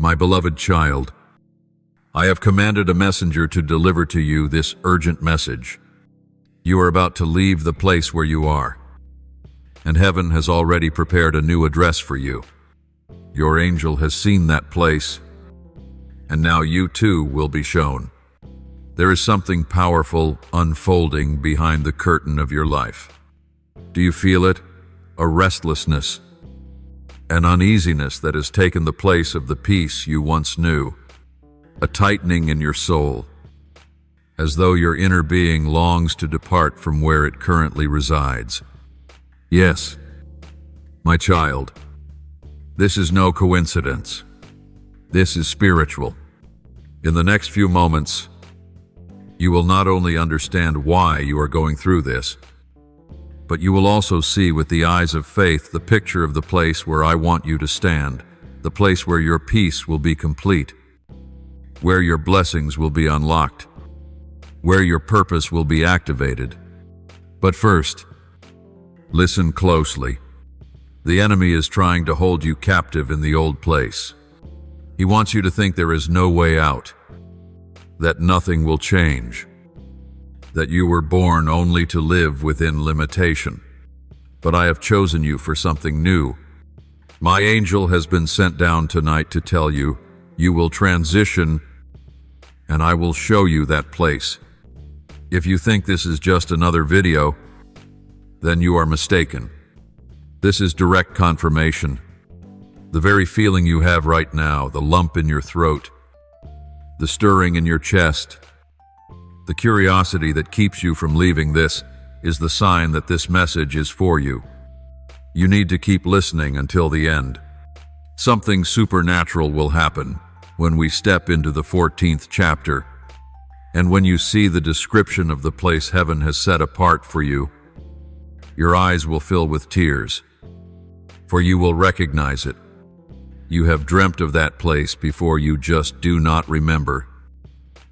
My beloved child, I have commanded a messenger to deliver to you this urgent message. You are about to leave the place where you are, and heaven has already prepared a new address for you. Your angel has seen that place, and now you too will be shown. There is something powerful unfolding behind the curtain of your life. Do you feel it? A restlessness, an uneasiness that has taken the place of the peace you once knew, a tightening in your soul, as though your inner being longs to depart from where it currently resides. Yes, my child, this is no coincidence. This is spiritual. In the next few moments, you will not only understand why you are going through this, but you will also see with the eyes of faith the picture of the place where I want you to stand, the place where your peace will be complete, where your blessings will be unlocked, where your purpose will be activated. But first, listen closely. The enemy is trying to hold you captive in the old place. He wants you to think there is no way out, that nothing will change, that you were born only to live within limitation. But I have chosen you for something new. My angel has been sent down tonight to tell you, you will transition, and I will show you that place. If you think this is just another video, then you are mistaken. This is direct confirmation. The very feeling you have right now, the lump in your throat, the stirring in your chest, the curiosity that keeps you from leaving this, is the sign that this message is for you. You need to keep listening until the end. Something supernatural will happen when we step into the 14th chapter, and when you see the description of the place heaven has set apart for you, your eyes will fill with tears, for you will recognize it. You have dreamt of that place before, you just do not remember.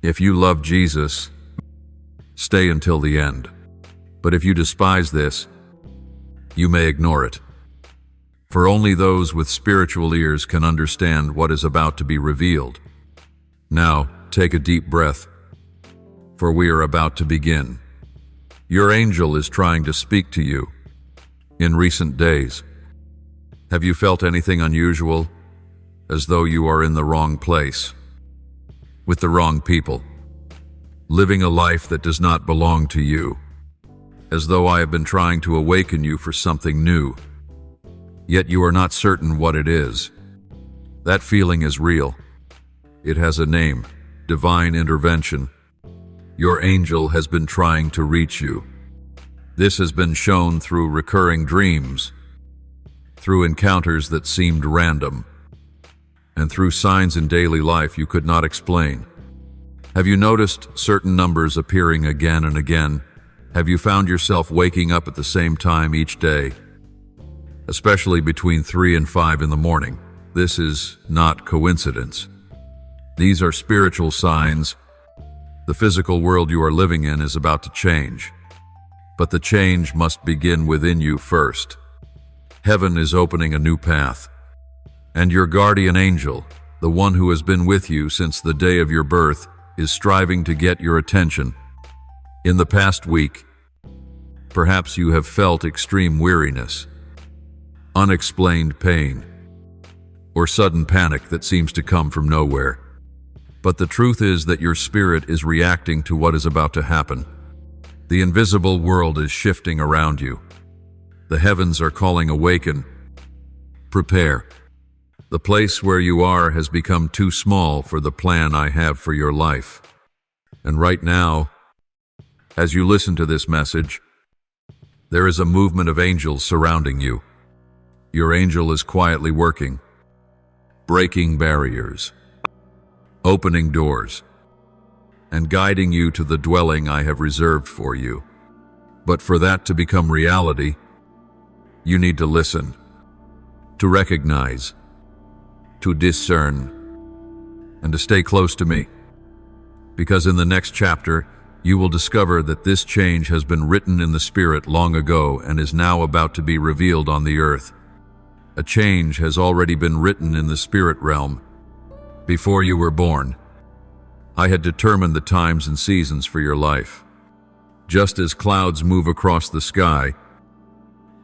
If you love Jesus, stay until the end. But if you despise this, you may ignore it. For only those with spiritual ears can understand what is about to be revealed. Now, take a deep breath, for we are about to begin. Your angel is trying to speak to you. In recent days, have you felt anything unusual, as though you are in the wrong place, with the wrong people, living a life that does not belong to you, as though I have been trying to awaken you for something new, yet you are not certain what it is? That feeling is real. It has a name: divine intervention. Your angel has been trying to reach you. This has been shown through recurring dreams, through encounters that seemed random, and through signs in daily life you could not explain. Have you noticed certain numbers appearing again and again? Have you found yourself waking up at the same time each day, especially between 3 and 5 in the morning? This is not coincidence. These are spiritual signs. The physical world you are living in is about to change, but the change must begin within you first. Heaven is opening a new path, and your guardian angel, the one who has been with you since the day of your birth, is striving to get your attention. In the past week, perhaps you have felt extreme weariness, unexplained pain, or sudden panic that seems to come from nowhere. But the truth is that your spirit is reacting to what is about to happen. The invisible world is shifting around you. The heavens are calling, awaken, prepare. The place where you are has become too small for the plan I have for your life. And right now, as you listen to this message, there is a movement of angels surrounding you. Your angel is quietly working, breaking barriers, opening doors, and guiding you to the dwelling I have reserved for you. But for that to become reality, you need to listen, to recognize, to discern, and to stay close to me. Because in the next chapter, you will discover that this change has been written in the Spirit long ago and is now about to be revealed on the earth. A change has already been written in the spirit realm, Before you were born, I had determined the times and seasons for your life. Just as clouds move across the sky,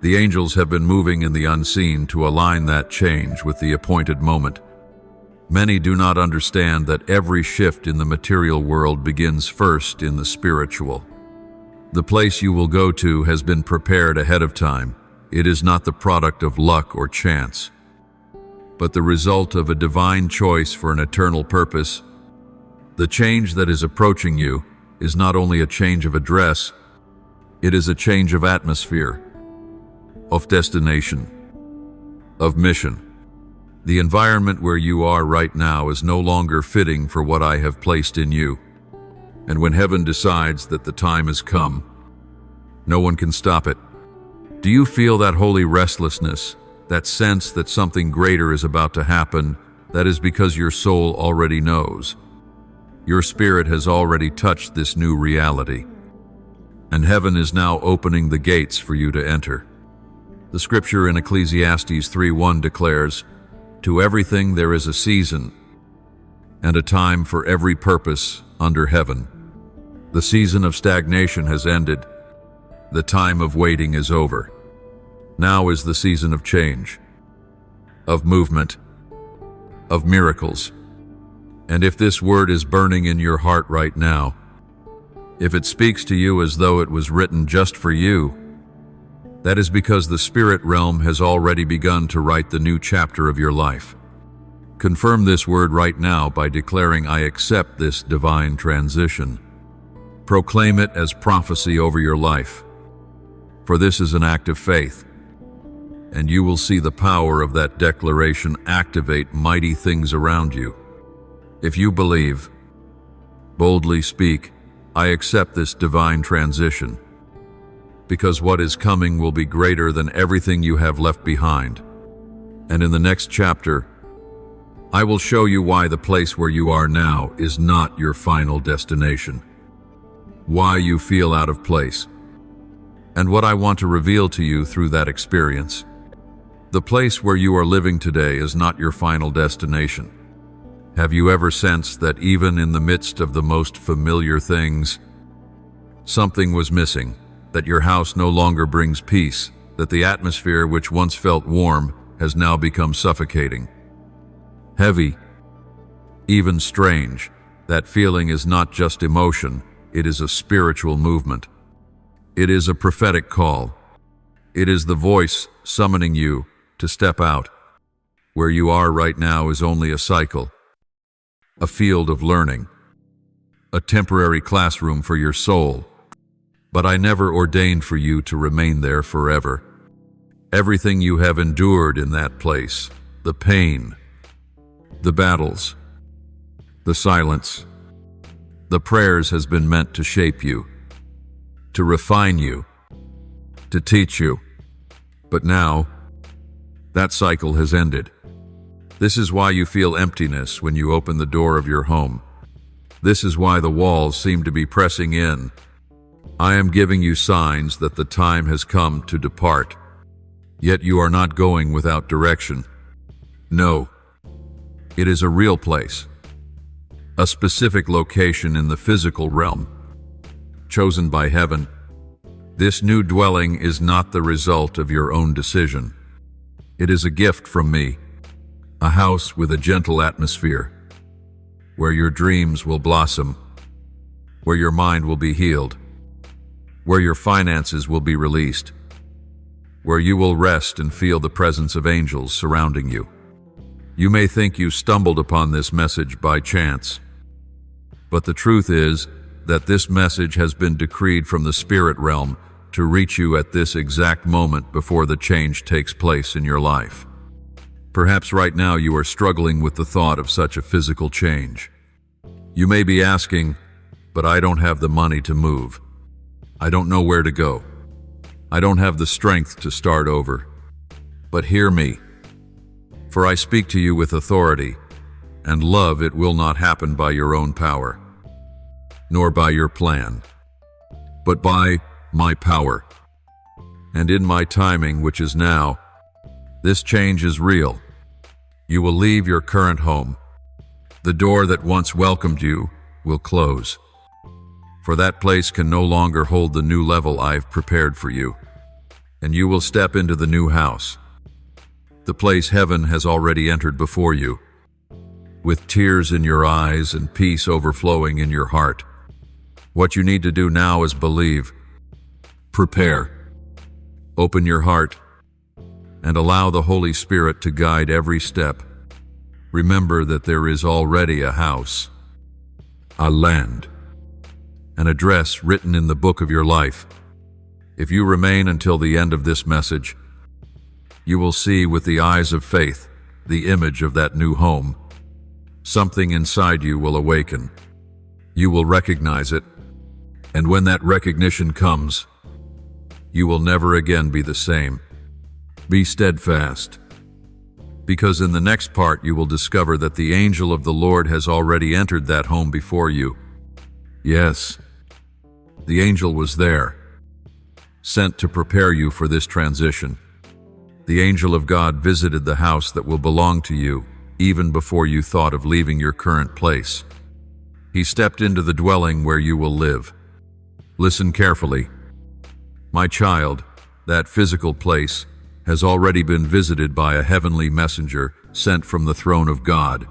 the angels have been moving in the unseen to align that change with the appointed moment. Many do not understand that every shift in the material world begins first in the spiritual. The place you will go to has been prepared ahead of time. It is not the product of luck or chance, but the result of a divine choice for an eternal purpose. The change that is approaching you is not only a change of address, it is a change of atmosphere, of destination, of mission. The environment where you are right now is no longer fitting for what I have placed in you. And when heaven decides that the time has come, no one can stop it. Do you feel that holy restlessness, that sense that something greater is about to happen? That is because your soul already knows. Your spirit has already touched this new reality, and heaven is now opening the gates for you to enter. The scripture in Ecclesiastes 3:1 declares, "To everything there is a season, and a time for every purpose under heaven." The season of stagnation has ended. The time of waiting is over. Now is the season of change, of movement, of miracles. And if this word is burning in your heart right now, if it speaks to you as though it was written just for you, that is because the spirit realm has already begun to write the new chapter of your life. Confirm this word right now by declaring, "I accept this divine transition." Proclaim it as prophecy over your life, for this is an act of faith, and you will see the power of that declaration activate mighty things around you. If you believe, boldly speak, "I accept this divine transition," because what is coming will be greater than everything you have left behind. And in the next chapter, I will show you why the place where you are now is not your final destination, why you feel out of place, and what I want to reveal to you through that experience. The place where you are living today is not your final destination. Have you ever sensed that even in the midst of the most familiar things, something was missing, that your house no longer brings peace, that the atmosphere which once felt warm has now become suffocating, heavy, even strange? That feeling is not just emotion, it is a spiritual movement. It is a prophetic call. It is the voice summoning you to step out. Where you are right now is only a cycle, a field of learning, a temporary classroom for your soul. But I never ordained for you to remain there forever. Everything you have endured in that place, the pain, the battles, the silence, the prayers, has been meant to shape you, to refine you, to teach you. But now, that cycle has ended. This is why you feel emptiness when you open the door of your home. This is why the walls seem to be pressing in. I am giving you signs that the time has come to depart. Yet you are not going without direction. No, it is a real place, a specific location in the physical realm, chosen by heaven. This new dwelling is not the result of your own decision. It is a gift from me, a house with a gentle atmosphere, where your dreams will blossom, where your mind will be healed, where your finances will be released, where you will rest and feel the presence of angels surrounding you. You may think you stumbled upon this message by chance, but the truth is that this message has been decreed from the spirit realm to reach you at this exact moment before the change takes place in your life. Perhaps right now you are struggling with the thought of such a physical change. You may be asking, "But I don't have the money to move. I don't know where to go. I don't have the strength to start over." But hear me, for I speak to you with authority, and love. It will not happen by your own power, nor by your plan, but by my power, and in my timing, which is now. This change is real. You will leave your current home, The door that once welcomed you will close, for that place can no longer hold the new level I've prepared for you, and you will step into the new house, the place heaven has already entered before you, with tears in your eyes and peace overflowing in your heart. What you need to do now is believe, prepare, open your heart, and allow the Holy Spirit to guide every step. Remember that there is already a house, a land, an address written in the book of your life. If you remain until the end of this message, you will see with the eyes of faith the image of that new home. Something inside you will awaken. You will recognize it, and when that recognition comes, you will never again be the same. Be steadfast, because in the next part you will discover that the angel of the Lord has already entered that home before you. Yes, the angel was there, sent to prepare you for this transition. The angel of God visited the house that will belong to you even before you thought of leaving your current place. He stepped into the dwelling where you will live. Listen carefully. My child, that physical place has already been visited by a heavenly messenger sent from the throne of God.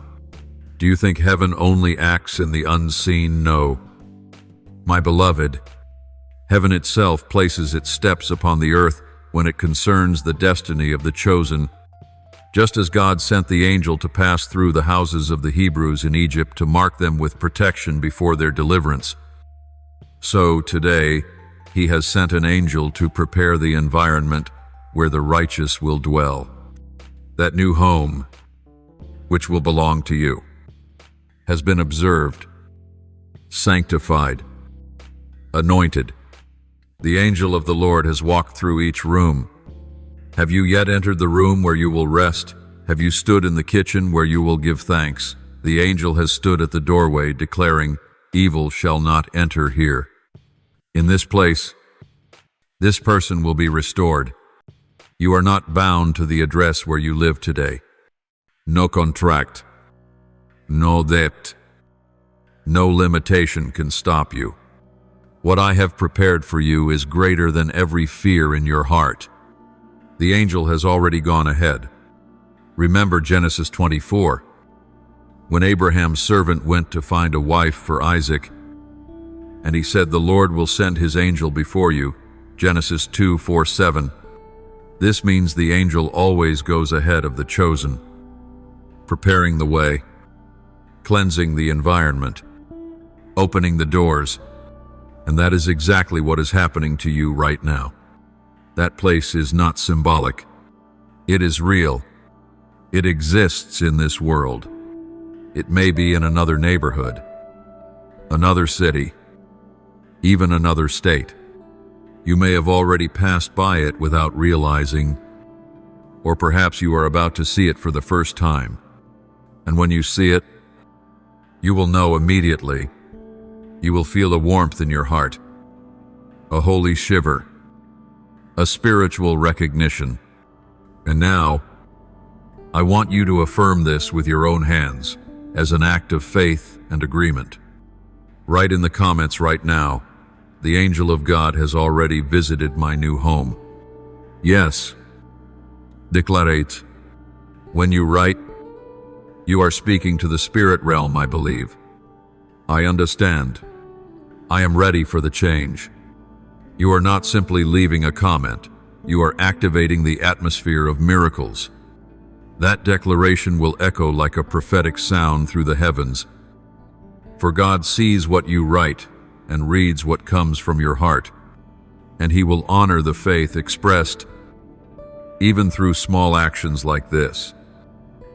Do you think heaven only acts in the unseen? No. My beloved, heaven itself places its steps upon the earth when it concerns the destiny of the chosen. Just as God sent the angel to pass through the houses of the Hebrews in Egypt to mark them with protection before their deliverance, so today he has sent an angel to prepare the environment where the righteous will dwell. That new home, which will belong to you, has been observed, sanctified, anointed. The angel of the Lord has walked through each room. Have you yet entered the room where you will rest? Have you stood in the kitchen where you will give thanks? The angel has stood at the doorway, declaring, "Evil shall not enter here." In this place, this person will be restored. You are not bound to the address where you live today. No contract, no debt, no limitation can stop you. What I have prepared for you is greater than every fear in your heart. The angel has already gone ahead. Remember Genesis 24, when Abraham's servant went to find a wife for Isaac, and he said, "The Lord will send his angel before you." Genesis 2:4-7. This means the angel always goes ahead of the chosen, preparing the way, cleansing the environment, opening the doors, and that is exactly what is happening to you right now. That place is not symbolic. It is real. It exists in this world. It may be in another neighborhood, another city, even another state. You may have already passed by it without realizing, or perhaps you are about to see it for the first time. And when you see it, you will know immediately. You will feel a warmth in your heart, a holy shiver, a spiritual recognition. And now, I want you to affirm this with your own hands as an act of faith and agreement. Write in the comments right now, "The angel of God has already visited my new home." Yes, declarate. When you write, you are speaking to the spirit realm, I believe. I understand. I am ready for the change. You are not simply leaving a comment. You are activating the atmosphere of miracles. That declaration will echo like a prophetic sound through the heavens. For God sees what you write and reads what comes from your heart, and He will honor the faith expressed, even through small actions like this.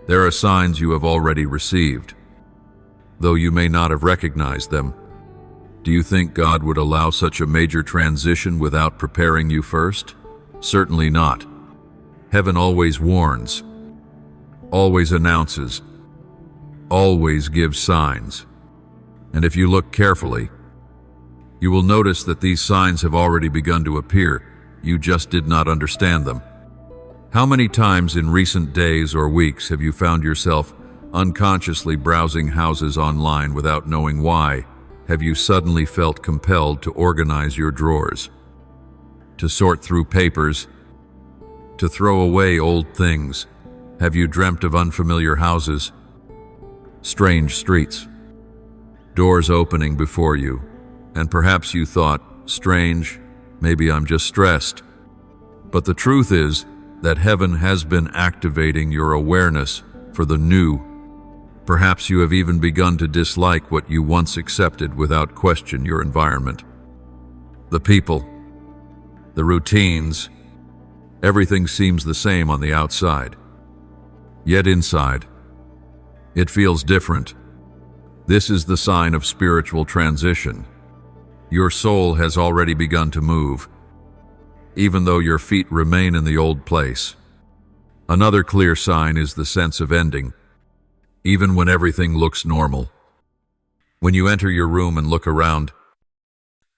There are signs you have already received, though you may not have recognized them. Do you think God would allow such a major transition without preparing you first? Certainly not. Heaven always warns, always announces, always gives signs. And if you look carefully, you will notice that these signs have already begun to appear. You just did not understand them. How many times in recent days or weeks have you found yourself unconsciously browsing houses online without knowing why, have you suddenly felt compelled to organize your drawers, to sort through papers, to throw away old things? Have you dreamt of unfamiliar houses, strange streets, doors opening before you, and perhaps you thought, strange, maybe I'm just stressed. But the truth is that heaven has been activating your awareness for the new. Perhaps you have even begun to dislike what you once accepted without question: your environment, the people, the routines. Everything seems the same on the outside. Yet inside, it feels different. This is the sign of spiritual transition. Your soul has already begun to move, even though your feet remain in the old place. Another clear sign is the sense of ending, even when everything looks normal. When you enter your room and look around,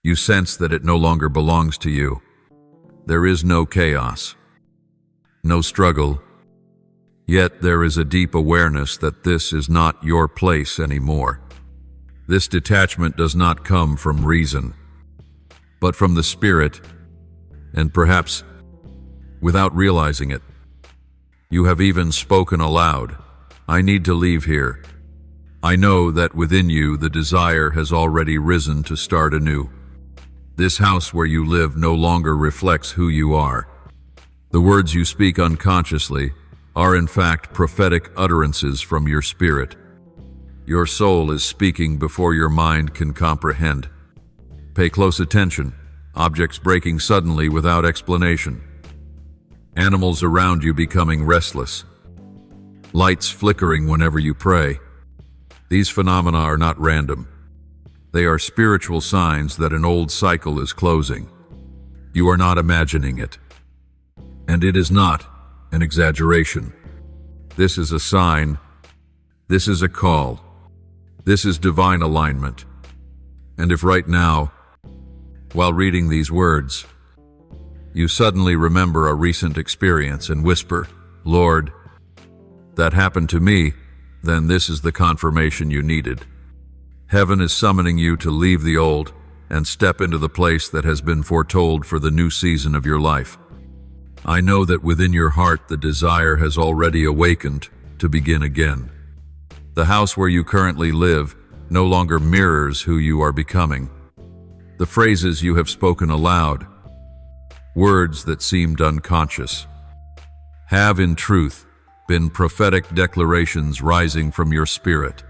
you sense that it no longer belongs to you. There is no chaos, no struggle, yet there is a deep awareness that this is not your place anymore. This detachment does not come from reason, but from the Spirit, and perhaps, without realizing it, you have even spoken aloud, "I need to leave here." I know that within you the desire has already risen to start anew. This house where you live no longer reflects who you are. The words you speak unconsciously are in fact prophetic utterances from your spirit. Your soul is speaking before your mind can comprehend. Pay close attention. Objects breaking suddenly without explanation. Animals around you becoming restless. Lights flickering whenever you pray. These phenomena are not random. They are spiritual signs that an old cycle is closing. You are not imagining it. And it is not an exaggeration. This is a sign. This is a call. This is divine alignment. And if right now, while reading these words, you suddenly remember a recent experience and whisper, "Lord, that happened to me," then this is the confirmation you needed. Heaven is summoning you to leave the old and step into the place that has been foretold for the new season of your life. I know that within your heart the desire has already awakened to begin again. The house where you currently live no longer mirrors who you are becoming. The phrases you have spoken aloud, words that seemed unconscious, have in truth been prophetic declarations rising from your spirit.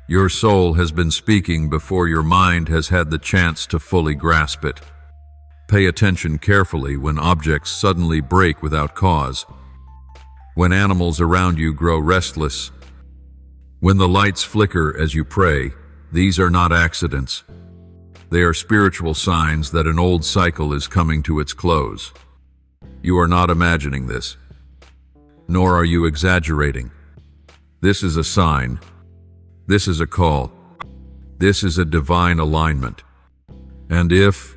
Your soul has been speaking before your mind has had the chance to fully grasp it. Pay attention carefully when objects suddenly break without cause, when animals around you grow restless, when the lights flicker as you pray. These are not accidents. They are spiritual signs that an old cycle is coming to its close. You are not imagining this, nor are you exaggerating. This is a sign. This is a call. This is a divine alignment. And if,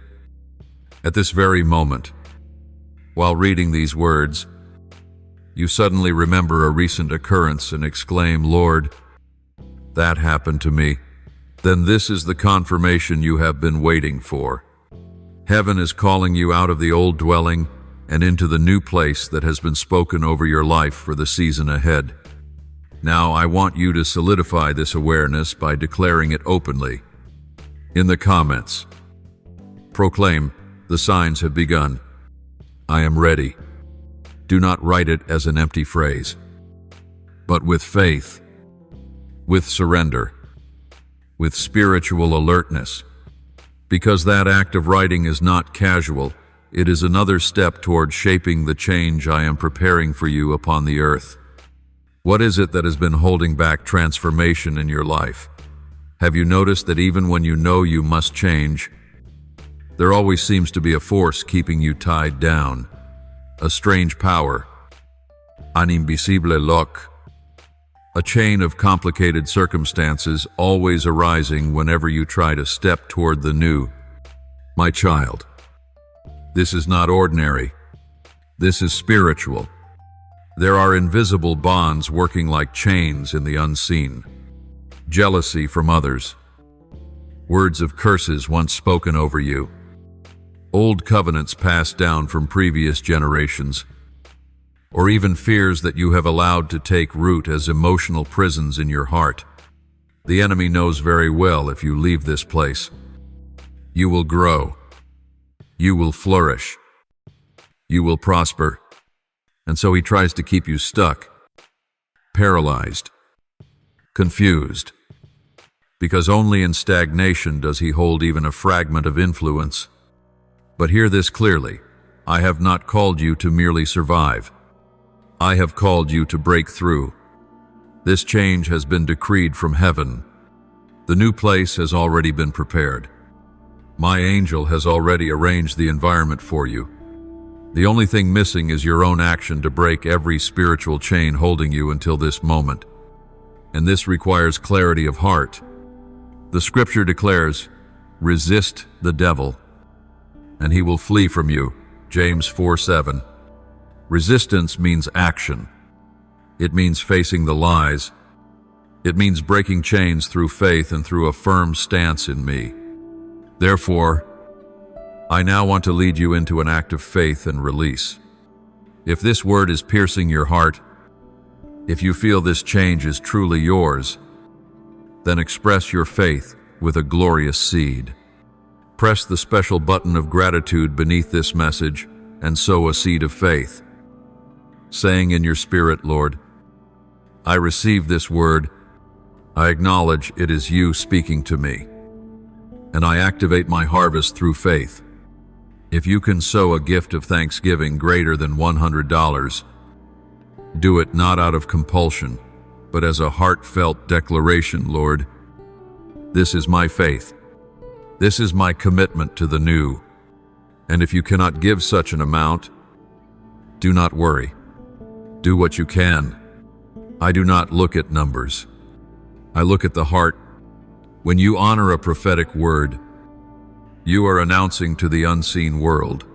at this very moment, while reading these words, you suddenly remember a recent occurrence and exclaim, "Lord, that happened to me," then this is the confirmation you have been waiting for. Heaven is calling you out of the old dwelling and into the new place that has been spoken over your life for the season ahead. Now, I want you to solidify this awareness by declaring it openly. In the comments, proclaim, "The signs have begun. I am ready." Do not write it as an empty phrase, but with faith, with surrender, with spiritual alertness. Because that act of writing is not casual, it is another step toward shaping the change I am preparing for you upon the earth. What is it that has been holding back transformation in your life? Have you noticed that even when you know you must change, there always seems to be a force keeping you tied down? A strange power, un invisible loc, a chain of complicated circumstances always arising whenever you try to step toward the new. My child, this is not ordinary. This is spiritual. There are invisible bonds working like chains in the unseen. Jealousy from others. Words of curses once spoken over you. Old covenants passed down from previous generations. Or even fears that you have allowed to take root as emotional prisons in your heart. The enemy knows very well if you leave this place, you will grow. You will flourish. You will prosper. And so he tries to keep you stuck, paralyzed, confused, because only in stagnation does he hold even a fragment of influence. But hear this clearly: I have not called you to merely survive. I have called you to break through. This change has been decreed from heaven. The new place has already been prepared. My angel has already arranged the environment for you. The only thing missing is your own action to break every spiritual chain holding you until this moment. And this requires clarity of heart. The scripture declares, resist the devil, and he will flee from you. James 4:7. Resistance means action. It means facing the lies. It means breaking chains through faith and through a firm stance in me. Therefore, I now want to lead you into an act of faith and release. If this word is piercing your heart, if you feel this change is truly yours, then express your faith with a glorious seed. Press the special button of gratitude beneath this message and sow a seed of faith, saying in your spirit, Lord, I receive this word. I acknowledge it is you speaking to me, and I activate my harvest through faith. If you can sow a gift of thanksgiving greater than $100, do it not out of compulsion, but as a heartfelt declaration, Lord, this is my faith. This is my commitment to the new. And if you cannot give such an amount, do not worry. Do what you can. I do not look at numbers. I look at the heart. When you honor a prophetic word, you are announcing to the unseen world,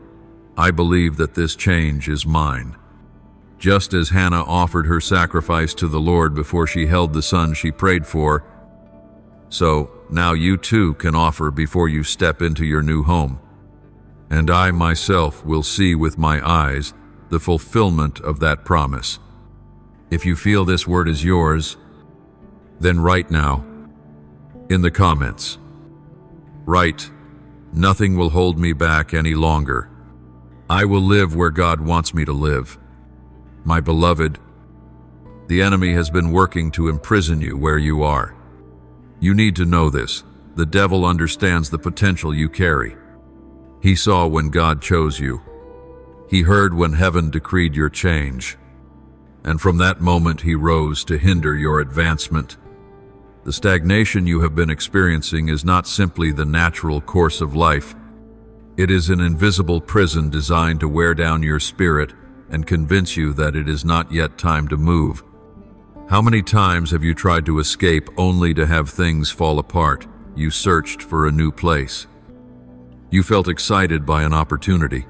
I believe that this change is mine. Just as Hannah offered her sacrifice to the Lord before she held the son she prayed for, so now you too can offer before you step into your new home. And I myself will see with my eyes the fulfillment of that promise. If you feel this word is yours, then write now in the comments. Write, nothing will hold me back any longer. I will live where God wants me to live. My beloved, the enemy has been working to imprison you where you are. You need to know this. The devil understands the potential you carry. He saw when God chose you. He heard when heaven decreed your change. And from that moment he rose to hinder your advancement. The stagnation you have been experiencing is not simply the natural course of life. It is an invisible prison designed to wear down your spirit and convince you that it is not yet time to move. How many times have you tried to escape only to have things fall apart? You searched for a new place. You felt excited by an opportunity.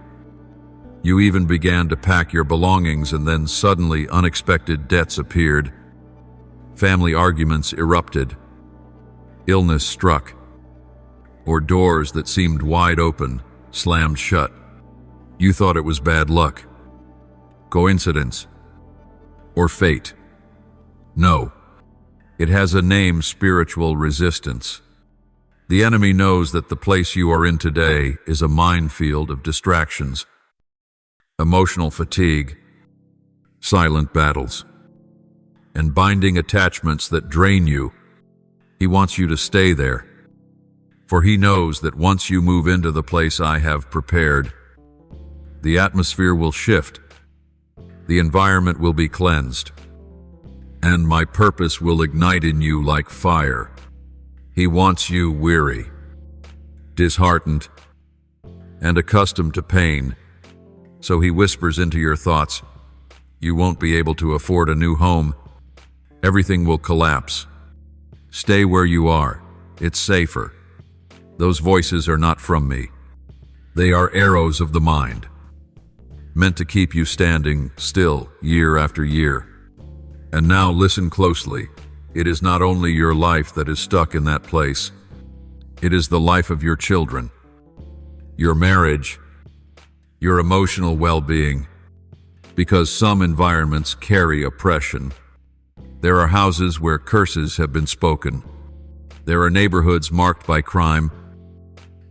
You even began to pack your belongings, and then suddenly unexpected debts appeared. Family arguments erupted. Illness struck. Or doors that seemed wide open slammed shut. You thought it was bad luck, coincidence, or fate. No, it has a name: spiritual resistance. The enemy knows that the place you are in today is a minefield of distractions, emotional fatigue, silent battles, and binding attachments that drain you. He wants you to stay there, for he knows that once you move into the place I have prepared, the atmosphere will shift, the environment will be cleansed, and my purpose will ignite in you like fire. He wants you weary, disheartened, and accustomed to pain, so he whispers into your thoughts, you won't be able to afford a new home. Everything will collapse. Stay where you are. It's safer. Those voices are not from me. They are arrows of the mind. meant to keep you standing still year after year. And now listen closely. It is not only your life that is stuck in that place. It is the life of your children, your marriage, your emotional well-being. Because some environments carry oppression. There are houses where curses have been spoken. There are neighborhoods marked by crime,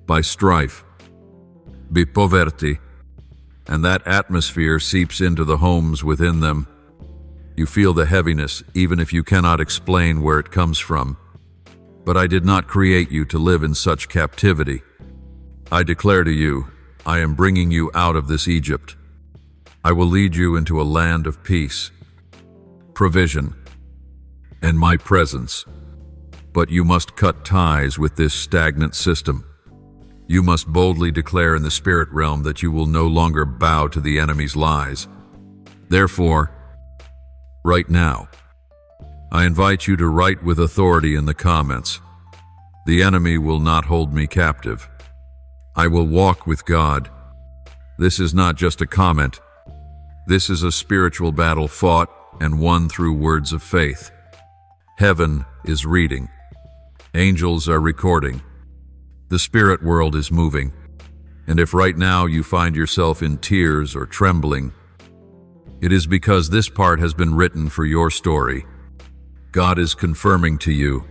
by strife, by poverty, and that atmosphere seeps into the homes within them. You feel the heaviness even if you cannot explain where it comes from. But I did not create you to live in such captivity. I declare to you, I am bringing you out of this Egypt. I will lead you into a land of peace, provision, and my presence. But you must cut ties with this stagnant system. You must boldly declare in the spirit realm that you will no longer bow to the enemy's lies. Therefore, right now, I invite you to write with authority in the comments. The enemy will not hold me captive. I will walk with God. This is not just a comment. This is a spiritual battle fought and won through words of faith. Heaven is reading. Angels are recording. The spirit world is moving. And if right now you find yourself in tears or trembling, it is because this part has been written for your story. God is confirming to you,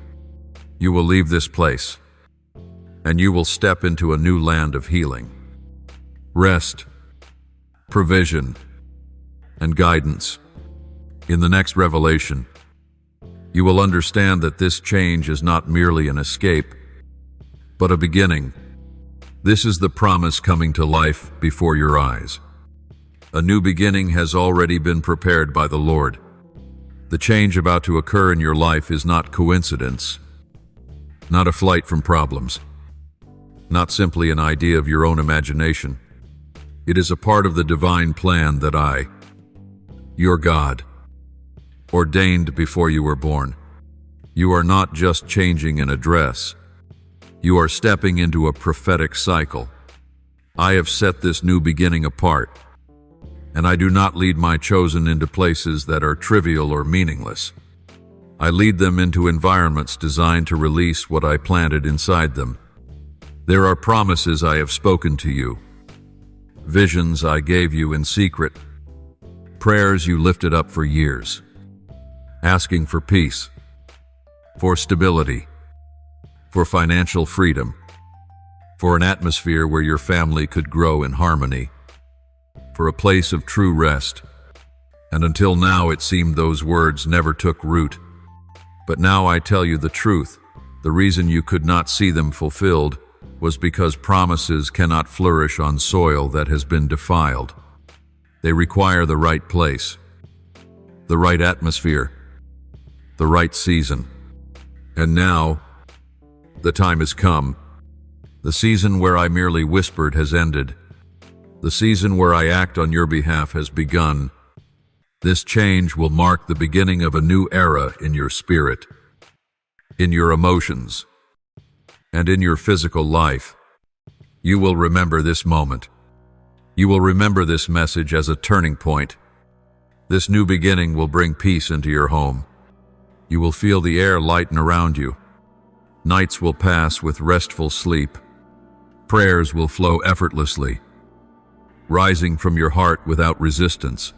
you will leave this place, and you will step into a new land of healing, rest, provision, and guidance. In the next revelation, you will understand that this change is not merely an escape, but a beginning. This is the promise coming to life before your eyes. A new beginning has already been prepared by the Lord. The change about to occur in your life is not coincidence, not a flight from problems, not simply an idea of your own imagination. It is a part of the divine plan that I, your God, ordained before you were born. You are not just changing an address. You are stepping into a prophetic cycle. I have set this new beginning apart, and I do not lead my chosen into places that are trivial or meaningless. I lead them into environments designed to release what I planted inside them. There are promises I have spoken to you, visions I gave you in secret, prayers you lifted up for years, asking for peace, for stability, for financial freedom, for an atmosphere where your family could grow in harmony, for a place of true rest. And until now it seemed those words never took root. But now I tell you the truth. The reason you could not see them fulfilled was because promises cannot flourish on soil that has been defiled. They require the right place, the right atmosphere, the right season. And now, the time has come. The season where I merely whispered has ended. The season where I act on your behalf has begun. This change will mark the beginning of a new era in your spirit, in your emotions, and in your physical life. You will remember this moment. You will remember this message as a turning point. This new beginning will bring peace into your home. You will feel the air lighten around you. Nights will pass with restful sleep. Prayers will flow effortlessly, rising from your heart without resistance.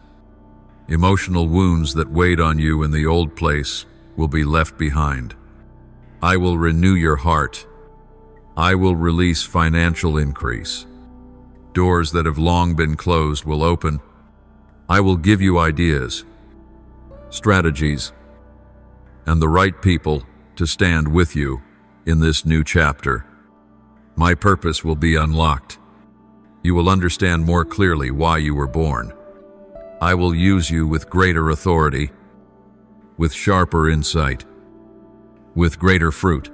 Emotional wounds that weighed on you in the old place will be left behind. I will renew your heart. I will release financial increase. Doors that have long been closed will open. I will give you ideas, strategies, and the right people to stand with you in this new chapter. My purpose will be unlocked. You will understand more clearly why you were born. I will use you with greater authority, with sharper insight, with greater fruit.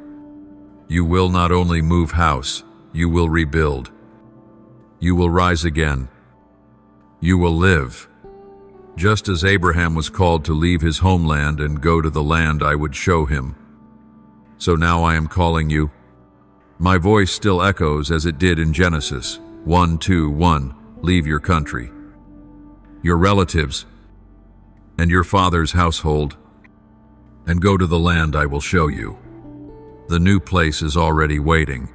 You will not only move house, you will rebuild. You will rise again. You will live. Just as Abraham was called to leave his homeland and go to the land I would show him. So now I am calling you. My voice still echoes as it did in Genesis 1:2:1, leave your country, your relatives, and your father's household, and go to the land I will show you. The new place is already waiting.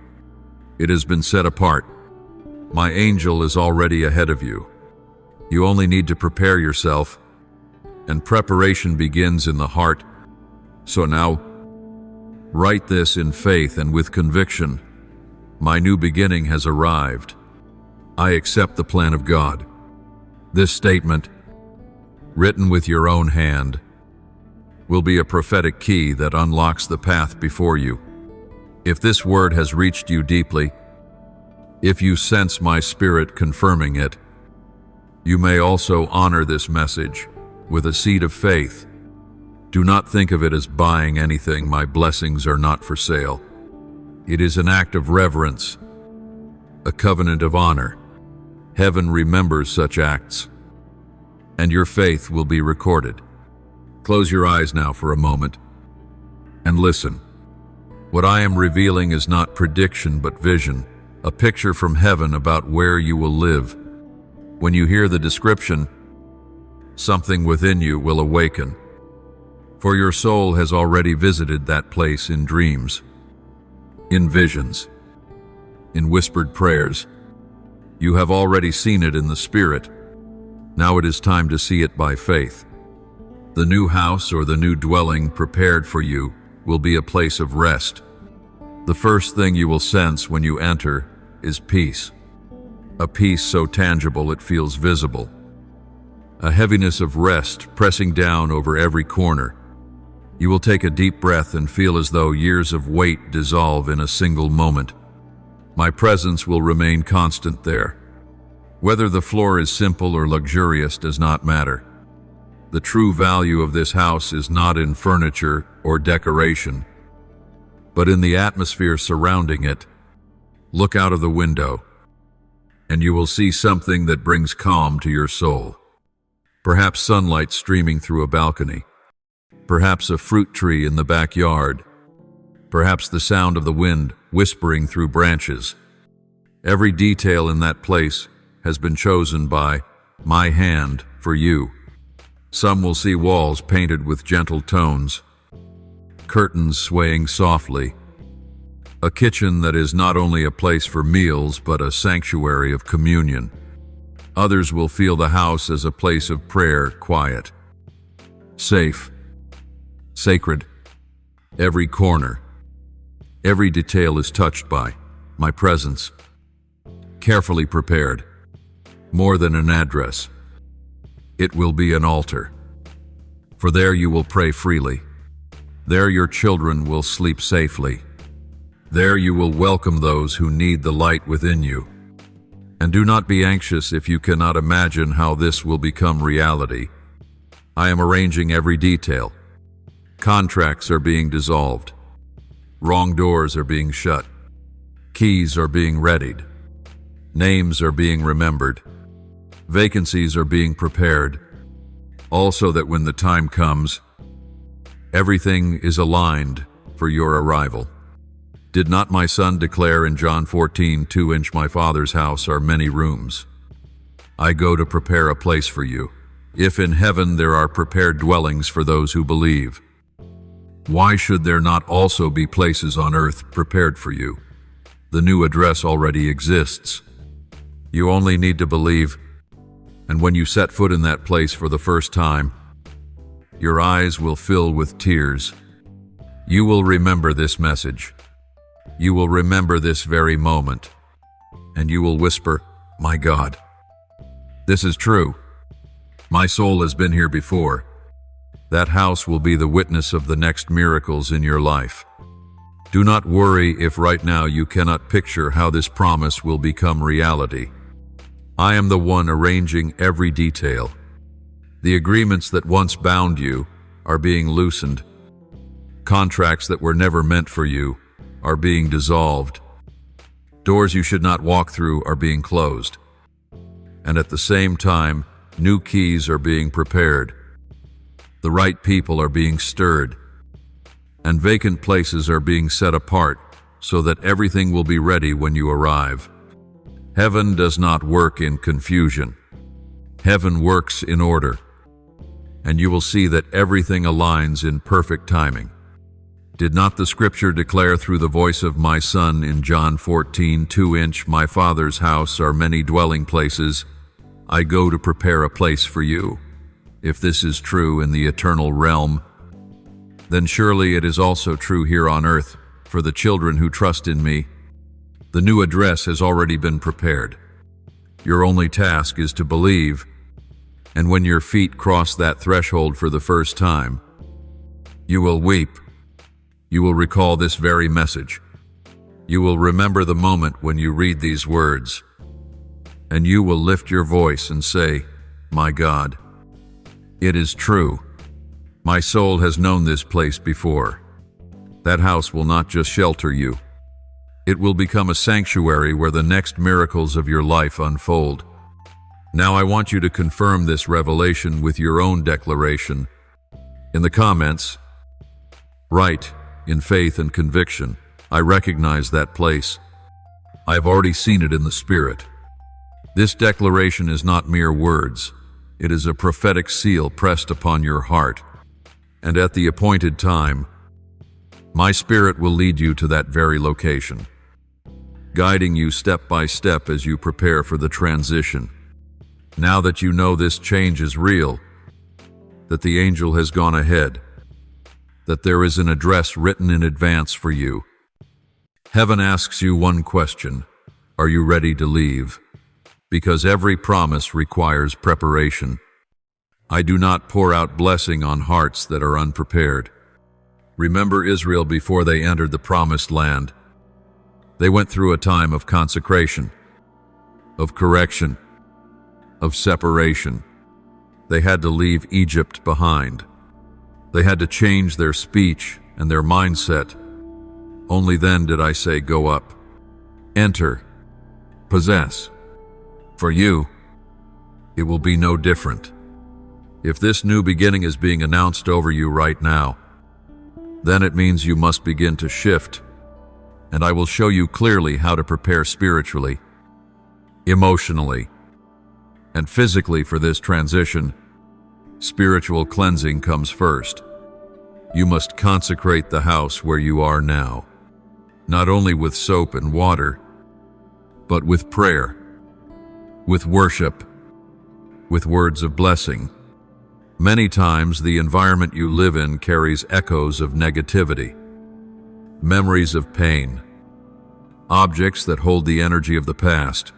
It has been set apart. My angel is already ahead of you. You only need to prepare yourself, and preparation begins in the heart. So now, write this in faith and with conviction. My new beginning has arrived. I accept the plan of God. This statement, written with your own hand, will be a prophetic key that unlocks the path before you. If this word has reached you deeply, if you sense my spirit confirming it, you may also honor this message with a seed of faith. Do not think of it as buying anything. My blessings are not for sale. It is an act of reverence, a covenant of honor. Heaven remembers such acts, and your faith will be recorded. Close your eyes now for a moment and listen. What I am revealing is not prediction but vision, a picture from heaven about where you will live. When you hear the description, something within you will awaken, for your soul has already visited that place in dreams, in visions, in whispered prayers. You have already seen it in the Spirit. Now it is time to see it by faith. The new house or the new dwelling prepared for you will be a place of rest. The first thing you will sense when you enter is peace. A peace so tangible it feels visible. A heaviness of rest pressing down over every corner. You will take a deep breath and feel as though years of weight dissolve in a single moment. My presence will remain constant there. Whether the floor is simple or luxurious does not matter. The true value of this house is not in furniture or decoration, but in the atmosphere surrounding it. Look out of the window, and you will see something that brings calm to your soul. Perhaps sunlight streaming through a balcony. Perhaps a fruit tree in the backyard. Perhaps the sound of the wind whispering through branches. Every detail in that place has been chosen by my hand for you. Some will see walls painted with gentle tones, curtains swaying softly, a kitchen that is not only a place for meals but a sanctuary of communion. Others will feel the house as a place of prayer, quiet, safe, sacred. Every corner, every detail is touched by my presence, carefully prepared. More than an address, it will be an altar. For there you will pray freely. There your children will sleep safely. There you will welcome those who need the light within you. And do not be anxious if you cannot imagine how this will become reality. I am arranging every detail. Contracts are being dissolved. Wrong doors are being shut. Keys are being readied. Names are being remembered. Vacancies are being prepared, also that when the time comes, everything is aligned for your arrival. Did not my son declare in John 14:2, "In my Father's house are many rooms. I go to prepare a place for you. If in heaven there are prepared dwellings for those who believe, why should there not also be places on earth prepared for you?" The new address already exists. You only need to believe. And when you set foot in that place for the first time, your eyes will fill with tears. You will remember this message. You will remember this very moment. And you will whisper, "My God, this is true. My soul has been here before." That house will be the witness of the next miracles in your life. Do not worry if right now you cannot picture how this promise will become reality. I am the one arranging every detail. The agreements that once bound you are being loosened. Contracts that were never meant for you are being dissolved. Doors you should not walk through are being closed. And at the same time, new keys are being prepared. The right people are being stirred. And vacant places are being set apart so that everything will be ready when you arrive. Heaven does not work in confusion. Heaven works in order, and you will see that everything aligns in perfect timing. Did not the scripture declare through the voice of my Son in John 14:2, my Father's house are many dwelling places. I go to prepare a place for you. If this is true in the eternal realm, then surely it is also true here on earth for the children who trust in me. The new address has already been prepared. Your only task is to believe, and when your feet cross that threshold for the first time, you will weep. You will recall this very message. You will remember the moment when you read these words, and you will lift your voice and say, "My God, it is true. My soul has known this place before." That house will not just shelter you. It will become a sanctuary where the next miracles of your life unfold. Now I want you to confirm this revelation with your own declaration. In the comments, write, "In faith and conviction, I recognize that place. I have already seen it in the Spirit." This declaration is not mere words. It is a prophetic seal pressed upon your heart. And at the appointed time, my Spirit will lead you to that very location, guiding you step by step as you prepare for the transition. Now that you know this change is real, that the angel has gone ahead, that there is an address written in advance for you, heaven asks you one question: are you ready to leave? Because every promise requires preparation. I do not pour out blessing on hearts that are unprepared. Remember Israel before they entered the promised land. They went through a time of consecration, of correction, of separation. They had to leave Egypt behind. They had to change their speech and their mindset. Only then did I say, "Go up, enter, possess." For you, it will be no different. If this new beginning is being announced over you right now, then it means you must begin to shift. And I will show you clearly how to prepare spiritually, emotionally, and physically for this transition. Spiritual cleansing comes first. You must consecrate the house where you are now, not only with soap and water, but with prayer, with worship, with words of blessing. Many times the environment you live in carries echoes of negativity, memories of pain, objects that hold the energy of the past.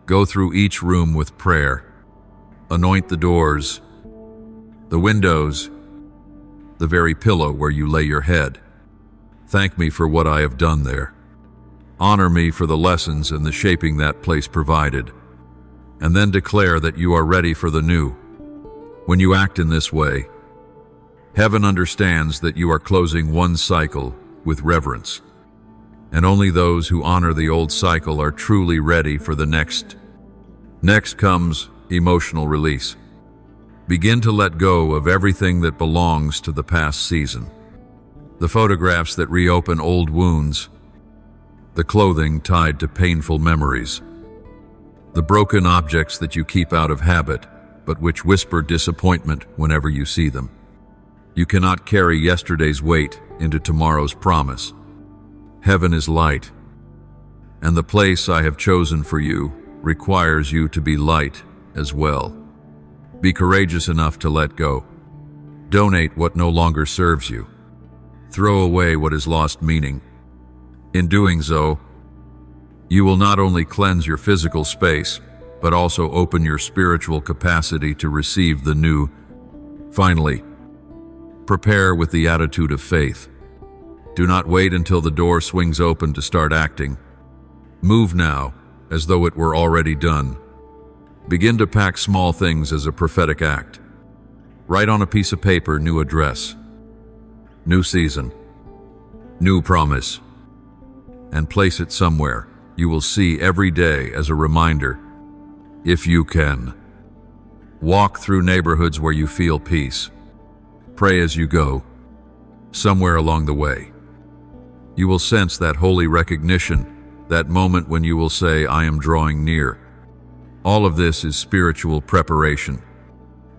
Go through each room with prayer. Anoint the doors, the windows, the very pillow where you lay your head. Thank me for what I have done there. Honor me for the lessons and the shaping that place provided. And then declare that you are ready for the new. When you act in this way, heaven understands that you are closing one cycle with reverence. And only those who honor the old cycle are truly ready for the next. Next comes emotional release. Begin to let go of everything that belongs to the past season. The photographs that reopen old wounds, the clothing tied to painful memories, the broken objects that you keep out of habit, but which whisper disappointment whenever you see them. You cannot carry yesterday's weight into tomorrow's promise. Heaven is light, and the place I have chosen for you requires you to be light as well. Be courageous enough to let go. Donate what no longer serves you. Throw away what has lost meaning. In doing so, you will not only cleanse your physical space, but also open your spiritual capacity to receive the new. Finally, prepare with the attitude of faith. Do not wait until the door swings open to start acting. Move now, as though it were already done. Begin to pack small things as a prophetic act. Write on a piece of paper, new address, new season, new promise, and place it somewhere you will see every day as a reminder. If you can, walk through neighborhoods where you feel peace. Pray as you go. Somewhere along the way, you will sense that holy recognition, that moment when you will say, "I am drawing near." All of this is spiritual preparation,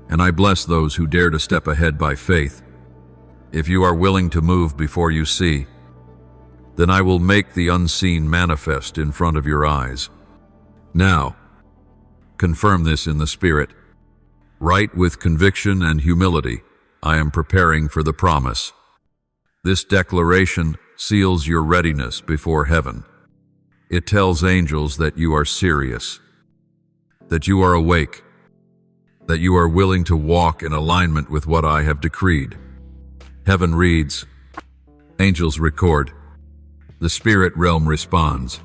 and I bless those who dare to step ahead by faith. If you are willing to move before you see, then I will make the unseen manifest in front of your eyes. Now, confirm this in the Spirit. Right with conviction and humility, I am preparing for the promise. This declaration seals your readiness before heaven. It tells angels that you are serious, that you are awake, that you are willing to walk in alignment with what I have decreed. Heaven reads, angels record, the spirit realm responds.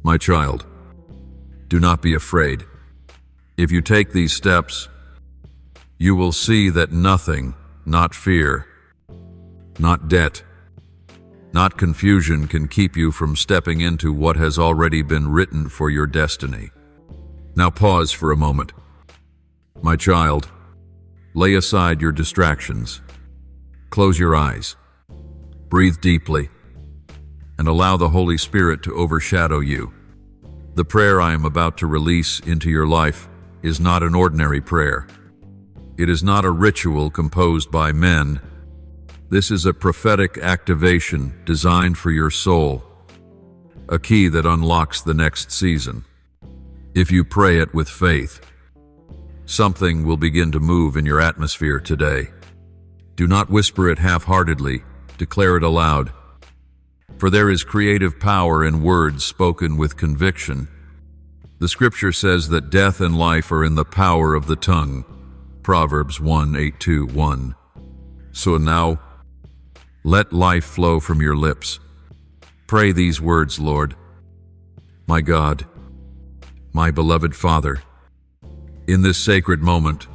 My child, do not be afraid. If you take these steps, you will see that nothing, not fear, not debt, not confusion can keep you from stepping into what has already been written for your destiny. Now pause for a moment. My child, lay aside your distractions. Close your eyes. Breathe deeply, and allow the Holy Spirit to overshadow you. The prayer I am about to release into your life is not an ordinary prayer. It is not a ritual composed by men. This is a prophetic activation designed for your soul, a key that unlocks the next season. If you pray it with faith, something will begin to move in your atmosphere today. Do not whisper it half-heartedly, declare it aloud. For there is creative power in words spoken with conviction. The scripture says that death and life are in the power of the tongue. Proverbs 1:8-1. So now, let life flow from your lips. Pray these words, Lord. My God, my beloved Father, in this sacred moment,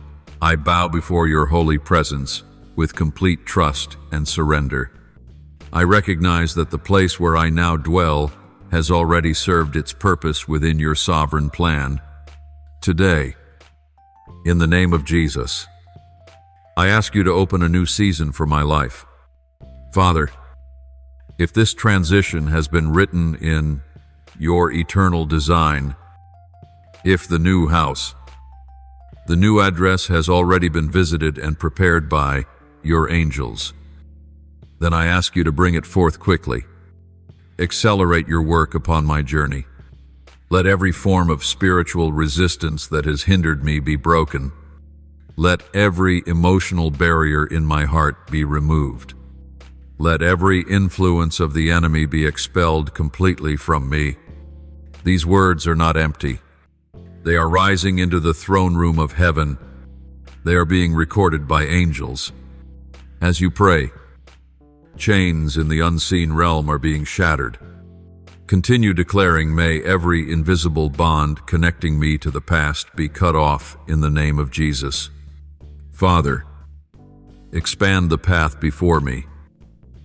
I bow before your holy presence with complete trust and surrender. I recognize that the place where I now dwell has already served its purpose within your sovereign plan. Today, in the name of Jesus, I ask you to open a new season for my life. Father, if this transition has been written in your eternal design, if the new house, the new address has already been visited and prepared by your angels, then I ask you to bring it forth quickly. Accelerate your work upon my journey. Let every form of spiritual resistance that has hindered me be broken. Let every emotional barrier in my heart be removed. Let every influence of the enemy be expelled completely from me. These words are not empty. They are rising into the throne room of heaven. They are being recorded by angels. As you pray, chains in the unseen realm are being shattered. Continue declaring, may every invisible bond connecting me to the past be cut off in the name of Jesus. Father, expand the path before me.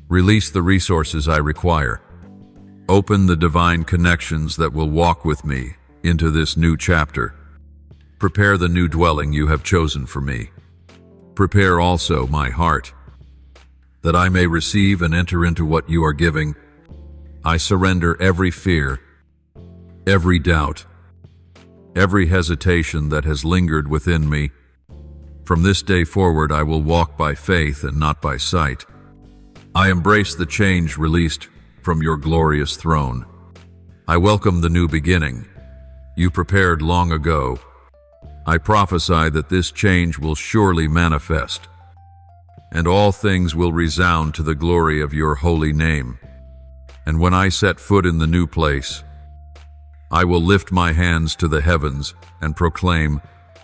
Release the resources I require. Open the divine connections that will walk with me into this new chapter. Prepare the new dwelling you have chosen for me. Prepare also my heart, that I may receive and enter into what you are giving. I surrender every fear, every doubt, every hesitation that has lingered within me. From this day forward, I will walk by faith and not by sight. I embrace the change released from your glorious throne. I welcome the new beginning you prepared long ago. I prophesy that this change will surely manifest, and all things will resound to the glory of your holy name. And when I set foot in the new place, I will lift my hands to the heavens and proclaim,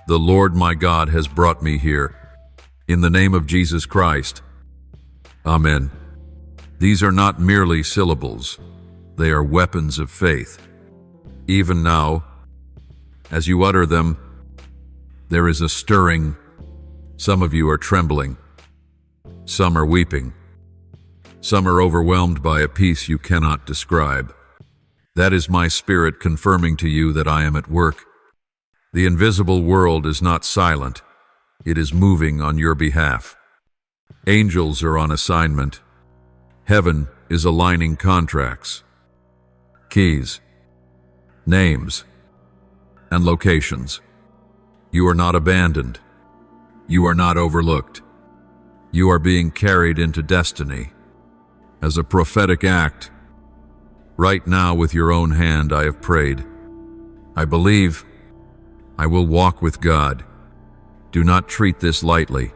the Lord my God has brought me here. In the name of Jesus Christ. Amen. These are not merely syllables. They are weapons of faith. Even now, as you utter them, there is a stirring. Some of you are trembling. Some are weeping. Some are overwhelmed by a peace you cannot describe. That is my spirit confirming to you that I am at work. The invisible world is not silent. It is moving on your behalf. Angels are on assignment. Heaven is aligning contracts, keys, names, and locations. You are not abandoned. You are not overlooked. You are being carried into destiny. As a prophetic act, right now with your own hand I have prayed. I believe I will walk with God. Do not treat this lightly.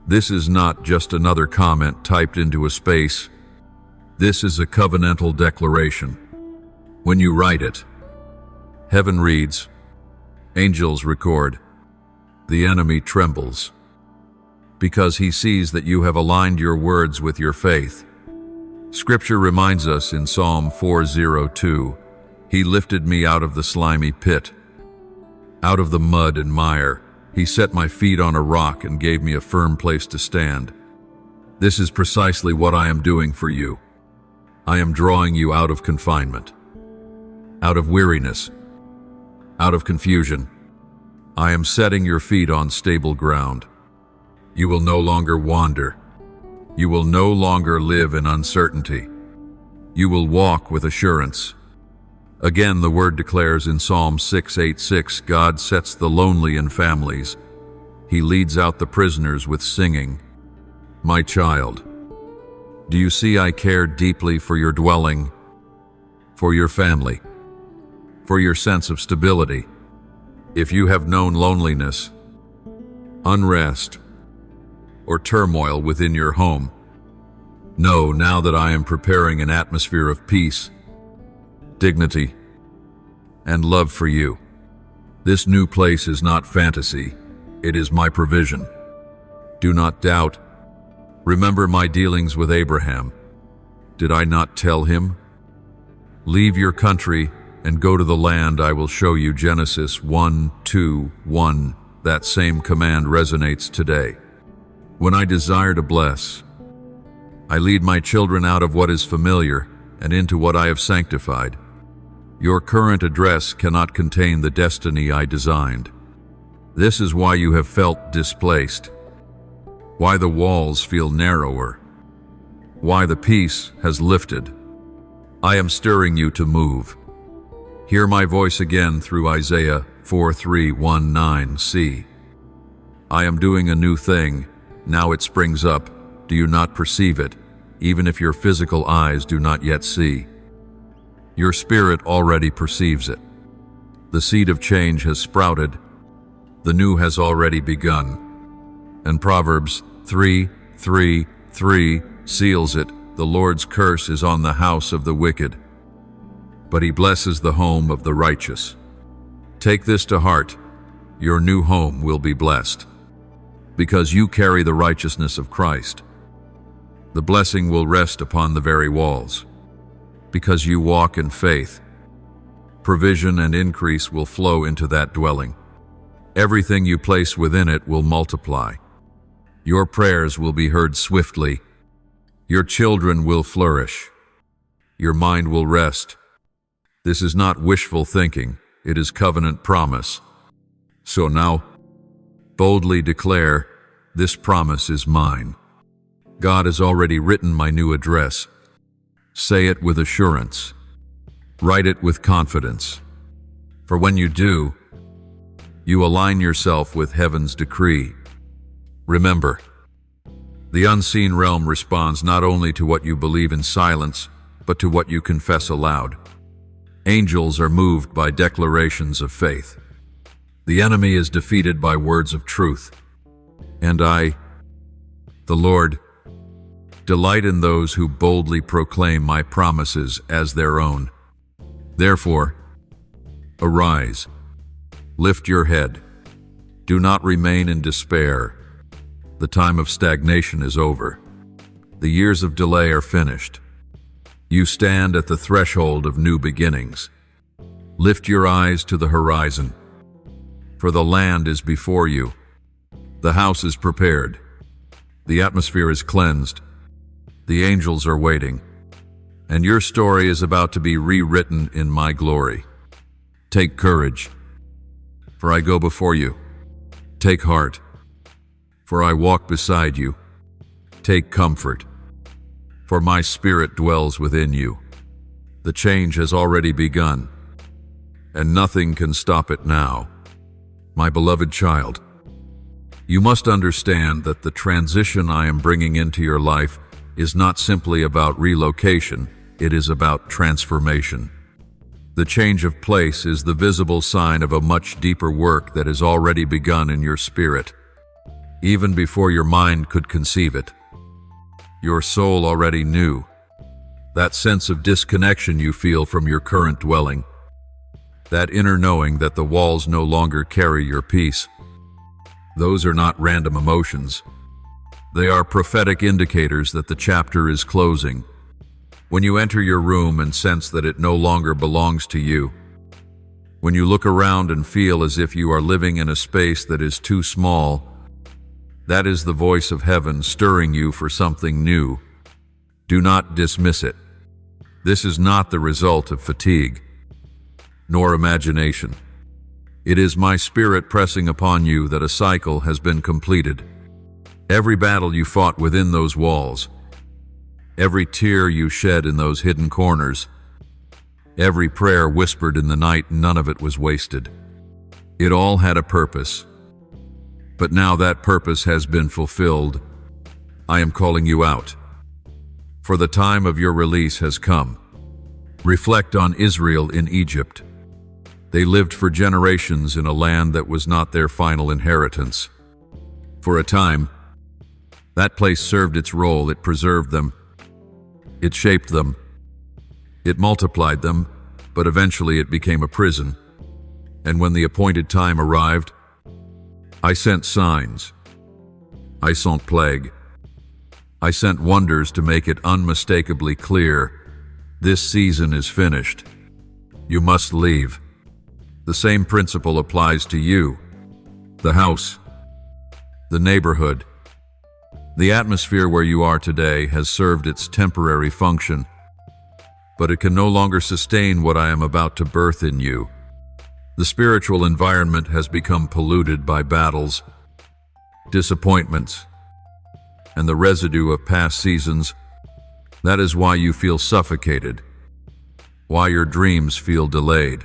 This is not just another comment typed into a space. This is a covenantal declaration. When you write it, heaven reads, angels record, the enemy trembles, because he sees that you have aligned your words with your faith. Scripture reminds us in Psalm 4:02, He lifted me out of the slimy pit, out of the mud and mire. He set my feet on a rock and gave me a firm place to stand. This is precisely what I am doing for you. I am drawing you out of confinement, out of weariness, out of confusion. I am setting your feet on stable ground. You will no longer wander. You will no longer live in uncertainty. You will walk with assurance. Again, the word declares in Psalm 6:8-6, God sets the lonely in families. He leads out the prisoners with singing. My child, do you see I care deeply for your dwelling, for your family, for your sense of stability? If you have known loneliness, unrest, or turmoil within your home, know now that I am preparing an atmosphere of peace, dignity, and love for you. This new place is not fantasy, it is my provision. Do not doubt. Remember my dealings with Abraham. Did I not tell him? Leave your country and go to the land I will show you. Genesis 1:2-1. That same command resonates today. When I desire to bless, I lead my children out of what is familiar and into what I have sanctified. Your current address cannot contain the destiny I designed. This is why you have felt displaced, why the walls feel narrower, why the peace has lifted. I am stirring you to move. Hear my voice again through Isaiah 4:3-1-9. See, I am doing a new thing. Now it springs up. Do you not perceive it, even if your physical eyes do not yet see? Your spirit already perceives it. The seed of change has sprouted. The new has already begun. And Proverbs 3:3 seals it. The Lord's curse is on the house of the wicked, but he blesses the home of the righteous. Take this to heart. Your new home will be blessed, because you carry the righteousness of Christ. The blessing will rest upon the very walls, because you walk in faith. Provision and increase will flow into that dwelling. Everything you place within it will multiply. Your prayers will be heard swiftly. Your children will flourish. Your mind will rest. This is not wishful thinking, it is covenant promise. So now, boldly declare, this promise is mine. God has already written my new address. Say it with assurance. Write it with confidence. For when you do, you align yourself with heaven's decree. Remember, the unseen realm responds not only to what you believe in silence, but to what you confess aloud. Angels are moved by declarations of faith. The enemy is defeated by words of truth. And I, the Lord, delight in those who boldly proclaim my promises as their own. Therefore, arise, lift your head. Do not remain in despair. The time of stagnation is over. The years of delay are finished. You stand at the threshold of new beginnings. Lift your eyes to the horizon, for the land is before you. The house is prepared. The atmosphere is cleansed. The angels are waiting. And your story is about to be rewritten in my glory. Take courage, for I go before you. Take heart, for I walk beside you. Take comfort, for my spirit dwells within you. The change has already begun. and nothing can stop it now. My beloved child, you must understand that the transition I am bringing into your life is not simply about relocation, it is about transformation. The change of place is the visible sign of a much deeper work that has already begun in your spirit, even before your mind could conceive it. Your soul already knew. That sense of disconnection you feel from your current dwelling, that inner knowing that the walls no longer carry your peace. Those are not random emotions. They are prophetic indicators that the chapter is closing. When you enter your room and sense that it no longer belongs to you, when you look around and feel as if you are living in a space that is too small, that is the voice of heaven stirring you for something new. Do not dismiss it. This is not the result of fatigue, nor imagination. It is my spirit pressing upon you that a cycle has been completed. Every battle you fought within those walls, every tear you shed in those hidden corners, every prayer whispered in the night, none of it was wasted. It all had a purpose. But now that purpose has been fulfilled. I am calling you out. For the time of your release has come. Reflect on Israel in Egypt. They lived for generations in a land that was not their final inheritance. For a time, that place served its role. It preserved them. It shaped them. It multiplied them, but eventually it became a prison. And when the appointed time arrived, I sent signs. I sent plague. I sent wonders to make it unmistakably clear. This season is finished. You must leave. The same principle applies to you, the house, the neighborhood. The atmosphere where you are today has served its temporary function, but it can no longer sustain what I am about to birth in you. The spiritual environment has become polluted by battles, disappointments, and the residue of past seasons. That is why you feel suffocated, why your dreams feel delayed,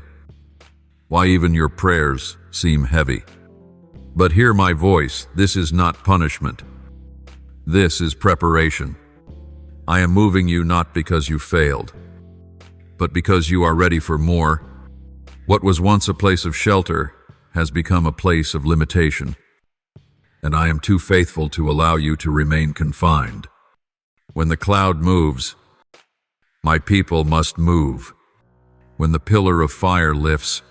why even your prayers seem heavy. But hear my voice. This is not punishment. This is preparation. I am moving you not because you failed, but because you are ready for more. What was once a place of shelter has become a place of limitation, and I am too faithful to allow you to remain confined. When the cloud moves, my people must move. When the pillar of fire lifts,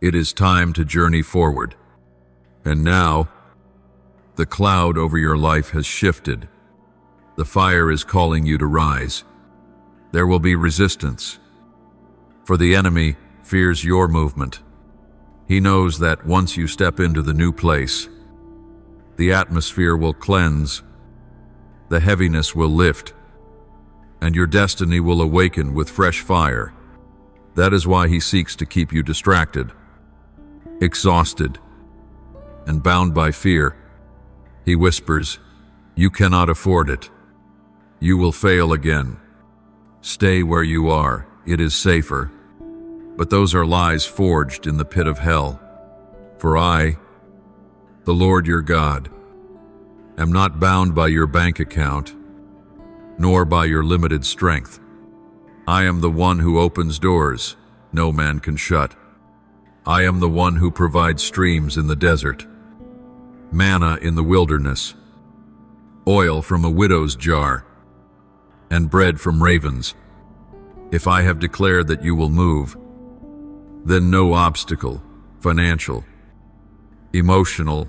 it is time to journey forward. And now, the cloud over your life has shifted. The fire is calling you to rise. There will be resistance, for the enemy fears your movement. He knows that once you step into the new place, the atmosphere will cleanse, the heaviness will lift, and your destiny will awaken with fresh fire. That is why he seeks to keep you distracted, exhausted, and bound by fear. He whispers, "You cannot afford it. You will fail again. Stay where you are. It is safer." But those are lies forged in the pit of hell. For I, the Lord your God, am not bound by your bank account, nor by your limited strength. I am the one who opens doors no man can shut. I am the one who provides streams in the desert, manna in the wilderness, oil from a widow's jar, and bread from ravens. If I have declared that you will move, then no obstacle, financial, emotional,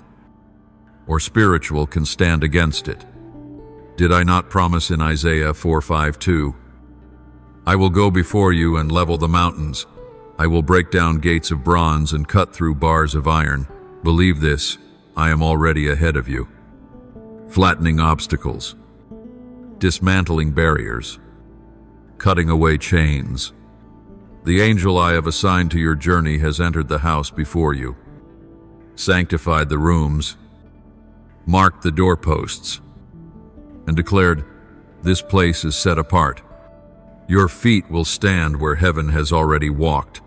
or spiritual can stand against it. Did I not promise in Isaiah 4:5-2? I will go before you and level the mountains. I will break down gates of bronze and cut through bars of iron. Believe this, I am already ahead of you. Flattening obstacles, dismantling barriers, cutting away chains. The angel I have assigned to your journey has entered the house before you, sanctified the rooms, marked the doorposts, and declared, "This place is set apart. Your feet will stand where heaven has already walked."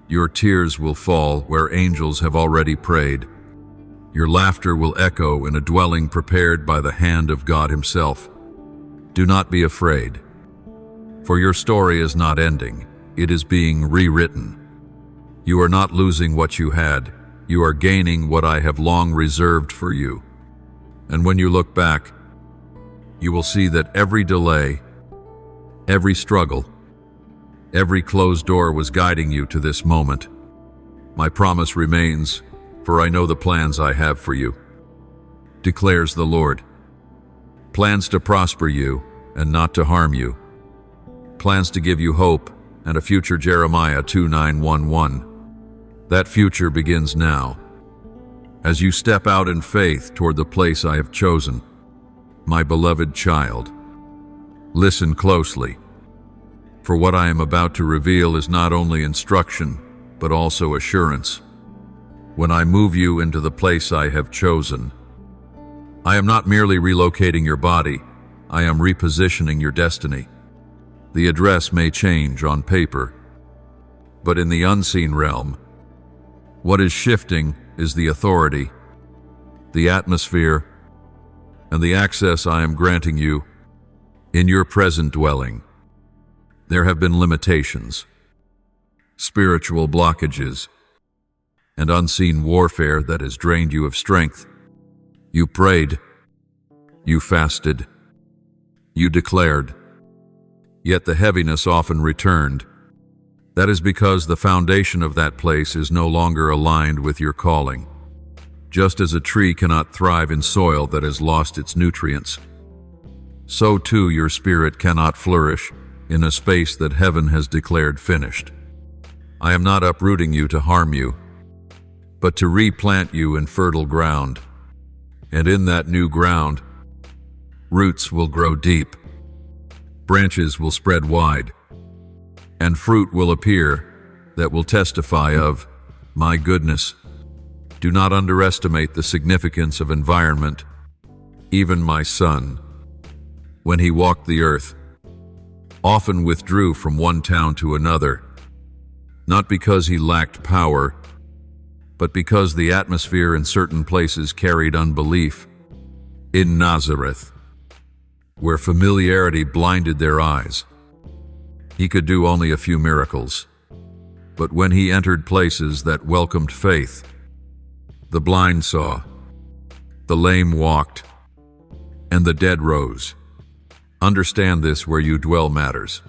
Your tears will fall where angels have already prayed. Your laughter will echo in a dwelling prepared by the hand of God Himself. Do not be afraid, for your story is not ending. It is being rewritten. You are not losing what you had. You are gaining what I have long reserved for you. And when you look back, you will see that every delay, every struggle, every closed door was guiding you to this moment. My promise remains, for I know the plans I have for you, declares the Lord. Plans to prosper you and not to harm you. Plans to give you hope and a future. Jeremiah 2:9-11. That future begins now, as you step out in faith toward the place I have chosen. My beloved child, listen closely, for what I am about to reveal is not only instruction, but also assurance. When I move you into the place I have chosen, I am not merely relocating your body, I am repositioning your destiny. The address may change on paper, but in the unseen realm, what is shifting is the authority, the atmosphere, and the access I am granting you in your present dwelling. There have been limitations, spiritual blockages, and unseen warfare that has drained you of strength. You prayed, you fasted, you declared, yet the heaviness often returned. That is because the foundation of that place is no longer aligned with your calling. Just as a tree cannot thrive in soil that has lost its nutrients, so too your spirit cannot flourish in a space that heaven has declared finished. I am not uprooting you to harm you, but to replant you in fertile ground. And in that new ground, roots will grow deep, branches will spread wide, and fruit will appear that will testify of my goodness. Do not underestimate the significance of environment. Even my son, when he walked the earth, often withdrew from one town to another, not because he lacked power, but because the atmosphere in certain places carried unbelief. In Nazareth, where familiarity blinded their eyes, he could do only a few miracles. But when he entered places that welcomed faith, the blind saw, the lame walked, and the dead rose. Understand this: where you dwell matters.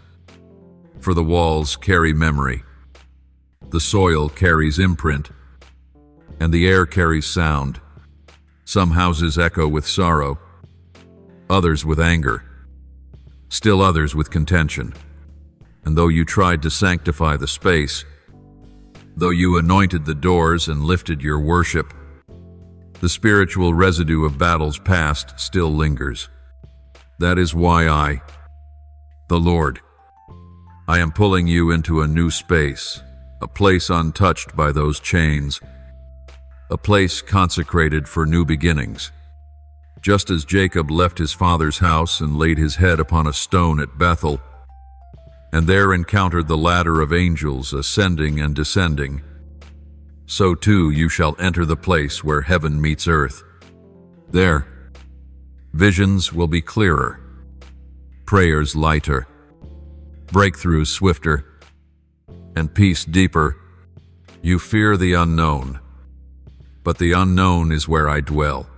For the walls carry memory, the soil carries imprint, and the air carries sound. Some houses echo with sorrow, others with anger, still others with contention. And though you tried to sanctify the space, though you anointed the doors and lifted your worship, the spiritual residue of battles past still lingers. That is why I, the Lord, I am pulling you into a new space, a place untouched by those chains, a place consecrated for new beginnings. Just as Jacob left his father's house and laid his head upon a stone at Bethel, and there encountered the ladder of angels ascending and descending, so too you shall enter the place where heaven meets earth. There, visions will be clearer, prayers lighter, breakthroughs swifter, and peace deeper. You fear the unknown, but the unknown is where I dwell.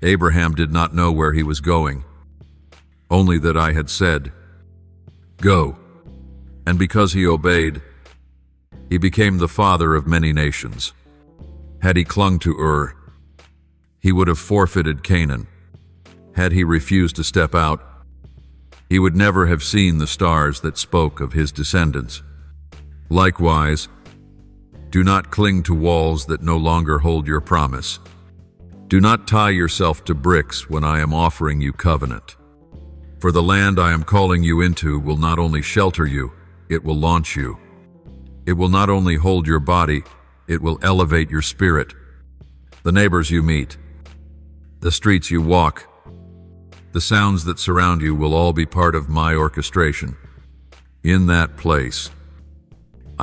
Abraham did not know where he was going, only that I had said, "Go." And because he obeyed, he became the father of many nations. Had he clung to Ur, he would have forfeited Canaan. Had he refused to step out, he would never have seen the stars that spoke of his descendants. Likewise, do not cling to walls that no longer hold your promise. Do not tie yourself to bricks when I am offering you covenant. For the land I am calling you into will not only shelter you, it will launch you. It will not only hold your body, it will elevate your spirit. The neighbors you meet, the streets you walk, the sounds that surround you will all be part of my orchestration. In that place,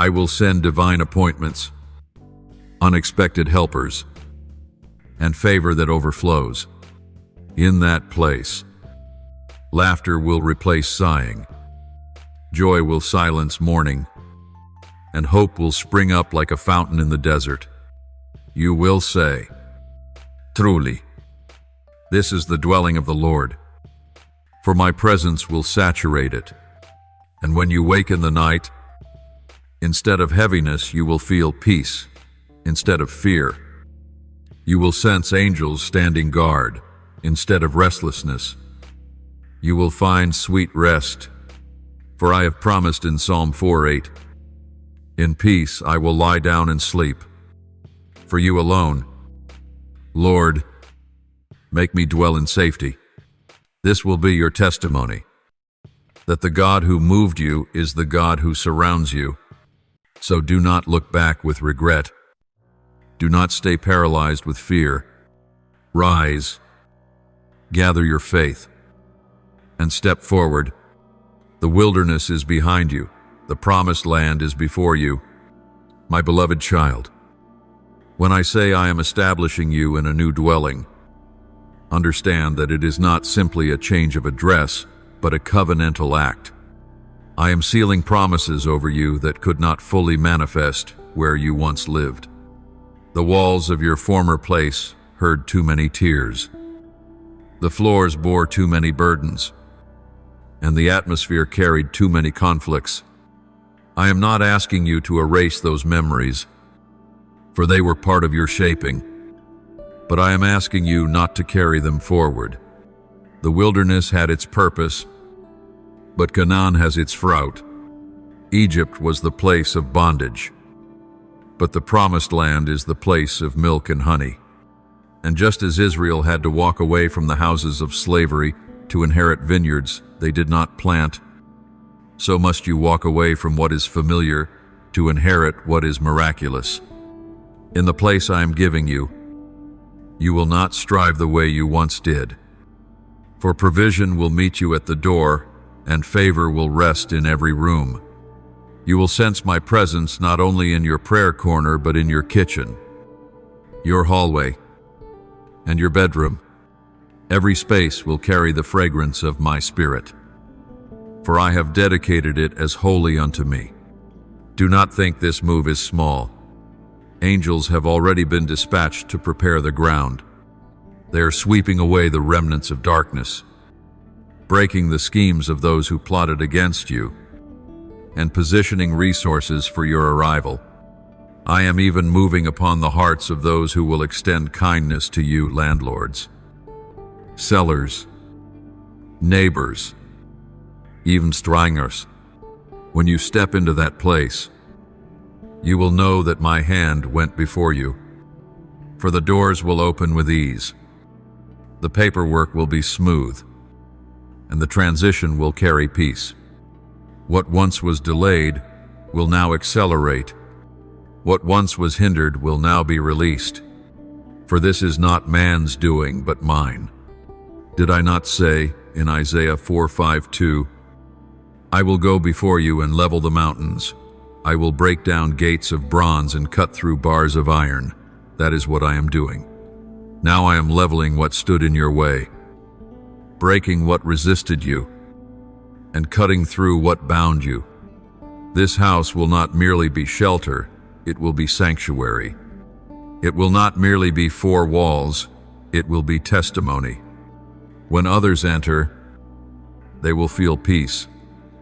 I will send divine appointments, unexpected helpers, and favor that overflows. In that place, laughter will replace sighing, joy will silence mourning, and hope will spring up like a fountain in the desert. You will say, "Truly, this is the dwelling of the Lord," for my presence will saturate it. And when you wake in the night, instead of heaviness, you will feel peace. Instead of fear, you will sense angels standing guard. Instead of restlessness, you will find sweet rest. For I have promised in Psalm 4:8, "In peace I will lie down and sleep." For you alone, Lord, make me dwell in safety. This will be your testimony, that the God who moved you is the God who surrounds you. So do not look back with regret. Do not stay paralyzed with fear. Rise, gather your faith, and step forward. The wilderness is behind you. The promised land is before you. My beloved child, when I say I am establishing you in a new dwelling, understand that it is not simply a change of address, but a covenantal act. I am sealing promises over you that could not fully manifest where you once lived. The walls of your former place heard too many tears. The floors bore too many burdens, and the atmosphere carried too many conflicts. I am not asking you to erase those memories, for they were part of your shaping, but I am asking you not to carry them forward. The wilderness had its purpose, but Canaan has its fruit. Egypt was the place of bondage, but the promised land is the place of milk and honey. And just as Israel had to walk away from the houses of slavery to inherit vineyards they did not plant, so must you walk away from what is familiar to inherit what is miraculous. In the place I am giving you, you will not strive the way you once did. For provision will meet you at the door, and favor will rest in every room. You will sense my presence not only in your prayer corner, but in your kitchen, your hallway, and your bedroom. Every space will carry the fragrance of my Spirit, for I have dedicated it as holy unto me. Do not think this move is small. Angels have already been dispatched to prepare the ground. They are sweeping away the remnants of darkness, breaking the schemes of those who plotted against you, and positioning resources for your arrival. I am even moving upon the hearts of those who will extend kindness to you, landlords, sellers, neighbors, even strangers. When you step into that place, you will know that my hand went before you, for the doors will open with ease. The paperwork will be smooth, and the transition will carry peace. What once was delayed will now accelerate. What once was hindered will now be released. For this is not man's doing, but mine. Did I not say in Isaiah 4:5-2, I will go before you and level the mountains. I will break down gates of bronze and cut through bars of iron. That is what I am doing. Now I am leveling what stood in your way, breaking what resisted you, and cutting through what bound you. This house will not merely be shelter, it will be sanctuary. It will not merely be four walls, it will be testimony. When others enter, they will feel peace.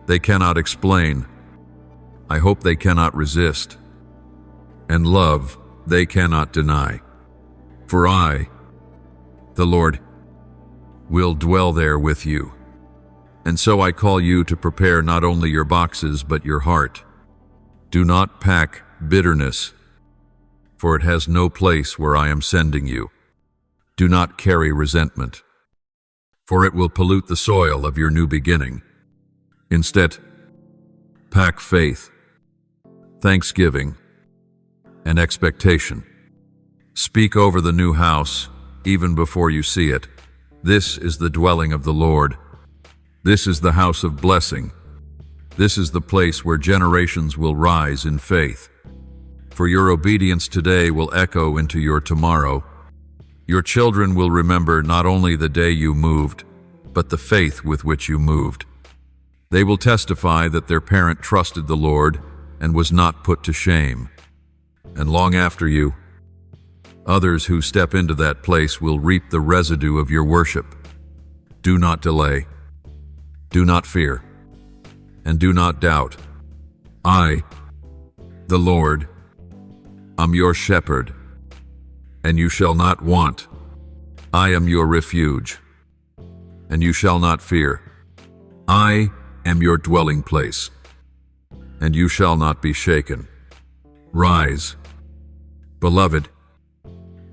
They cannot explain. I hope they cannot resist. And love they cannot deny. For I, the Lord, will dwell there with you. And so I call you to prepare not only your boxes, but your heart. Do not pack bitterness, for it has no place where I am sending you. Do not carry resentment, for it will pollute the soil of your new beginning. Instead, pack faith, thanksgiving, and expectation. Speak over the new house, even before you see it. This is the dwelling of the Lord. This is the house of blessing. This is the place where generations will rise in faith. For your obedience today will echo into your tomorrow. Your children will remember not only the day you moved, but the faith with which you moved. They will testify that their parent trusted the Lord and was not put to shame. And long after you, others who step into that place will reap the residue of your worship. Do not delay. Do not fear. And do not doubt. I, the Lord, am your shepherd, and you shall not want. I am your refuge, and you shall not fear. I am your dwelling place, and you shall not be shaken. Rise, beloved,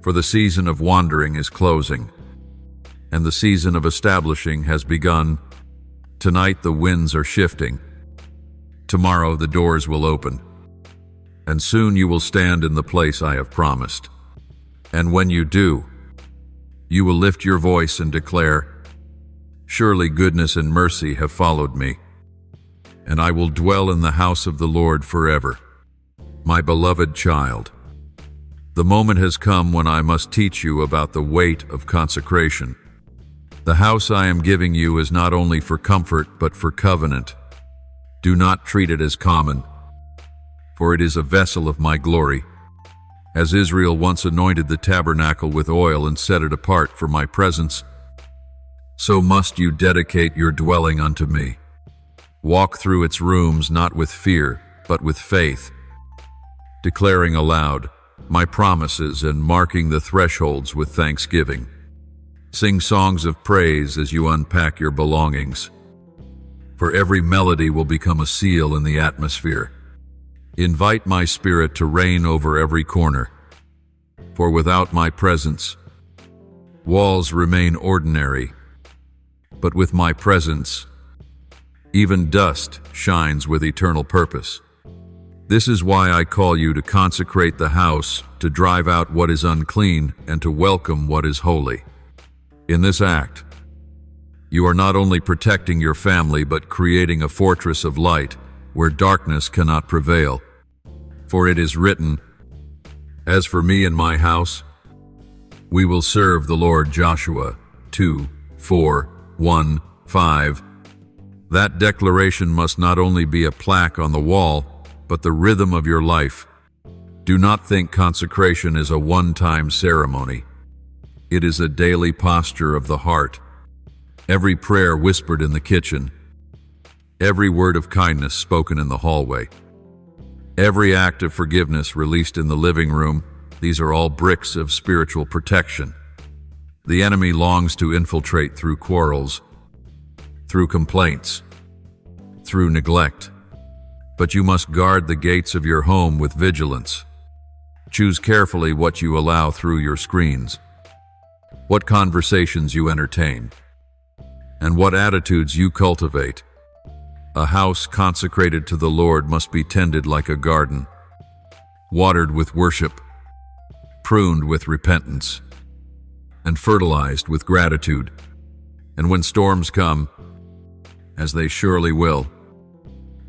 for the season of wandering is closing, and the season of establishing has begun. Tonight the winds are shifting. Tomorrow the doors will open, and soon you will stand in the place I have promised. And when you do, you will lift your voice and declare, surely goodness and mercy have followed me, and I will dwell in the house of the Lord forever. My beloved child, the moment has come when I must teach you about the weight of consecration. The house I am giving you is not only for comfort, but for covenant. Do not treat it as common, for it is a vessel of my glory. As Israel once anointed the tabernacle with oil and set it apart for my presence, so must you dedicate your dwelling unto me. Walk through its rooms not with fear, but with faith, declaring aloud my promises and marking the thresholds with thanksgiving. Sing songs of praise as you unpack your belongings, for every melody will become a seal in the atmosphere. Invite my spirit to reign over every corner, for without my presence, walls remain ordinary, but with my presence, even dust shines with eternal purpose. This is why I call you to consecrate the house, to drive out what is unclean and to welcome what is holy. In this act, you are not only protecting your family but creating a fortress of light where darkness cannot prevail. For it is written, as for me and my house, we will serve the Lord. Joshua 2:4-1-5. That declaration must not only be a plaque on the wall, but the rhythm of your life. Do not think consecration is a one-time ceremony. It is a daily posture of the heart. Every prayer whispered in the kitchen, every word of kindness spoken in the hallway, every act of forgiveness released in the living room, these are all bricks of spiritual protection. The enemy longs to infiltrate through quarrels, through complaints, through neglect. But you must guard the gates of your home with vigilance. Choose carefully what you allow through your screens, what conversations you entertain, and what attitudes you cultivate. A house consecrated to the Lord must be tended like a garden, watered with worship, pruned with repentance, and fertilized with gratitude. And when storms come, as they surely will,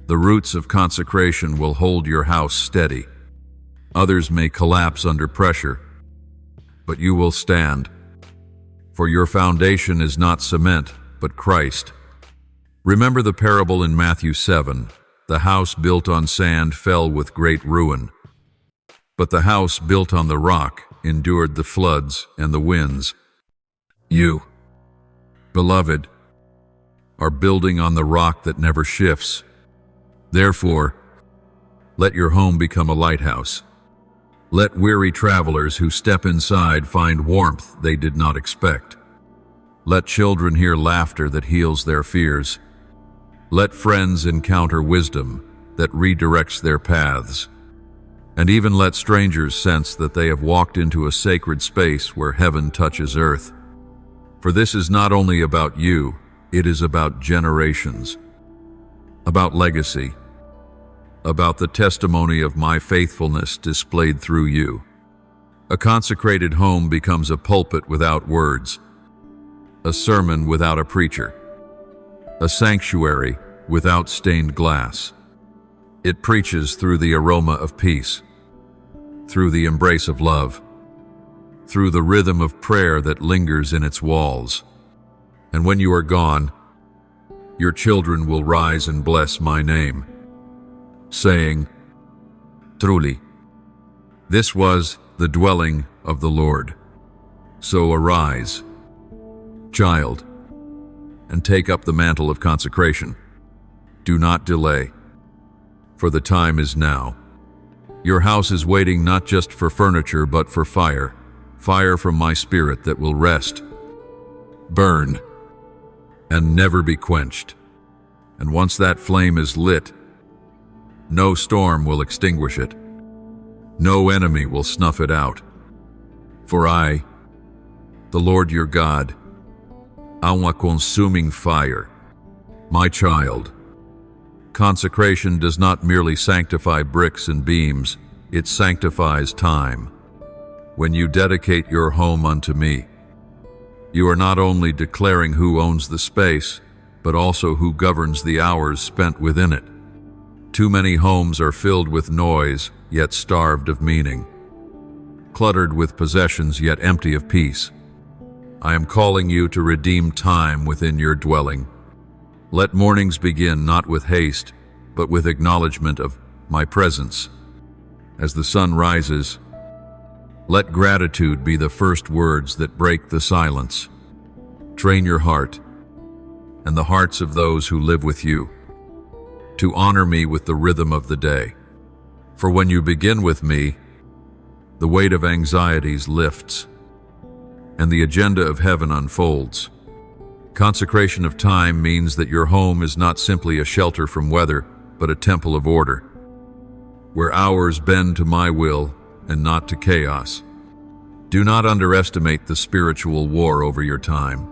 the roots of consecration will hold your house steady. Others may collapse under pressure, but you will stand. For your foundation is not cement, but Christ. Remember the parable in Matthew 7. The house built on sand fell with great ruin, but the house built on the rock endured the floods and the winds. You, beloved, are building on the rock that never shifts. Therefore, let your home become a lighthouse. Let weary travelers who step inside find warmth they did not expect. Let children hear laughter that heals their fears. Let friends encounter wisdom that redirects their paths. And even let strangers sense that they have walked into a sacred space where heaven touches earth. For this is not only about you, it is about generations, about legacy, about the testimony of my faithfulness displayed through you. A consecrated home becomes a pulpit without words, a sermon without a preacher, a sanctuary without stained glass. It preaches through the aroma of peace, through the embrace of love, through the rhythm of prayer that lingers in its walls. And when you are gone, your children will rise and bless my name, saying, truly, this was the dwelling of the Lord. So arise, child, and take up the mantle of consecration. Do not delay, for the time is now. Your house is waiting not just for furniture, but for fire, fire from my spirit that will rest, burn, and never be quenched. And once that flame is lit, no storm will extinguish it. No enemy will snuff it out. For I, the Lord your God, am a consuming fire. My child, consecration does not merely sanctify bricks and beams, it sanctifies time. When you dedicate your home unto me, you are not only declaring who owns the space, but also who governs the hours spent within it. Too many homes are filled with noise, yet starved of meaning, cluttered with possessions, yet empty of peace. I am calling you to redeem time within your dwelling. Let mornings begin not with haste, but with acknowledgement of my presence. As the sun rises, let gratitude be the first words that break the silence. Train your heart, and the hearts of those who live with you, to honor me with the rhythm of the day. For when you begin with me, the weight of anxieties lifts, and the agenda of heaven unfolds. Consecration of time means that your home is not simply a shelter from weather, but a temple of order, where hours bend to my will and not to chaos. Do not underestimate the spiritual war over your time.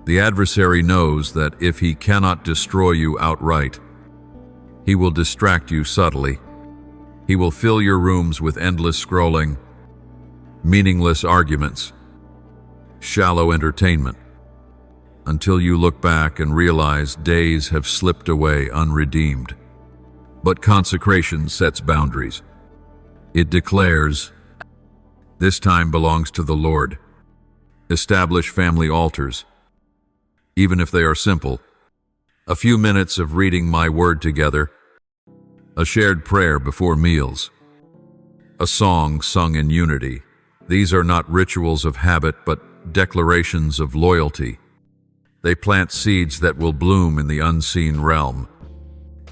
The adversary knows that if he cannot destroy you outright, he will distract you subtly. He will fill your rooms with endless scrolling, meaningless arguments, shallow entertainment, until you look back and realize days have slipped away unredeemed. But consecration sets boundaries. It declares, this time belongs to the Lord. Establish family altars, even if they are simple. A few minutes of reading my word together, a shared prayer before meals, a song sung in unity. These are not rituals of habit, but declarations of loyalty. They plant seeds that will bloom in the unseen realm.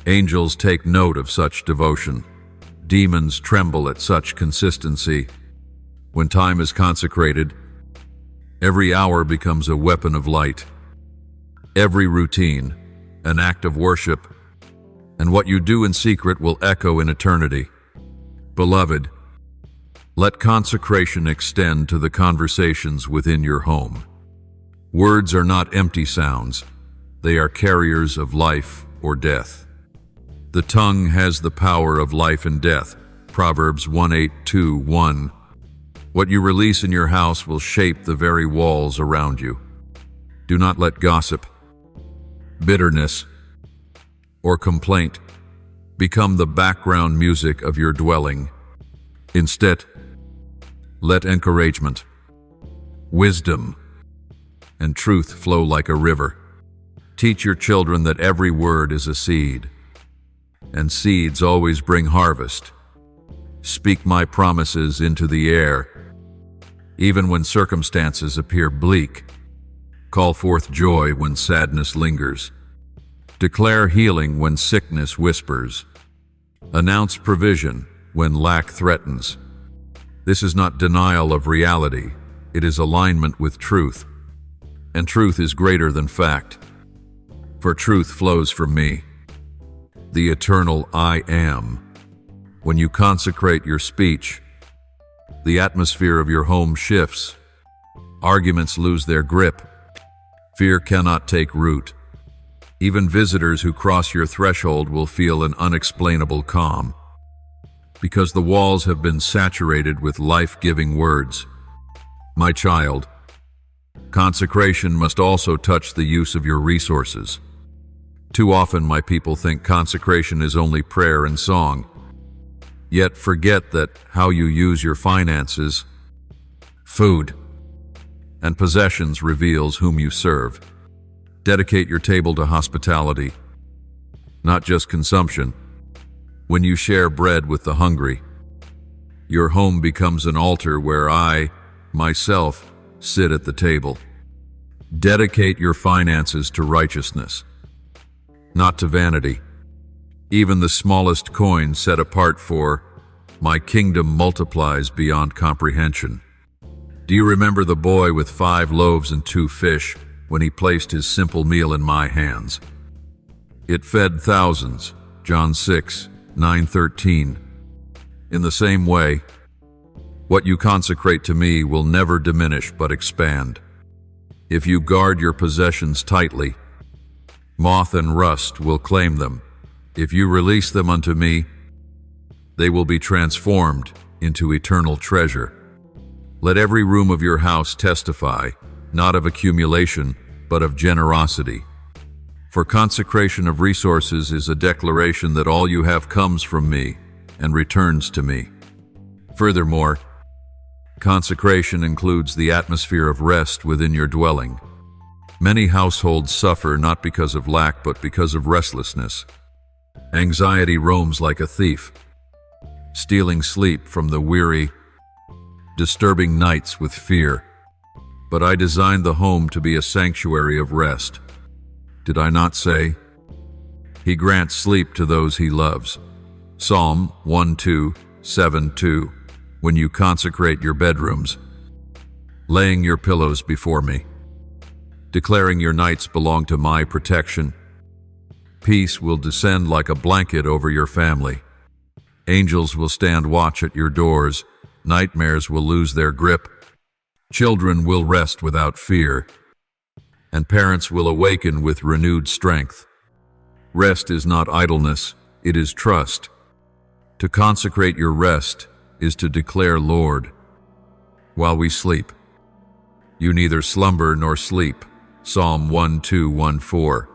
Angels take note of such devotion. Demons tremble at such consistency. When time is consecrated, every hour becomes a weapon of light. Every routine, an act of worship, and what you do in secret will echo in eternity. Beloved, let consecration extend to the conversations within your home. Words are not empty sounds. They are carriers of life or death. The tongue has the power of life and death. Proverbs 1:8-2:1. What you release in your house will shape the very walls around you. Do not let gossip, bitterness, or complaint become the background music of your dwelling. Instead, let encouragement, wisdom, and truth flow like a river. Teach your children that every word is a seed, and seeds always bring harvest. Speak my promises into the air. Even when circumstances appear bleak, call forth joy when sadness lingers. Declare healing when sickness whispers. Announce provision when lack threatens. This is not denial of reality, it is alignment with truth. And truth is greater than fact. For truth flows from me, the eternal I am. When you consecrate your speech, the atmosphere of your home shifts. Arguments lose their grip. Fear cannot take root. Even visitors who cross your threshold will feel an unexplainable calm, because the walls have been saturated with life-giving words. My child, consecration must also touch the use of your resources. Too often my people think consecration is only prayer and song, yet forget that how you use your finances, food, and possessions reveals whom you serve. Dedicate your table to hospitality, not just consumption. When you share bread with the hungry, your home becomes an altar where I, myself, sit at the table. Dedicate your finances to righteousness, not to vanity. Even the smallest coin set apart for my kingdom multiplies beyond comprehension. Do you remember the boy with 5 loaves and 2 fish when he placed his simple meal in my hands? It fed thousands, John 6:9-13. In the same way, what you consecrate to me will never diminish but expand. If you guard your possessions tightly, moth and rust will claim them. If you release them unto me, they will be transformed into eternal treasure. Let every room of your house testify, not of accumulation, but of generosity. For consecration of resources is a declaration that all you have comes from me and returns to me. Furthermore, consecration includes the atmosphere of rest within your dwelling. Many households suffer not because of lack, but because of restlessness. Anxiety roams like a thief, stealing sleep from the weary, disturbing nights with fear. But I designed the home to be a sanctuary of rest. Did I not say? He grants sleep to those he loves. Psalm 1:2-7-2. When you consecrate your bedrooms, laying your pillows before me, declaring your nights belong to my protection, peace will descend like a blanket over your family. Angels will stand watch at your doors. Nightmares will lose their grip. Children will rest without fear, and parents will awaken with renewed strength. Rest is not idleness, it is trust. To consecrate your rest is to declare, Lord, while we sleep, you neither slumber nor sleep. Psalm 1:2-1-4.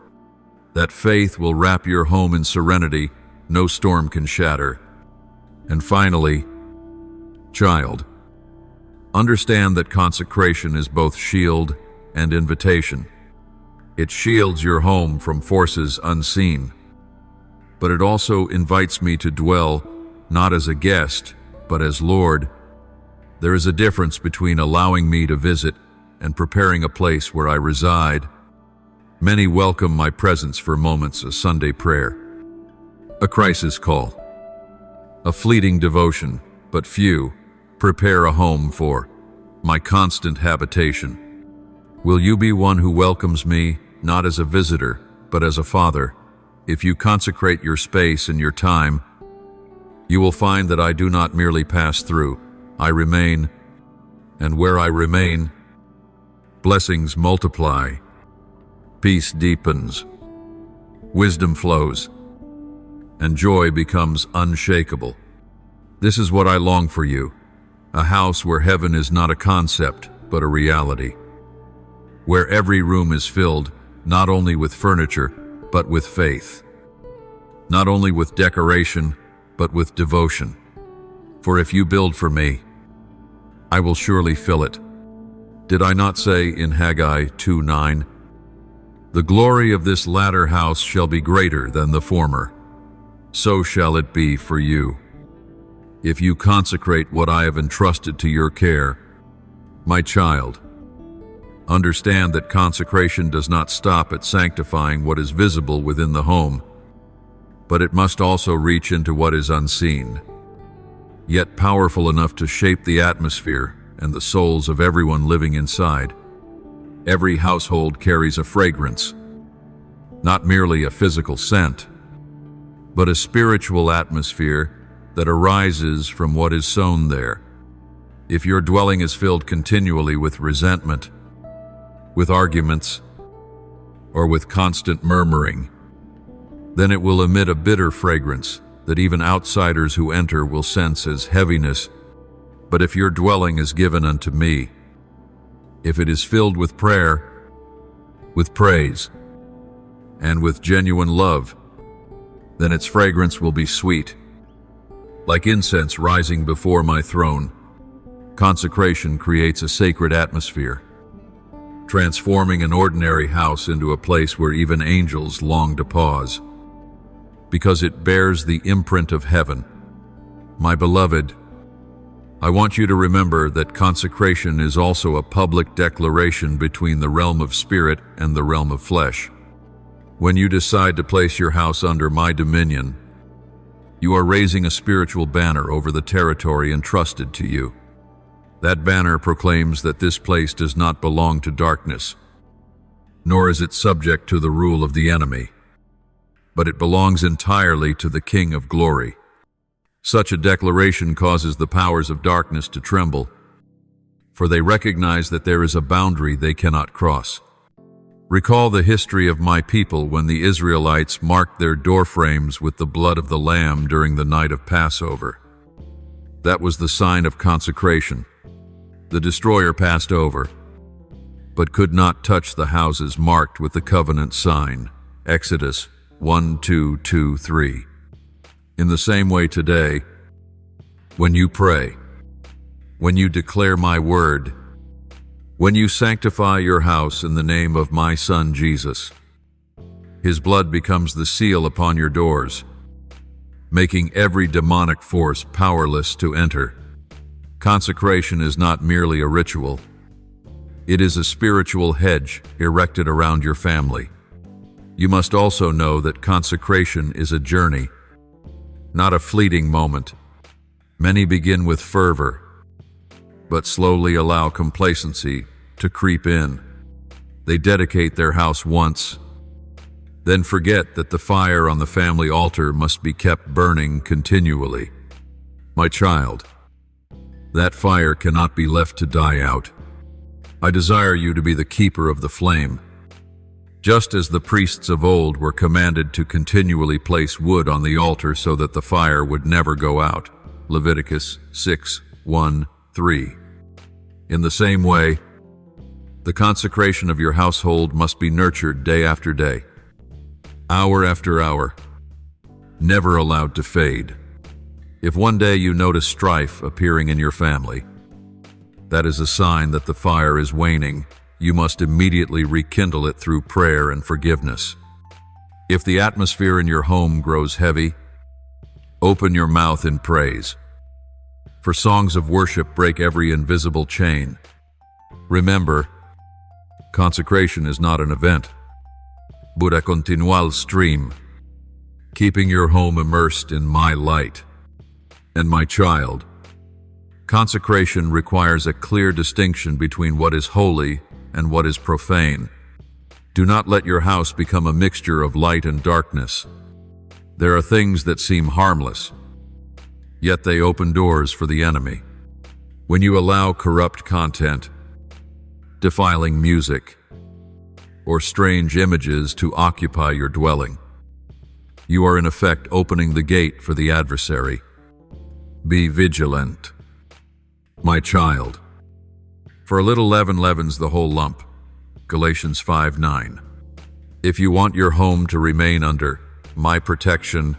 That faith will wrap your home in serenity, no storm can shatter. And finally, child, understand that consecration is both shield and invitation. It shields your home from forces unseen, but it also invites me to dwell not as a guest, but as Lord. There is a difference between allowing me to visit and preparing a place where I reside. Many welcome my presence for moments of Sunday prayer, a crisis call, a fleeting devotion, but few prepare a home for my constant habitation. Will you be one who welcomes me, not as a visitor, but as a father? If you consecrate your space and your time, you will find that I do not merely pass through, I remain, and where I remain, blessings multiply, peace deepens, wisdom flows, and joy becomes unshakable. This is what I long for you, a house where heaven is not a concept, but a reality, where every room is filled not only with furniture, but with faith, not only with decoration, but with devotion. For if you build for me, I will surely fill it. Did I not say in Haggai 2:9, the glory of this latter house shall be greater than the former? So shall it be for you, if you consecrate what I have entrusted to your care. My child, understand that consecration does not stop at sanctifying what is visible within the home, but it must also reach into what is unseen, yet powerful enough to shape the atmosphere and the souls of everyone living inside. Every household carries a fragrance, not merely a physical scent, but a spiritual atmosphere that arises from what is sown there. If your dwelling is filled continually with resentment, with arguments, or with constant murmuring, then it will emit a bitter fragrance that even outsiders who enter will sense as heaviness. But if your dwelling is given unto me, if it is filled with prayer, with praise, and with genuine love, then its fragrance will be sweet. Like incense rising before my throne, consecration creates a sacred atmosphere, transforming an ordinary house into a place where even angels long to pause, because it bears the imprint of heaven. My beloved, I want you to remember that consecration is also a public declaration between the realm of spirit and the realm of flesh. When you decide to place your house under my dominion, you are raising a spiritual banner over the territory entrusted to you. That banner proclaims that this place does not belong to darkness, nor is it subject to the rule of the enemy, but it belongs entirely to the King of Glory. Such a declaration causes the powers of darkness to tremble, for they recognize that there is a boundary they cannot cross. Recall the history of my people when the Israelites marked their doorframes with the blood of the Lamb during the night of Passover. That was the sign of consecration. The destroyer passed over, but could not touch the houses marked with the covenant sign. Exodus 1:2-3. In the same way today, when you pray, when you declare my word, when you sanctify your house in the name of my Son Jesus, his blood becomes the seal upon your doors, making every demonic force powerless to enter. Consecration is not merely a ritual. It is a spiritual hedge erected around your family. You must also know that consecration is a journey, not a fleeting moment. Many begin with fervor, but slowly allow complacency to creep in. They dedicate their house once, then forget that the fire on the family altar must be kept burning continually. My child, that fire cannot be left to die out. I desire you to be the keeper of the flame. Just as the priests of old were commanded to continually place wood on the altar so that the fire would never go out. Leviticus 6:1-3. In the same way, the consecration of your household must be nurtured day after day, hour after hour, never allowed to fade. If one day you notice strife appearing in your family, that is a sign that the fire is waning. You must immediately rekindle it through prayer and forgiveness. If the atmosphere in your home grows heavy, open your mouth in praise. For songs of worship break every invisible chain. Remember, consecration is not an event, but a continual stream, keeping your home immersed in my light. And my child, consecration requires a clear distinction between what is holy and what is profane. Do not let your house become a mixture of light and darkness. There are things that seem harmless, yet they open doors for the enemy. When you allow corrupt content, defiling music, or strange images to occupy your dwelling, you are in effect opening the gate for the adversary. Be vigilant, my child. For a little leaven leavens the whole lump. Galatians 5:9. If you want your home to remain under my protection,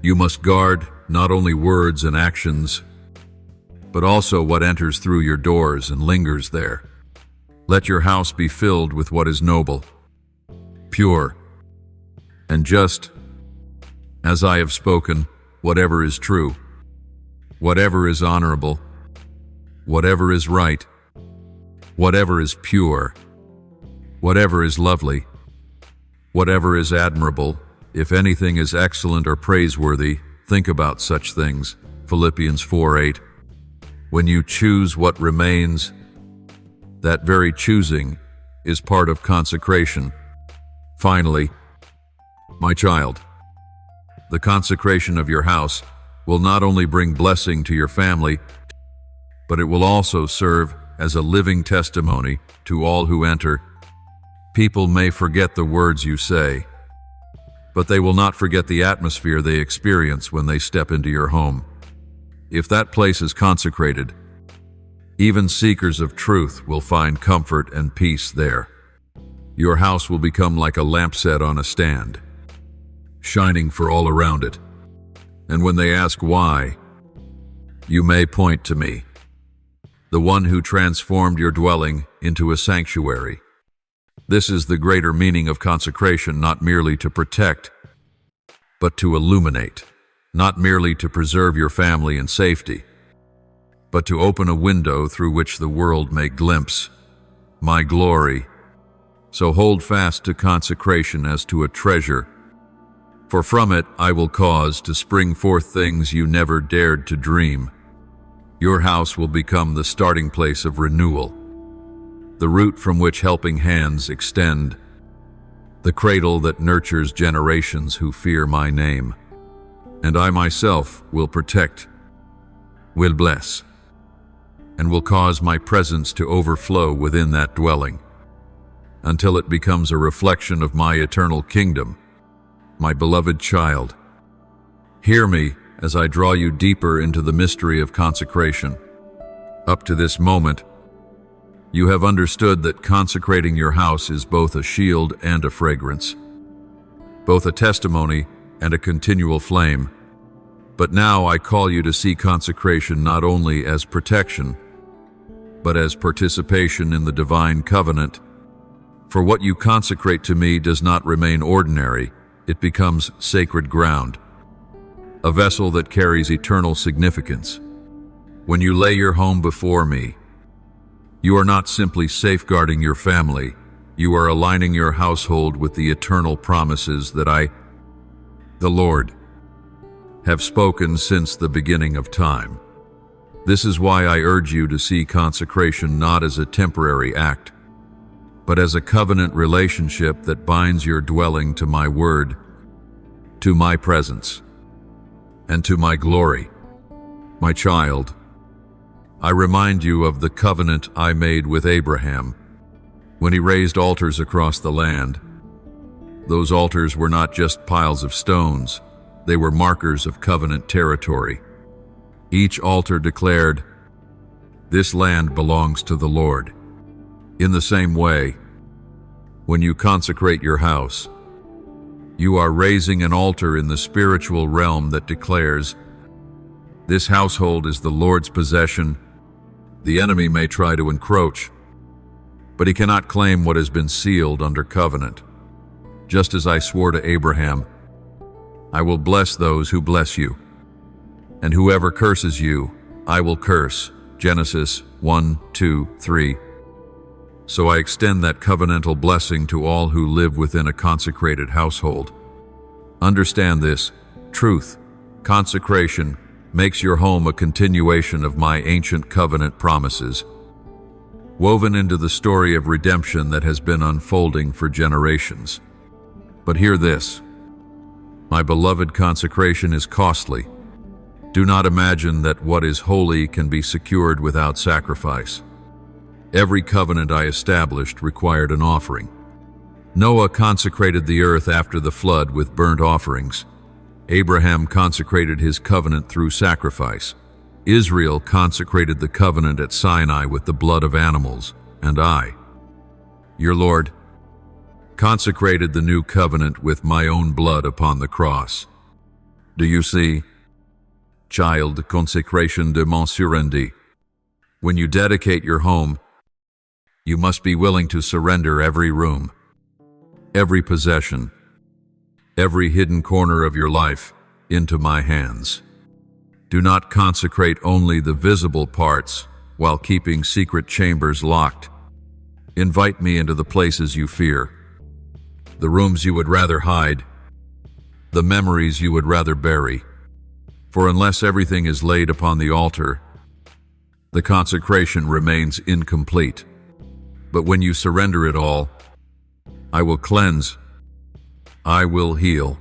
you must guard not only words and actions, but also what enters through your doors and lingers there. Let your house be filled with what is noble, pure, and just. As I have spoken, whatever is true, whatever is honorable, whatever is right, whatever is pure, whatever is lovely, whatever is admirable, if anything is excellent or praiseworthy, think about such things. Philippians 4:8. When you choose what remains, that very choosing is part of consecration. Finally, my child, the consecration of your house will not only bring blessing to your family, but it will also serve as a living testimony to all who enter. People may forget the words you say, but they will not forget the atmosphere they experience when they step into your home. If that place is consecrated, even seekers of truth will find comfort and peace there. Your house will become like a lamp set on a stand, shining for all around it. And when they ask why, you may point to me, the one who transformed your dwelling into a sanctuary. This is the greater meaning of consecration, not merely to protect, but to illuminate, not merely to preserve your family and safety, but to open a window through which the world may glimpse my glory. So hold fast to consecration as to a treasure, for from it I will cause to spring forth things you never dared to dream. Your house will become the starting place of renewal, the root from which helping hands extend, the cradle that nurtures generations who fear my name. And I myself will protect, will bless, and will cause my presence to overflow within that dwelling, until it becomes a reflection of my eternal kingdom. My beloved child, hear me as I draw you deeper into the mystery of consecration. Up to this moment, you have understood that consecrating your house is both a shield and a fragrance, both a testimony and a continual flame. But now I call you to see consecration not only as protection, but as participation in the divine covenant. For what you consecrate to me does not remain ordinary, it becomes sacred ground, a vessel that carries eternal significance. When you lay your home before me, you are not simply safeguarding your family, you are aligning your household with the eternal promises that I, the Lord, have spoken since the beginning of time. This is why I urge you to see consecration not as a temporary act, but as a covenant relationship that binds your dwelling to my word, to my presence, and to my glory. My child, I remind you of the covenant I made with Abraham when he raised altars across the land. Those altars were not just piles of stones, they were markers of covenant territory. Each altar declared, "This land belongs to the Lord." In the same way, when you consecrate your house, you are raising an altar in the spiritual realm that declares, "This household is the Lord's possession." The enemy may try to encroach, but he cannot claim what has been sealed under covenant. Just as I swore to Abraham, I will bless those who bless you, and whoever curses you, I will curse. Genesis 1:2-3. So I extend that covenantal blessing to all who live within a consecrated household. Understand this truth: consecration makes your home a continuation of my ancient covenant promises, woven into the story of redemption that has been unfolding for generations. But hear this: my beloved, consecration is costly. Do not imagine that what is holy can be secured without sacrifice. Every covenant I established required an offering. Noah consecrated the earth after the flood with burnt offerings. Abraham consecrated his covenant through sacrifice. Israel consecrated the covenant at Sinai with the blood of animals. And I, your Lord, consecrated the new covenant with my own blood upon the cross. Do you see? Child, consecration de mon surrendi. When you dedicate your home, you must be willing to surrender every room, every possession, every hidden corner of your life into my hands. Do not consecrate only the visible parts while keeping secret chambers locked. Invite me into the places you fear, the rooms you would rather hide, the memories you would rather bury. For unless everything is laid upon the altar, the consecration remains incomplete. But when you surrender it all, I will cleanse, I will heal,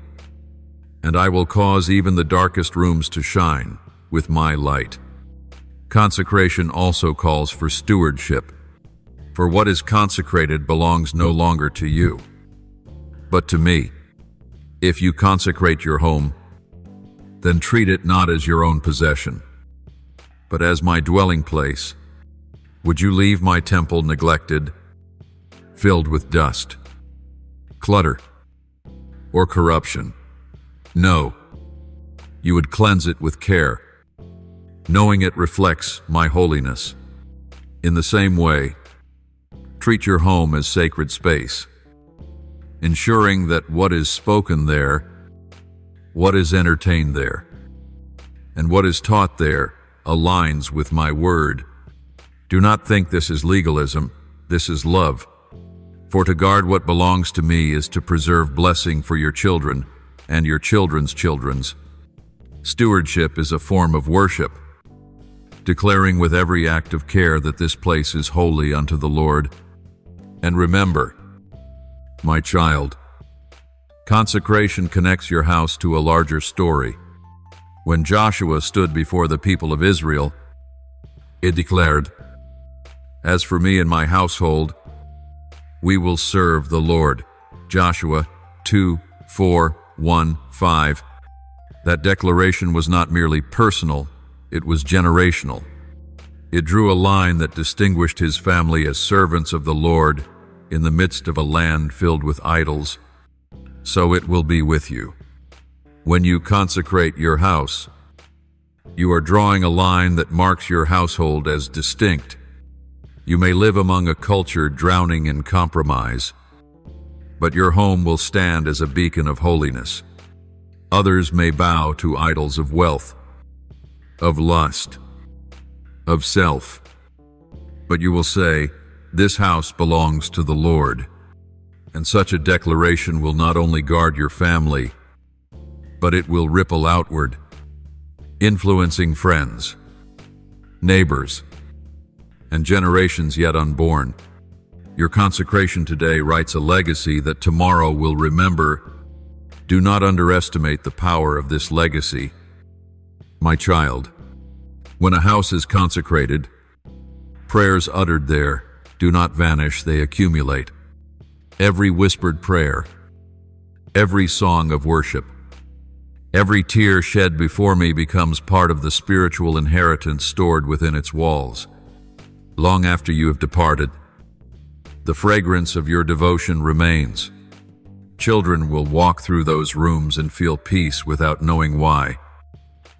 and I will cause even the darkest rooms to shine with my light. Consecration also calls for stewardship, for what is consecrated belongs no longer to you, but to me. If you consecrate your home, then treat it not as your own possession, but as my dwelling place. Would you leave my temple neglected, filled with dust? clutter, or corruption. No, you would cleanse it with care, knowing it reflects my holiness. In the same way, treat your home as sacred space, ensuring that what is spoken there, what is entertained there, and what is taught there aligns with my word. Do not think this is legalism, this is love. For to guard what belongs to me is to preserve blessing for your children and your children's children's. Stewardship is a form of worship, declaring with every act of care that this place is holy unto the Lord. And remember, my child, consecration connects your house to a larger story. When Joshua stood before the people of Israel, it declared, "As for me and my household, we will serve the Lord." Joshua 2:4-1-5. That declaration was not merely personal, it was generational. It drew a line that distinguished his family as servants of the Lord in the midst of a land filled with idols. So it will be with you. When you consecrate your house, you are drawing a line that marks your household as distinct. You may live among a culture drowning in compromise, but your home will stand as a beacon of holiness. Others may bow to idols of wealth, of lust, of self, but you will say, "This house belongs to the Lord." And such a declaration will not only guard your family, but it will ripple outward, influencing friends, neighbors, and generations yet unborn. Your consecration today writes a legacy that tomorrow will remember. Do not underestimate the power of this legacy. My child, when a house is consecrated, prayers uttered there do not vanish, they accumulate. Every whispered prayer, every song of worship, every tear shed before me becomes part of the spiritual inheritance stored within its walls. Long after you have departed, the fragrance of your devotion remains. Children will walk through those rooms and feel peace without knowing why.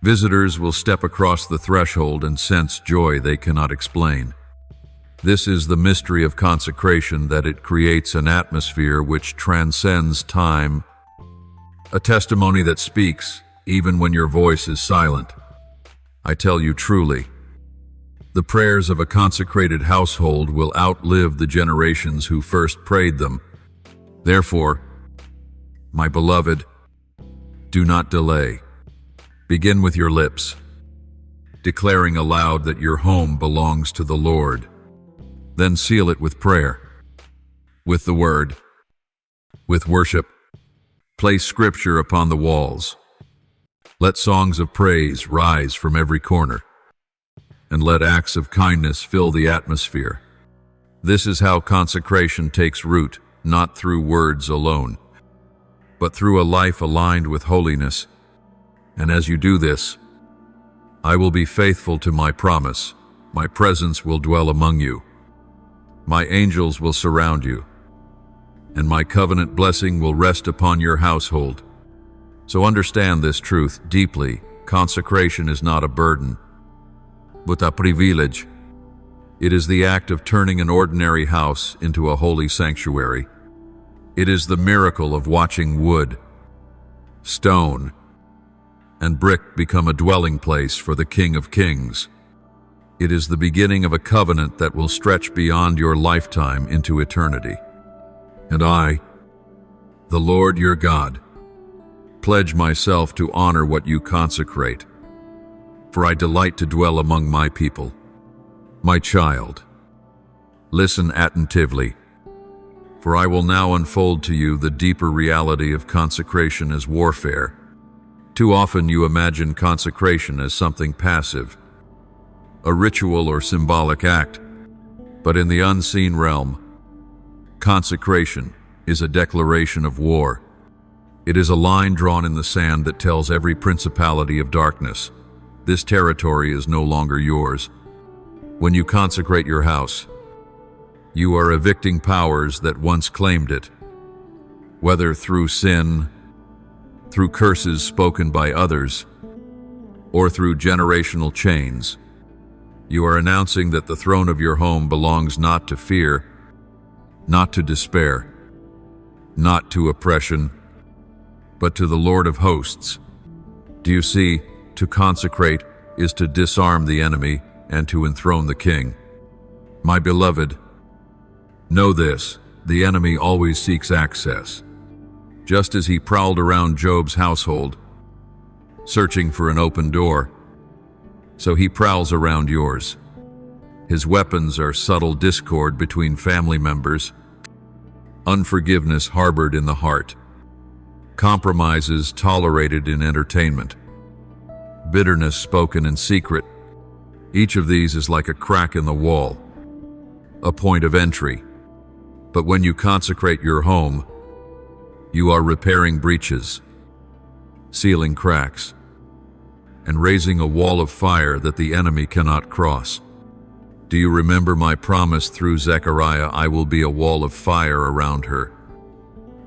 Visitors will step across the threshold and sense joy they cannot explain. This is the mystery of consecration, that it creates an atmosphere which transcends time, a testimony that speaks even when your voice is silent. I tell you truly, the prayers of a consecrated household will outlive the generations who first prayed them. Therefore, my beloved, do not delay. Begin with your lips, declaring aloud that your home belongs to the Lord. Then seal it with prayer, with the word, with worship. Place scripture upon the walls. Let songs of praise rise from every corner, and let acts of kindness fill the atmosphere. This is how consecration takes root, not through words alone, but through a life aligned with holiness. And as you do this, I will be faithful to my promise. My presence will dwell among you. My angels will surround you, and my covenant blessing will rest upon your household. So understand this truth deeply. Consecration is not a burden, but a privilege. It is the act of turning an ordinary house into a holy sanctuary. It is the miracle of watching wood, stone, and brick become a dwelling place for the King of Kings. It is the beginning of a covenant that will stretch beyond your lifetime into eternity. And I, the Lord your God, pledge myself to honor what you consecrate, for I delight to dwell among my people. My child, listen attentively, for I will now unfold to you the deeper reality of consecration as warfare. Too often you imagine consecration as something passive, a ritual or symbolic act, but in the unseen realm, consecration is a declaration of war. It is a line drawn in the sand that tells every principality of darkness, this territory is no longer yours. When you consecrate your house, you are evicting powers that once claimed it. whether through sin, through curses spoken by others, or through generational chains. You are announcing that the throne of your home belongs not to fear, not to despair, not to oppression, but to the Lord of hosts. Do you see, to consecrate is to disarm the enemy and to enthrone the king. My beloved, know this, the enemy always seeks access. Just as he prowled around Job's household, searching for an open door, so he prowls around yours. His weapons are subtle discord between family members, unforgiveness harbored in the heart, compromises tolerated in entertainment, bitterness spoken in secret. Each of these is like a crack in the wall, a point of entry. But when you consecrate your home, you are repairing breaches, sealing cracks, and raising a wall of fire that the enemy cannot cross. Do you remember my promise through Zechariah? I will be a wall of fire around her,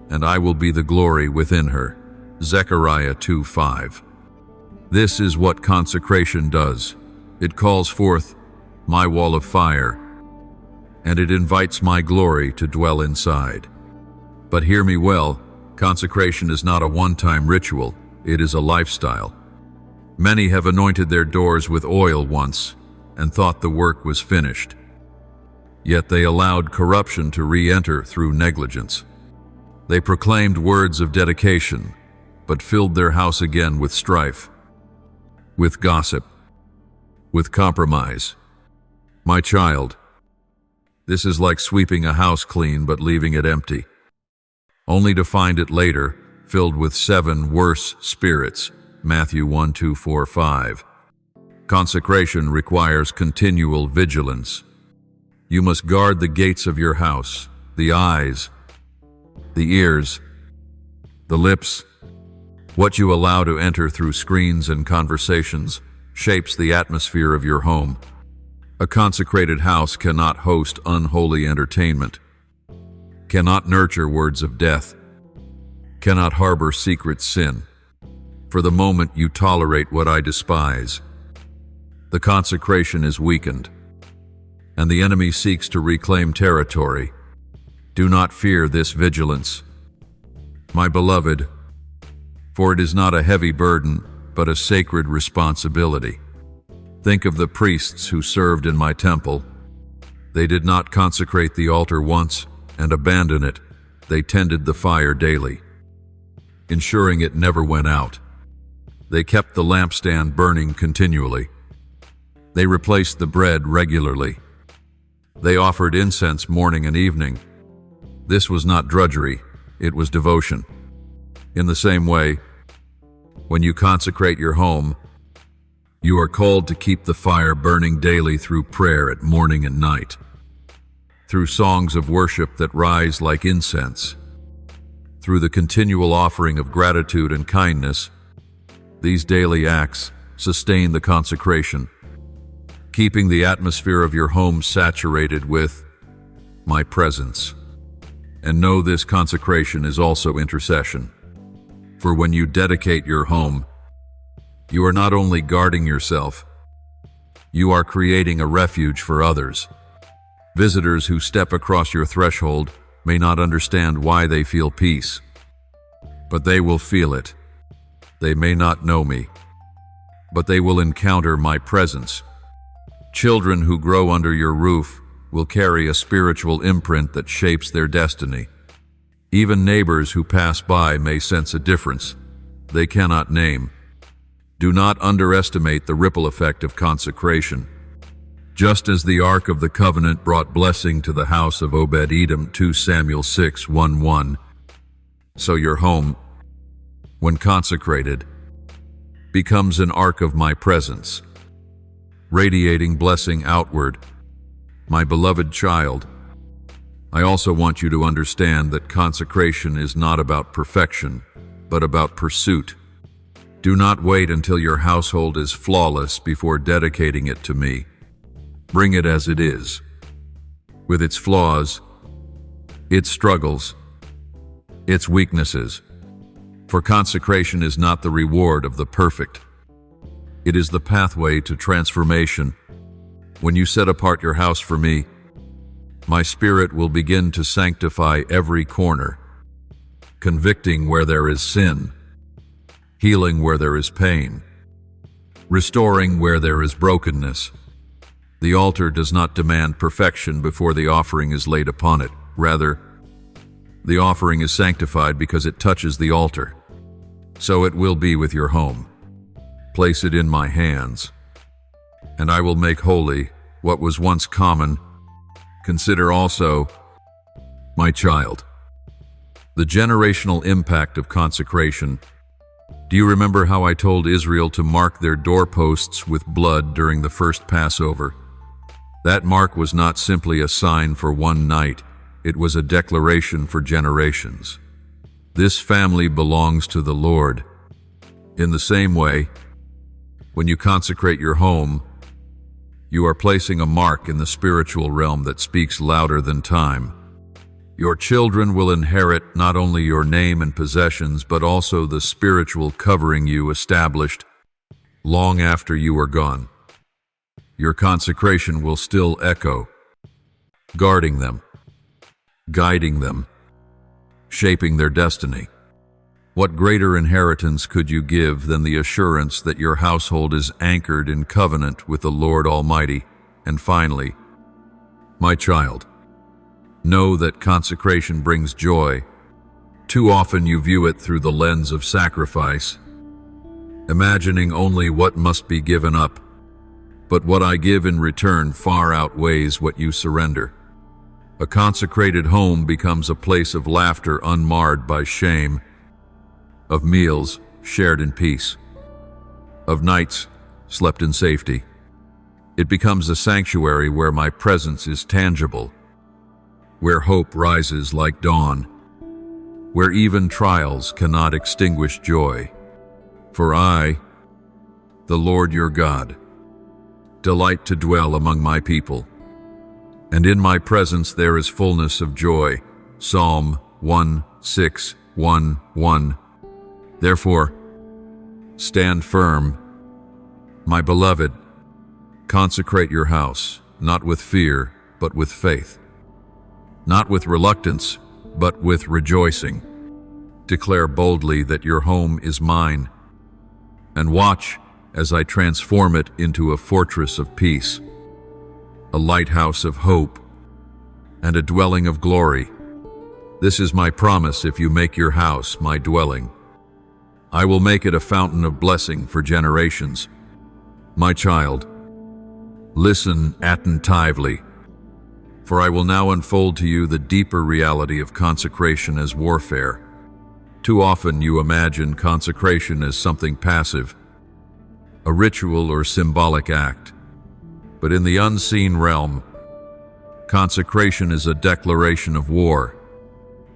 and I will be the glory within her. Zechariah 2:5. This is what consecration does. It calls forth my wall of fire, and it invites my glory to dwell inside. But hear me well, consecration is not a one-time ritual, it is a lifestyle. Many have anointed their doors with oil once and thought the work was finished. Yet they allowed corruption to re-enter through negligence. They proclaimed words of dedication, but filled their house again with strife, with gossip, with compromise. My child, this is like sweeping a house clean but leaving it empty, only to find it later filled with 7 worse spirits. Matthew 1:2-4-5. Consecration requires continual vigilance. You must guard the gates of your house, the eyes, the ears, the lips. What you allow to enter through screens and conversations shapes the atmosphere of your home. A consecrated house cannot host unholy entertainment, cannot nurture words of death, cannot harbor secret sin. For the moment you tolerate what I despise, the consecration is weakened, and the enemy seeks to reclaim territory. Do not fear this vigilance, my beloved, for it is not a heavy burden, but a sacred responsibility. Think of the priests who served in my temple. They did not consecrate the altar once and abandon it. They tended the fire daily, ensuring it never went out. They kept the lampstand burning continually. They replaced the bread regularly. They offered incense morning and evening. This was not drudgery, it was devotion. In the same way, when you consecrate your home, you are called to keep the fire burning daily through prayer at morning and night, through songs of worship that rise like incense, through the continual offering of gratitude and kindness. These daily acts sustain the consecration, keeping the atmosphere of your home saturated with my presence. And know this consecration is also intercession. For when you dedicate your home, you are not only guarding yourself, you are creating a refuge for others. Visitors who step across your threshold may not understand why they feel peace, but they will feel it. They may not know me, but they will encounter my presence. Children who grow under your roof will carry a spiritual imprint that shapes their destiny. Even neighbors who pass by may sense a difference they cannot name. Do not underestimate the ripple effect of consecration. Just as the Ark of the Covenant brought blessing to the house of Obed-Edom, 2 Samuel 6:1-1, so your home, when consecrated, becomes an ark of my presence, radiating blessing outward. My beloved child, I also want you to understand that consecration is not about perfection, but about pursuit. Do not wait until your household is flawless before dedicating it to me. Bring it as it is, with its flaws, its struggles, its weaknesses. For consecration is not the reward of the perfect. It is the pathway to transformation. When you set apart your house for me, my Spirit will begin to sanctify every corner, convicting where there is sin, healing where there is pain, restoring where there is brokenness. The altar does not demand perfection before the offering is laid upon it. Rather, the offering is sanctified because it touches the altar. So it will be with your home. Place it in my hands, and I will make holy what was once common. Consider also, my child, the generational impact of consecration. Do you remember how I told Israel to mark their doorposts with blood during the first Passover? That mark was not simply a sign for one night, it was a declaration for generations. This family belongs to the Lord. In the same way, when you consecrate your home, you are placing a mark in the spiritual realm that speaks louder than time. Your children will inherit not only your name and possessions, but also the spiritual covering you established long after you are gone. Your consecration will still echo, guarding them, guiding them, shaping their destiny. What greater inheritance could you give than the assurance that your household is anchored in covenant with the Lord Almighty? And finally, my child, know that consecration brings joy. Too often you view it through the lens of sacrifice, imagining only what must be given up. But what I give in return far outweighs what you surrender. A consecrated home becomes a place of laughter unmarred by shame, of meals shared in peace, of nights slept in safety. It becomes a sanctuary where my presence is tangible, where hope rises like dawn, where even trials cannot extinguish joy. For I, the Lord your God, delight to dwell among my people, and in my presence there is fullness of joy. Psalm 1:6-1:1. Therefore, stand firm, my beloved, consecrate your house, not with fear, but with faith, not with reluctance, but with rejoicing. Declare boldly that your home is mine, and watch as I transform it into a fortress of peace, a lighthouse of hope, and a dwelling of glory. This is my promise if you make your house my dwelling. I will make it a fountain of blessing for generations. My child, listen attentively, for I will now unfold to you the deeper reality of consecration as warfare. Too often you imagine consecration as something passive, a ritual or symbolic act. But in the unseen realm, consecration is a declaration of war.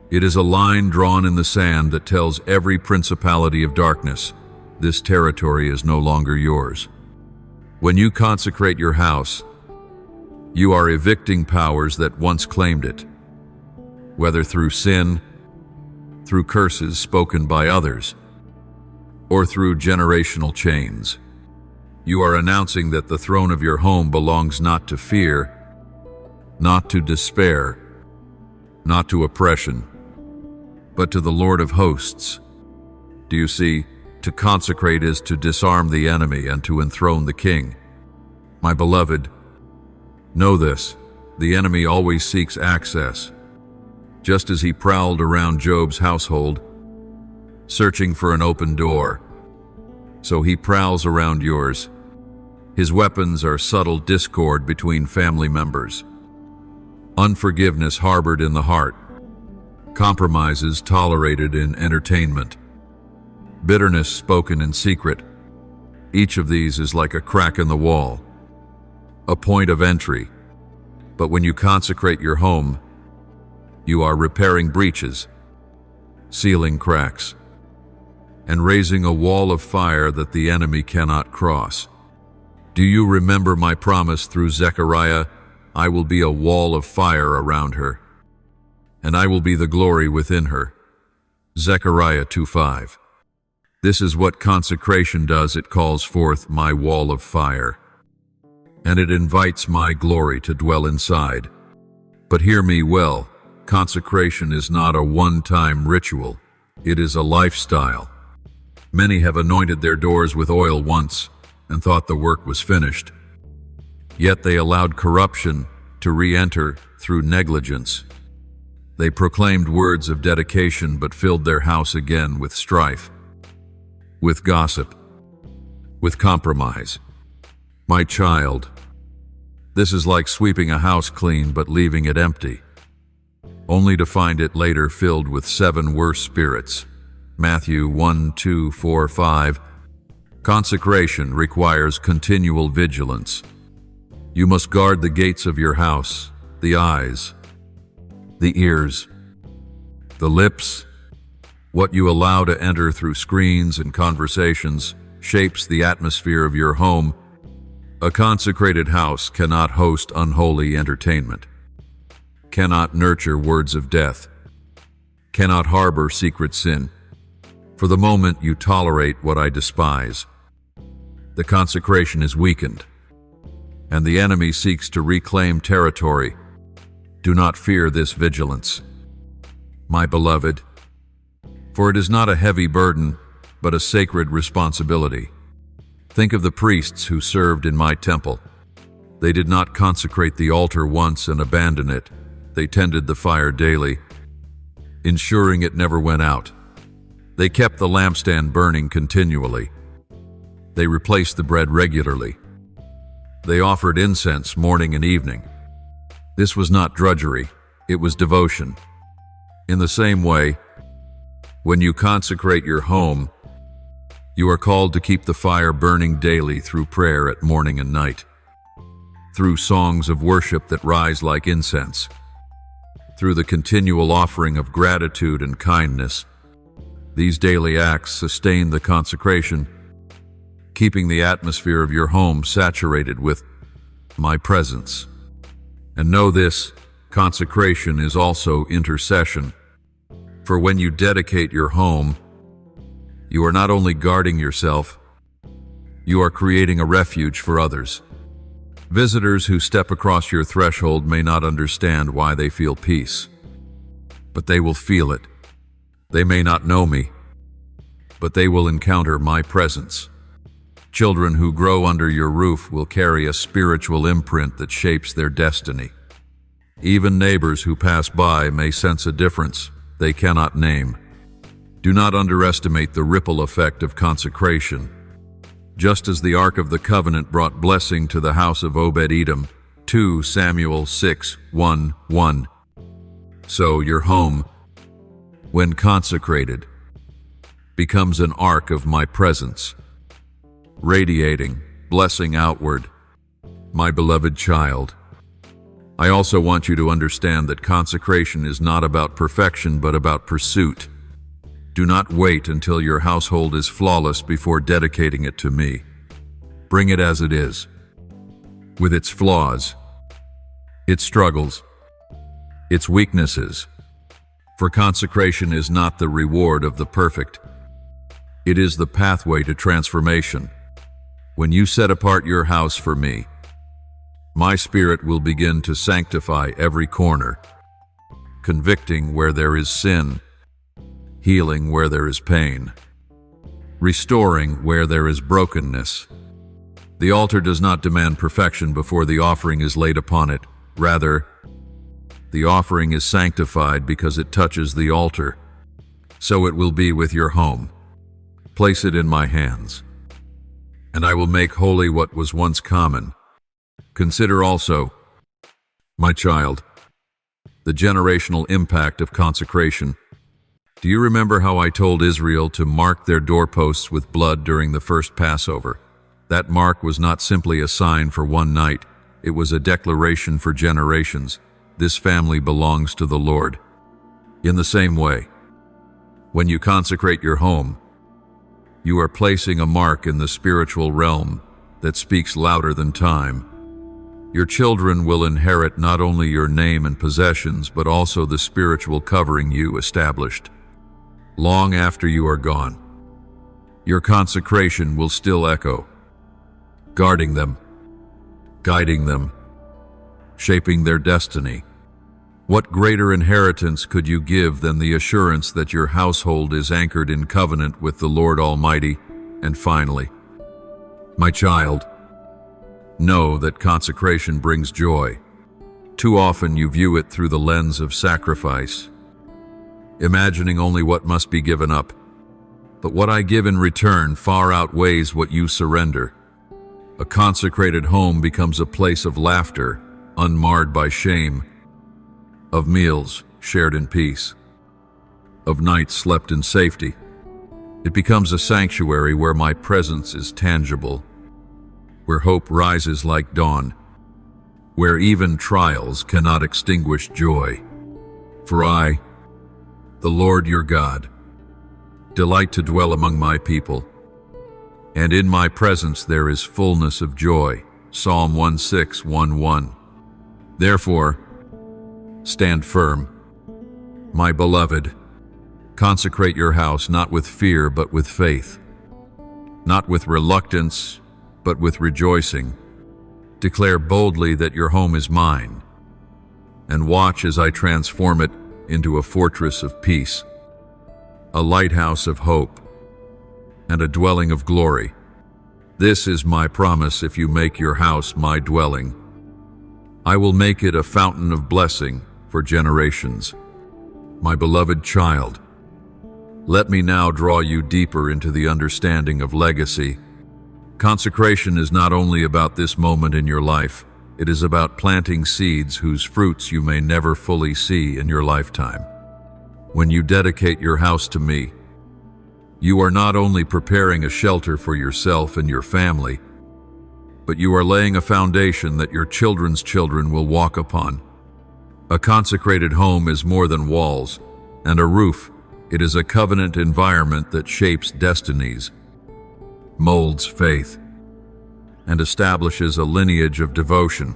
It is a line drawn in the sand that tells every principality of darkness, this territory is no longer yours. When you consecrate your house, you are evicting powers that once claimed it, whether through sin, through curses spoken by others, or through generational chains. You are announcing that the throne of your home belongs not to fear, not to despair, not to oppression, but to the Lord of hosts. Do you see? To consecrate is to disarm the enemy and to enthrone the king. My beloved, know this, the enemy always seeks access. Just as he prowled around Job's household, searching for an open door, so he prowls around yours. His weapons are subtle discord between family members, unforgiveness harbored in the heart, compromises tolerated in entertainment, bitterness spoken in secret. Each of these is like a crack in the wall, a point of entry. But when you consecrate your home, you are repairing breaches, sealing cracks, and raising a wall of fire that the enemy cannot cross. Do you remember my promise through Zechariah? I will be a wall of fire around her, and I will be the glory within her. Zechariah 2:5. This is what consecration does. It calls forth my wall of fire, and it invites my glory to dwell inside. But hear me well, consecration is not a one-time ritual. It is a lifestyle. Many have anointed their doors with oil once and thought the work was finished. Yet they allowed corruption to re-enter through negligence. They proclaimed words of dedication but filled their house again with strife, with gossip, with compromise. My child, this is like sweeping a house clean but leaving it empty, only to find it later filled with 7 worse spirits. Matthew 1:2-4-5. Consecration requires continual vigilance. You must guard the gates of your house, the eyes, the ears, the lips. What you allow to enter through screens and conversations shapes the atmosphere of your home. A consecrated house cannot host unholy entertainment, cannot nurture words of death, cannot harbor secret sin. For the moment you tolerate what I despise, the consecration is weakened, and the enemy seeks to reclaim territory. Do not fear this vigilance, my beloved, for it is not a heavy burden, but a sacred responsibility. Think of the priests who served in my temple. They did not consecrate the altar once and abandon it. They tended the fire daily, ensuring it never went out. They kept the lampstand burning continually. They replaced the bread regularly. They offered incense morning and evening. This was not drudgery, it was devotion. In the same way, when you consecrate your home, you are called to keep the fire burning daily through prayer at morning and night, through songs of worship that rise like incense, through the continual offering of gratitude and kindness. These daily acts sustain the consecration, keeping the atmosphere of your home saturated with my presence. And know this, consecration is also intercession. For when you dedicate your home, you are not only guarding yourself, you are creating a refuge for others. Visitors who step across your threshold may not understand why they feel peace, but they will feel it. They may not know me, but they will encounter my presence. Children who grow under your roof will carry a spiritual imprint that shapes their destiny. Even neighbors who pass by may sense a difference they cannot name. Do not underestimate the ripple effect of consecration. Just as the Ark of the Covenant brought blessing to the house of Obed-Edom, 2 Samuel 6:1-1. So your home, when consecrated, becomes an ark of my presence, radiating, blessing outward. My beloved child, I also want you to understand that consecration is not about perfection but about pursuit. Do not wait until your household is flawless before dedicating it to me. Bring it as it is, with its flaws, its struggles, its weaknesses. For consecration is not the reward of the perfect. It is the pathway to transformation. When you set apart your house for me, my Spirit will begin to sanctify every corner, convicting where there is sin, healing where there is pain, restoring where there is brokenness. The altar does not demand perfection before the offering is laid upon it. Rather, the offering is sanctified because it touches the altar. So it will be with your home. Place it in my hands, and I will make holy what was once common. Consider also, my child, the generational impact of consecration. Do you remember how I told Israel to mark their doorposts with blood during the first Passover? That mark was not simply a sign for one night. It was a declaration for generations. This family belongs to the Lord. In the same way, when you consecrate your home, you are placing a mark in the spiritual realm that speaks louder than time. Your children will inherit not only your name and possessions, but also the spiritual covering you established. long after you are gone. Your consecration will still echo, guarding them, guiding them, shaping their destiny. What greater inheritance could you give than the assurance that your household is anchored in covenant with the Lord Almighty? And finally, my child, know that consecration brings joy. Too often you view it through the lens of sacrifice, imagining only what must be given up. But what I give in return far outweighs what you surrender. A consecrated home becomes a place of laughter, unmarred by shame, of meals shared in peace, of nights slept in safety. It becomes a sanctuary where my presence is tangible, where hope rises like dawn, where even trials cannot extinguish joy. For I, the Lord your God, delight to dwell among my people, and in my presence there is fullness of joy. Psalm 16:1-1. Therefore, stand firm, my beloved. Consecrate your house not with fear but with faith, not with reluctance but with rejoicing. Declare boldly that your home is mine, and watch as I transform it into a fortress of peace, a lighthouse of hope, and a dwelling of glory. This is my promise if you make your house my dwelling. I will make it a fountain of blessing for generations. My beloved child, let me now draw you deeper into the understanding of legacy. Consecration is not only about this moment in your life, it is about planting seeds whose fruits you may never fully see in your lifetime. When you dedicate your house to me, you are not only preparing a shelter for yourself and your family, but you are laying a foundation that your children's children will walk upon. A consecrated home is more than walls and a roof. It is a covenant environment that shapes destinies, molds faith, and establishes a lineage of devotion.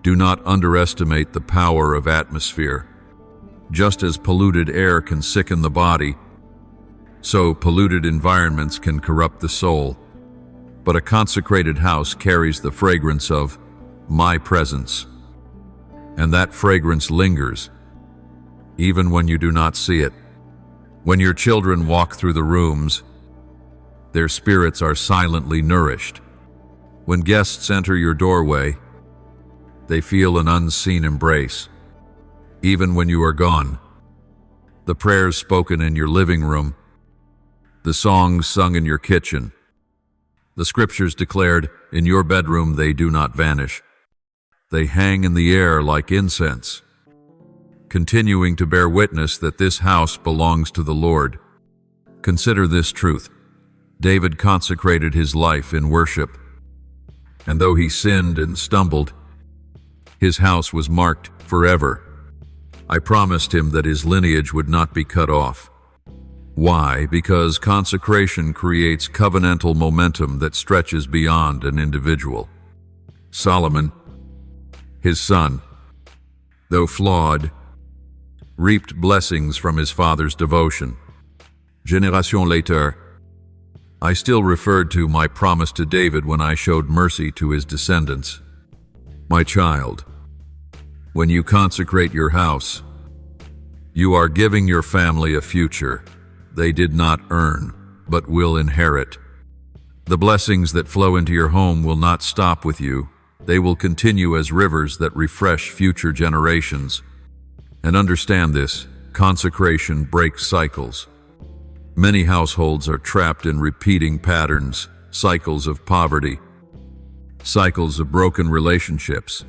Do not underestimate the power of atmosphere. Just as polluted air can sicken the body, so polluted environments can corrupt the soul. But a consecrated house carries the fragrance of my presence, and that fragrance lingers, even when you do not see it. When your children walk through the rooms, their spirits are silently nourished. When guests enter your doorway, they feel an unseen embrace. Even when you are gone, the prayers spoken in your living room, the songs sung in your kitchen, the scriptures declared in your bedroom, they do not vanish. They hang in the air like incense, continuing to bear witness that this house belongs to the Lord. Consider this truth. David consecrated his life in worship, and though he sinned and stumbled, his house was marked forever. I promised him that his lineage would not be cut off. Why? Because consecration creates covenantal momentum that stretches beyond an individual. Solomon, his son, though flawed, reaped blessings from his father's devotion. Génération later, I still referred to my promise to David when I showed mercy to his descendants. My child, when you consecrate your house, you are giving your family a future they did not earn, but will inherit. The blessings that flow into your home will not stop with you. They will continue as rivers that refresh future generations. And understand this, consecration breaks cycles. Many households are trapped in repeating patterns, cycles of poverty, cycles of broken relationships,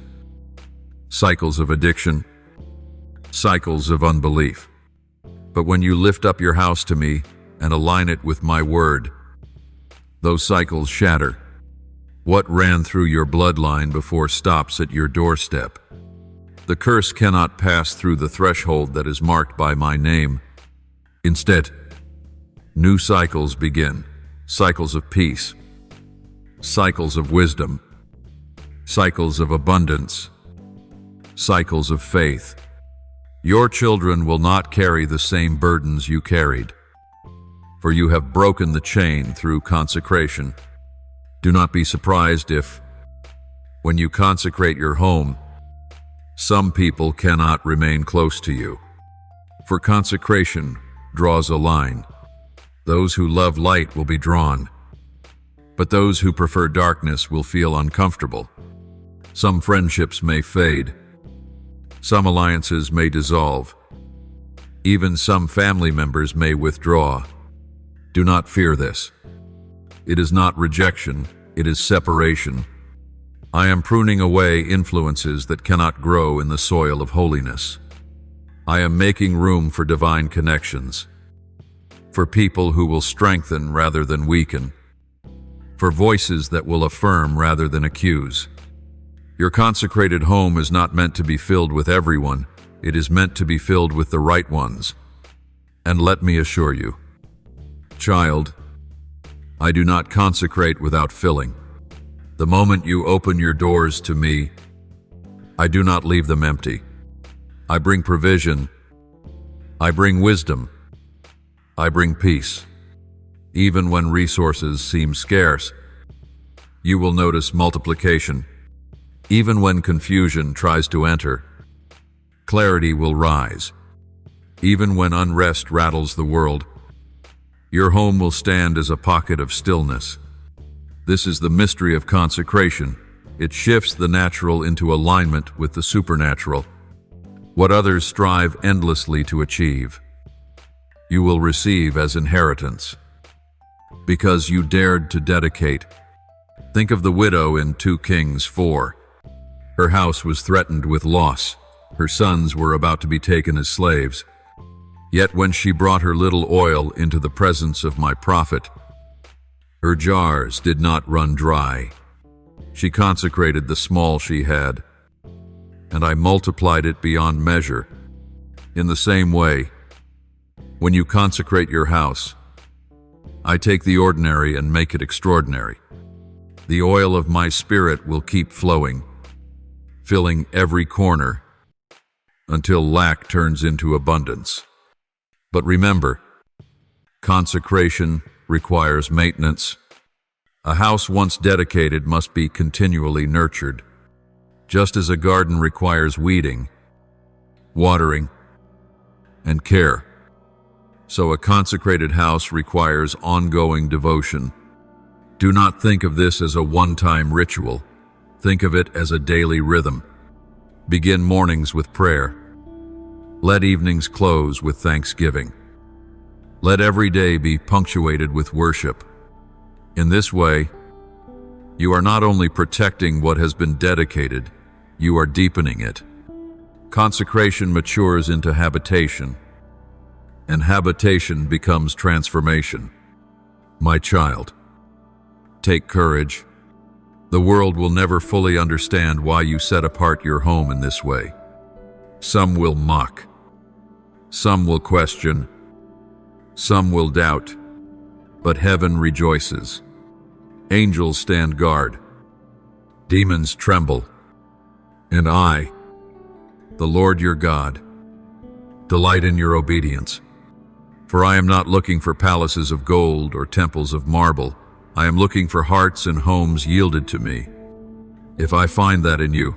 cycles of addiction, cycles of unbelief. But when you lift up your house to me and align it with my word, those cycles shatter. What ran through your bloodline before stops at your doorstep. The curse cannot pass through the threshold that is marked by my name. Instead, new cycles begin, cycles of peace, cycles of wisdom, cycles of abundance, cycles of faith. Your children will not carry the same burdens you carried. for you have broken the chain through consecration. Do not be surprised if, when you consecrate your home, some people cannot remain close to you. For consecration draws a line. Those who love light will be drawn, but those who prefer darkness will feel uncomfortable. Some friendships may fade. Some alliances may dissolve. Even some family members may withdraw. Do not fear this. It is not rejection, it is separation. I am pruning away influences that cannot grow in the soil of holiness. I am making room for divine connections, for people who will strengthen rather than weaken, for voices that will affirm rather than accuse. Your consecrated home is not meant to be filled with everyone, it is meant to be filled with the right ones. And let me assure you, child, I do not consecrate without filling. The moment you open your doors to me, I do not leave them empty. I bring provision. I bring wisdom. I bring peace. Even when resources seem scarce, you will notice multiplication. Even when confusion tries to enter, clarity will rise. Even when unrest rattles the world, your home will stand as a pocket of stillness. This is the mystery of consecration. It shifts the natural into alignment with the supernatural. What others strive endlessly to achieve, you will receive as inheritance, because you dared to dedicate. Think of the widow in 2 Kings 4. Her house was threatened with loss. Her sons were about to be taken as slaves. Yet when she brought her little oil into the presence of my prophet, her jars did not run dry. She consecrated the small she had, and I multiplied it beyond measure. In the same way, when you consecrate your house, I take the ordinary and make it extraordinary. The oil of my spirit will keep flowing, filling every corner until lack turns into abundance. But remember, consecration requires maintenance. A house once dedicated must be continually nurtured, just as a garden requires weeding, watering, and care. So a consecrated house requires ongoing devotion. Do not think of this as a one-time ritual. Think of it as a daily rhythm. Begin mornings with prayer. Let evenings close with thanksgiving. Let every day be punctuated with worship. In this way, you are not only protecting what has been dedicated, you are deepening it. Consecration matures into habitation, and habitation becomes transformation. My child, take courage. The world will never fully understand why you set apart your home in this way. Some will mock. Some will question. Some will doubt. But heaven rejoices. Angels stand guard. Demons tremble. And I, the Lord your God, delight in your obedience. For I am not looking for palaces of gold or temples of marble. I am looking for hearts and homes yielded to me. If I find that in you,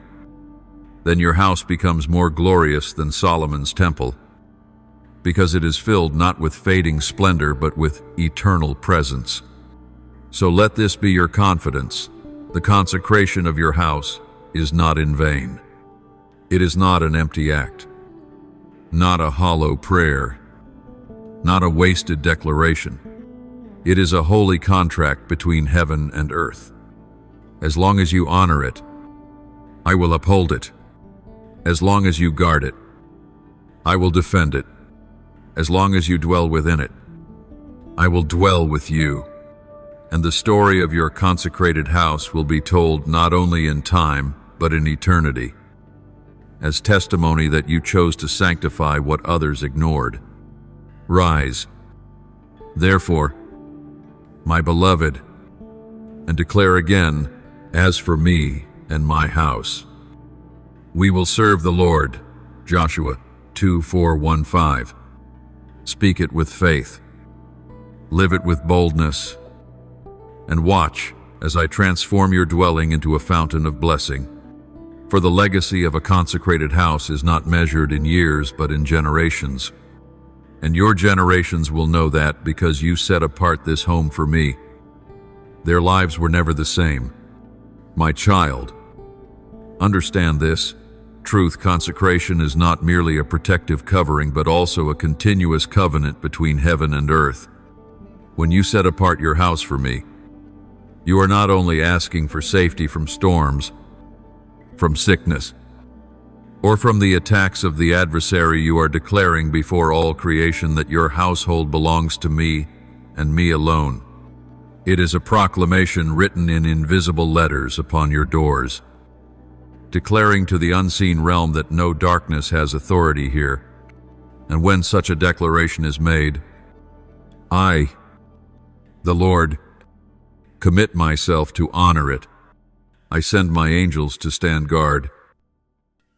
then your house becomes more glorious than Solomon's temple, because it is filled not with fading splendor but with eternal presence. So let this be your confidence. The consecration of your house is not in vain. It is not an empty act, not a hollow prayer, not a wasted declaration. It is a holy contract between heaven and earth. As long as you honor it, I will uphold it. As long as you guard it, I will defend it. As long as you dwell within it, I will dwell with you. And the story of your consecrated house will be told not only in time, but in eternity, as testimony that you chose to sanctify what others ignored. Rise, therefore, my beloved, and declare again, as for me and my house, we will serve the Lord. Joshua 2:4-1-5. Speak it with faith. Live it with boldness, and watch as I transform your dwelling into a fountain of blessing. For the legacy of a consecrated house is not measured in years but in generations. And your generations will know that because you set apart this home for me. Their lives were never the same. My child, understand this. Truth consecration is not merely a protective covering but also a continuous covenant between heaven and earth. When you set apart your house for me, you are not only asking for safety from storms, from sickness, or from the attacks of the adversary, you are declaring before all creation that your household belongs to me and me alone. It is a proclamation written in invisible letters upon your doors, declaring to the unseen realm that no darkness has authority here. And when such a declaration is made, I, the Lord, commit myself to honor it. I send my angels to stand guard.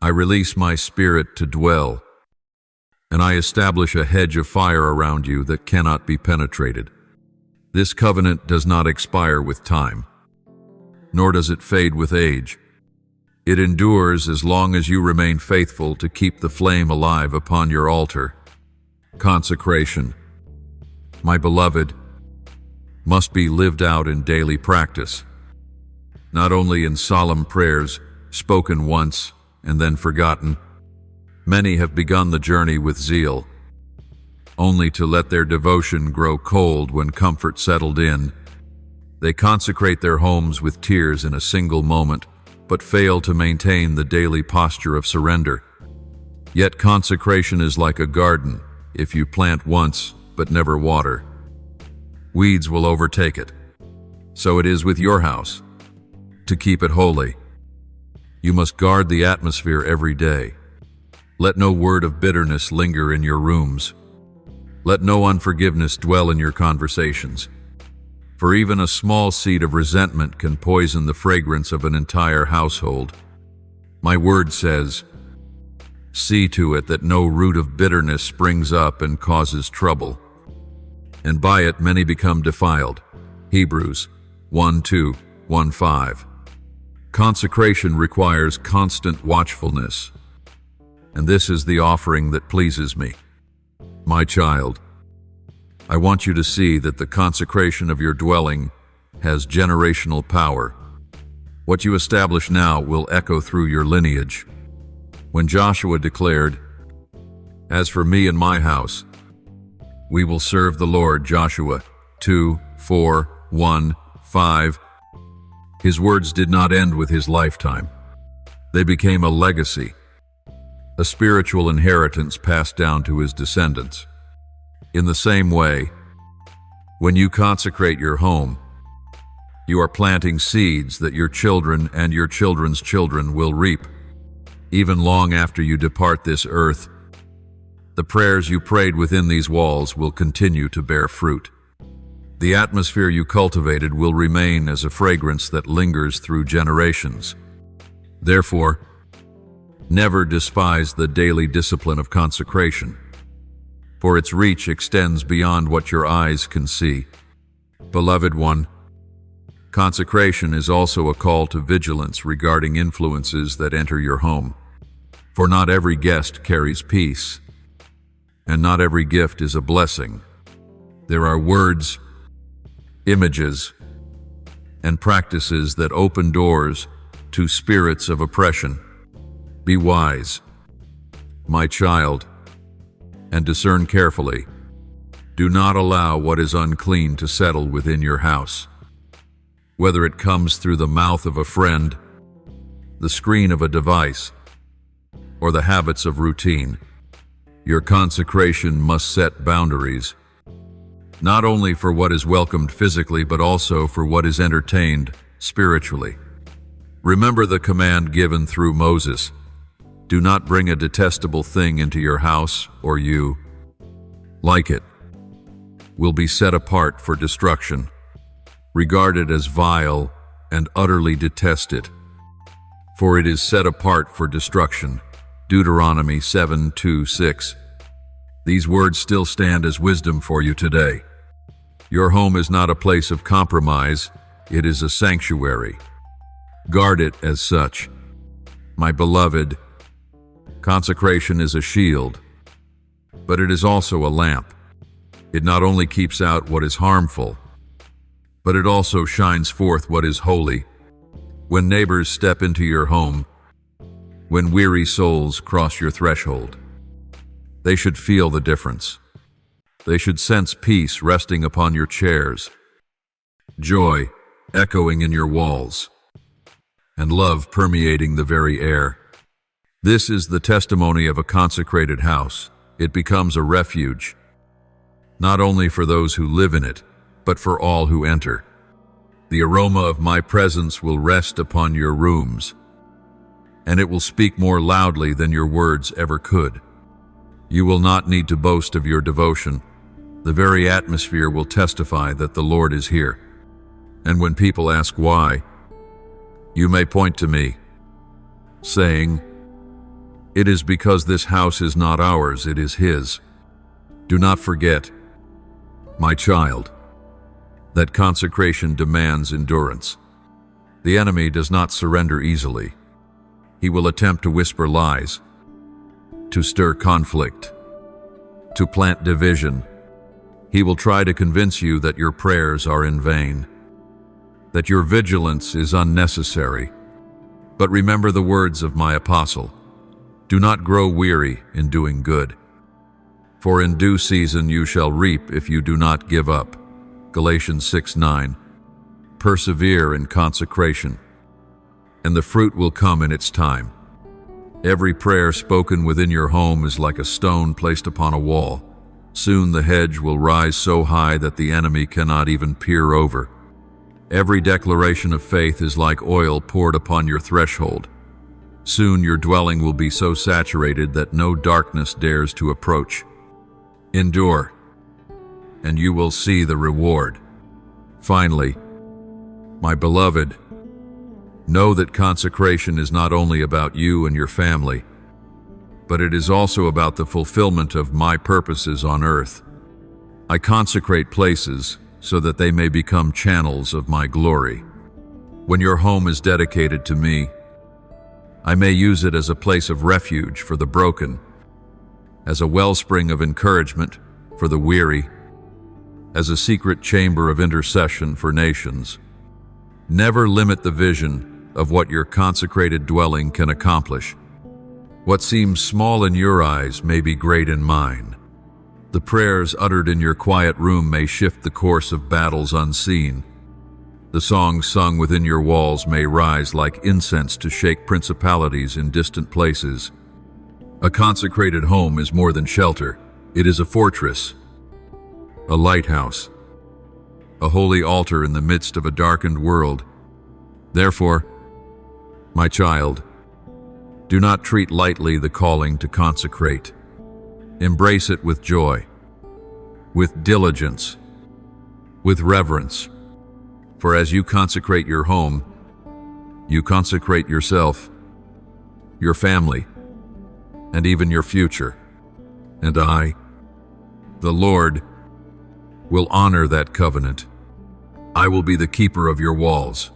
I release my spirit to dwell, and I establish a hedge of fire around you that cannot be penetrated. This covenant does not expire with time, nor does it fade with age. It endures as long as you remain faithful to keep the flame alive upon your altar. Consecration, my beloved, must be lived out in daily practice, not only in solemn prayers spoken once and then forgotten. Many have begun the journey with zeal, only to let their devotion grow cold when comfort settled in. They consecrate their homes with tears in a single moment, but fail to maintain the daily posture of surrender. Yet consecration is like a garden. If you plant once but never water, weeds will overtake it. So it is with your house. To keep it holy, you must guard the atmosphere every day. Let no word of bitterness linger in your rooms. Let no unforgiveness dwell in your conversations. For even a small seed of resentment can poison the fragrance of an entire household. My word says, see to it that no root of bitterness springs up and causes trouble, and by it many become defiled. Hebrews 1:2-1:5. Consecration requires constant watchfulness, and this is the offering that pleases me. My child, I want you to see that the consecration of your dwelling has generational power. What you establish now will echo through your lineage. When Joshua declared, "As for me and my house, we will serve the Lord," Joshua 2:4-1:5, his words did not end with his lifetime. They became a legacy, a spiritual inheritance passed down to his descendants. In the same way, when you consecrate your home, you are planting seeds that your children and your children's children will reap. Even long after you depart this earth, the prayers you prayed within these walls will continue to bear fruit. The atmosphere you cultivated will remain as a fragrance that lingers through generations. Therefore, never despise the daily discipline of consecration, for its reach extends beyond what your eyes can see. Beloved one, consecration is also a call to vigilance regarding influences that enter your home. For not every guest carries peace, and not every gift is a blessing. There are words, images, and practices that open doors to spirits of oppression. Be wise, my child, and discern carefully. Do not allow what is unclean to settle within your house. Whether it comes through the mouth of a friend, the screen of a device, or the habits of routine, your consecration must set boundaries, not only for what is welcomed physically, but also for what is entertained spiritually. Remember the command given through Moses: do not bring a detestable thing into your house, or you, like it, will be set apart for destruction, regarded as vile, and utterly detest it. For it is set apart for destruction. Deuteronomy 7:2-6. These words still stand as wisdom for you today. Your home is not a place of compromise, it is a sanctuary. Guard it as such. My beloved, consecration is a shield, but it is also a lamp. It not only keeps out what is harmful, but it also shines forth what is holy. When neighbors step into your home, when weary souls cross your threshold, they should feel the difference. They should sense peace resting upon your chairs, joy echoing in your walls, and love permeating the very air. This is the testimony of a consecrated house. It becomes a refuge, not only for those who live in it, but for all who enter. The aroma of my presence will rest upon your rooms, and it will speak more loudly than your words ever could. You will not need to boast of your devotion. The very atmosphere will testify that the Lord is here. And when people ask why, you may point to me, saying, "It is because this house is not ours, it is His." Do not forget, my child, that consecration demands endurance. The enemy does not surrender easily. He will attempt to whisper lies, to stir conflict, to plant division. He will try to convince you that your prayers are in vain, that your vigilance is unnecessary. But remember the words of my apostle, "Do not grow weary in doing good, for in due season you shall reap if you do not give up." Galatians 6:9. Persevere in consecration, and the fruit will come in its time. Every prayer spoken within your home is like a stone placed upon a wall. Soon the hedge will rise so high that the enemy cannot even peer over. Every declaration of faith is like oil poured upon your threshold. Soon your dwelling will be so saturated that no darkness dares to approach. Endure, and you will see the reward. Finally, my beloved, know that consecration is not only about you and your family, but it is also about the fulfillment of my purposes on earth. I consecrate places so that they may become channels of my glory. When your home is dedicated to me, I may use it as a place of refuge for the broken, as a wellspring of encouragement for the weary, as a secret chamber of intercession for nations. Never limit the vision of what your consecrated dwelling can accomplish. What seems small in your eyes may be great in mine. The prayers uttered in your quiet room may shift the course of battles unseen. The songs sung within your walls may rise like incense to shake principalities in distant places. A consecrated home is more than shelter. It is a fortress, a lighthouse, a holy altar in the midst of a darkened world. Therefore, my child, do not treat lightly the calling to consecrate. Embrace it with joy, with diligence, with reverence. For as you consecrate your home, you consecrate yourself, your family, and even your future. And I, the Lord, will honor that covenant. I will be the keeper of your walls,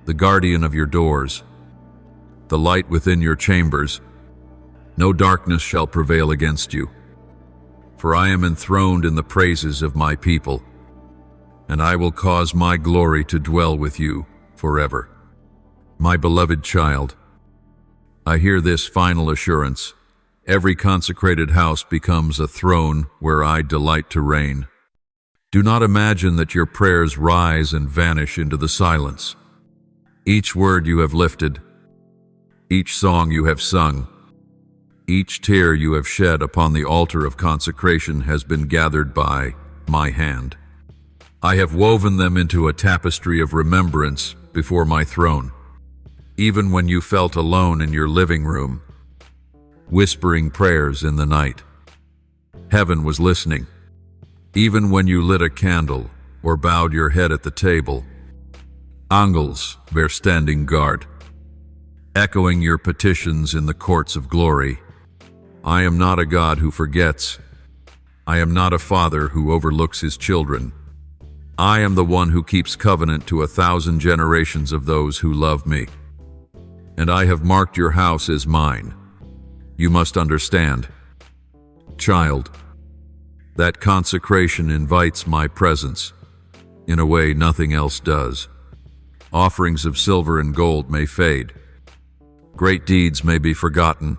the guardian of your doors, the light within your chambers. No darkness shall prevail against you. For I am enthroned in the praises of my people, and I will cause my glory to dwell with you forever. My beloved child, I hear this final assurance. Every consecrated house becomes a throne where I delight to reign. Do not imagine that your prayers rise and vanish into the silence. Each word you have lifted, each song you have sung, each tear you have shed upon the altar of consecration has been gathered by my hand. I have woven them into a tapestry of remembrance before my throne. Even when you felt alone in your living room, whispering prayers in the night, heaven was listening. Even when you lit a candle or bowed your head at the table, angels were standing guard, echoing your petitions in the courts of glory. I am not a God who forgets. I am not a father who overlooks his children. I am the one who keeps covenant to 1,000 generations of those who love me. And I have marked your house as mine. You must understand, child, that consecration invites my presence in a way nothing else does. Offerings of silver and gold may fade. Great deeds may be forgotten.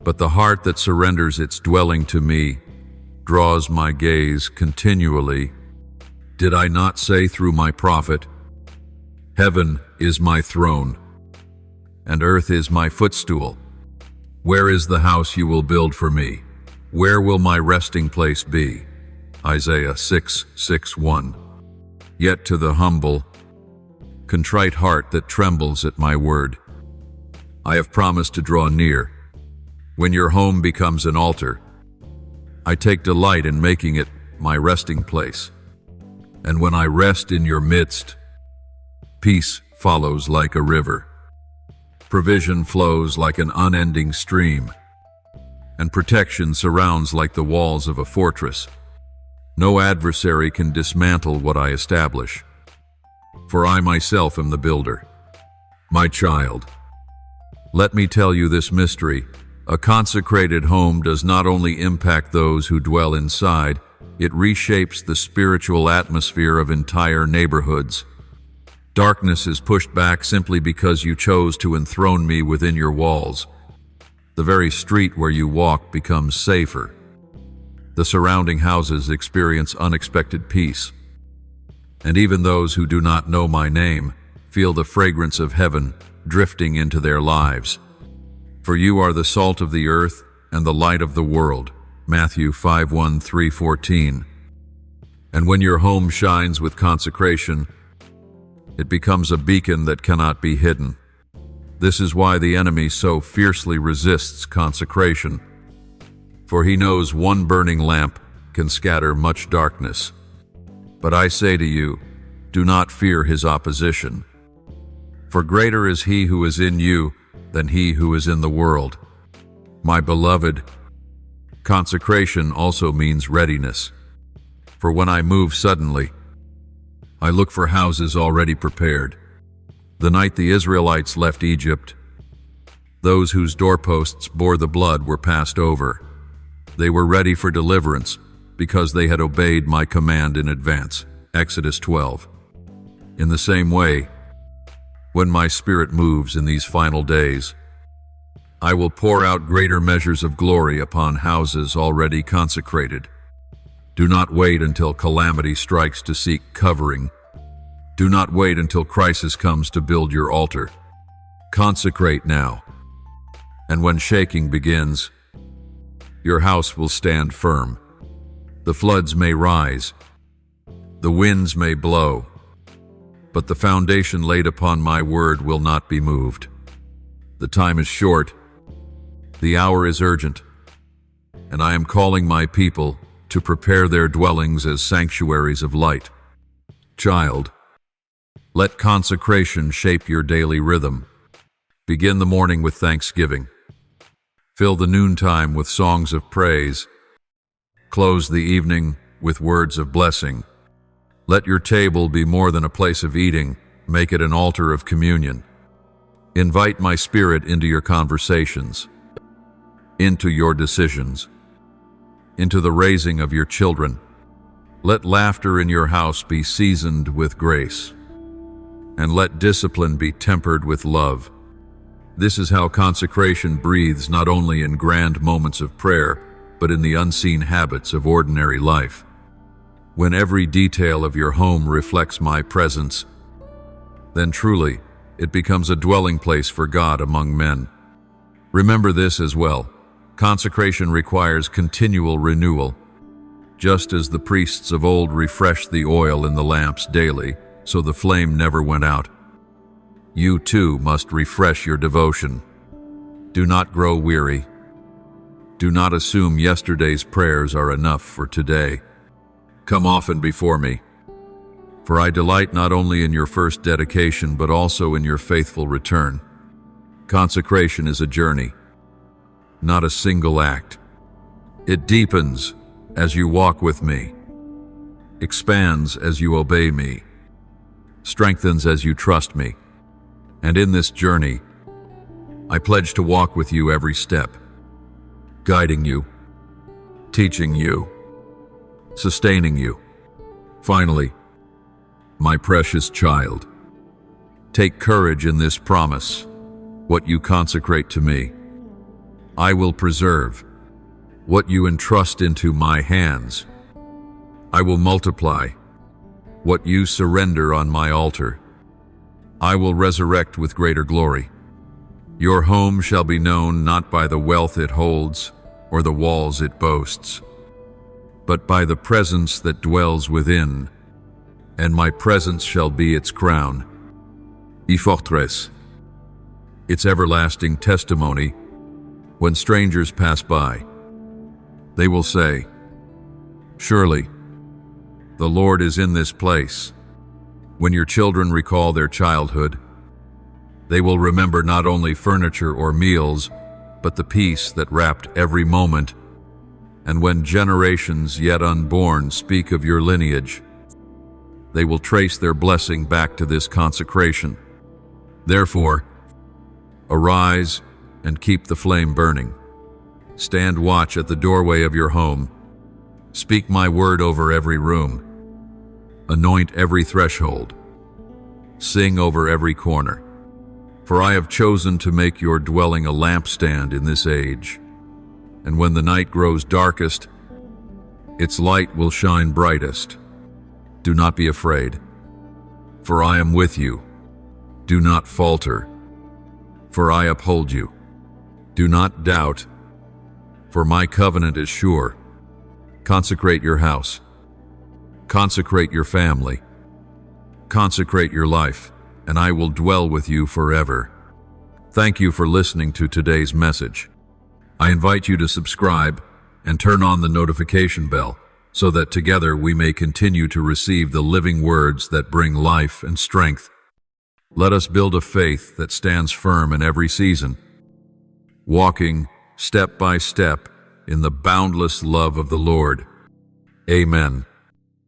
But the heart that surrenders its dwelling to me draws my gaze continually. Did I not say through my prophet, "Heaven is my throne, and earth is my footstool"? Where is the house you will build for me? Where will my resting place be? Isaiah 6:6-1. Yet to the humble, contrite heart that trembles at my word, I have promised to draw near. When your home becomes an altar, I take delight in making it my resting place. And when I rest in your midst, peace follows like a river. Provision flows like an unending stream, and protection surrounds like the walls of a fortress. No adversary can dismantle what I establish, for I myself am the builder. My child, let me tell you this mystery. A consecrated home does not only impact those who dwell inside, it reshapes the spiritual atmosphere of entire neighborhoods. Darkness is pushed back simply because you chose to enthrone me within your walls. The very street where you walk becomes safer. The surrounding houses experience unexpected peace. And even those who do not know my name feel the fragrance of heaven drifting into their lives. For you are the salt of the earth and the light of the world. Matthew 5:1-3-14. And when your home shines with consecration, it becomes a beacon that cannot be hidden. This is why the enemy so fiercely resists consecration, for he knows one burning lamp can scatter much darkness. But I say to you, do not fear his opposition, for greater is he who is in you than he who is in the world. My beloved, consecration also means readiness. For when I move suddenly, I look for houses already prepared. The night the Israelites left Egypt, those whose doorposts bore the blood were passed over. They were ready for deliverance because they had obeyed my command in advance. Exodus 12. In the same way, when my Spirit moves in these final days, I will pour out greater measures of glory upon houses already consecrated. Do not wait until calamity strikes to seek covering. Do not wait until crisis comes to build your altar. Consecrate now. And when shaking begins, your house will stand firm. The floods may rise, the winds may blow, but the foundation laid upon my word will not be moved. The time is short, the hour is urgent, and I am calling my people to prepare their dwellings as sanctuaries of light. Child, let consecration shape your daily rhythm. Begin the morning with thanksgiving. Fill the noontime with songs of praise. Close the evening with words of blessing. Let your table be more than a place of eating. Make it an altar of communion. Invite my Spirit into your conversations, into your decisions, into the raising of your children. Let laughter in your house be seasoned with grace, and let discipline be tempered with love. This is how consecration breathes not only in grand moments of prayer, but in the unseen habits of ordinary life. When every detail of your home reflects my presence, then truly it becomes a dwelling place for God among men. Remember this as well. Consecration requires continual renewal. Just as the priests of old refreshed the oil in the lamps daily, so the flame never went out, you too must refresh your devotion. Do not grow weary. Do not assume yesterday's prayers are enough for today. Come often before me, for I delight not only in your first dedication but also in your faithful return. Consecration is a journey, not a single act. It deepens as you walk with me. expands as you obey me, strengthens as you trust me. And in this journey, I pledge to walk with you every step, guiding you, teaching you, sustaining you. Finally, my precious child, take courage in this promise. What you consecrate to me, I will preserve. What you entrust into my hands, I will multiply. What you surrender on my altar, I will resurrect with greater glory. Your home shall be known not by the wealth it holds or the walls it boasts, but by the presence that dwells within, and my presence shall be its crown, fortress, its everlasting testimony. When strangers pass by, they will say, "Surely, the Lord is in this place." When your children recall their childhood, they will remember not only furniture or meals, but the peace that wrapped every moment. And when generations yet unborn speak of your lineage, they will trace their blessing back to this consecration. Therefore, arise and keep the flame burning. Stand watch at the doorway of your home. Speak my word over every room. Anoint every threshold. Sing over every corner. For I have chosen to make your dwelling a lampstand in this age. And when the night grows darkest, its light will shine brightest. Do not be afraid, for I am with you. Do not falter, for I uphold you. Do not doubt, for my covenant is sure. Consecrate your house. Consecrate your family. Consecrate your life, and I will dwell with you forever. Thank you for listening to today's message. I invite you to subscribe and turn on the notification bell so that together we may continue to receive the living words that bring life and strength. Let us build a faith that stands firm in every season, walking step by step in the boundless love of the Lord. Amen.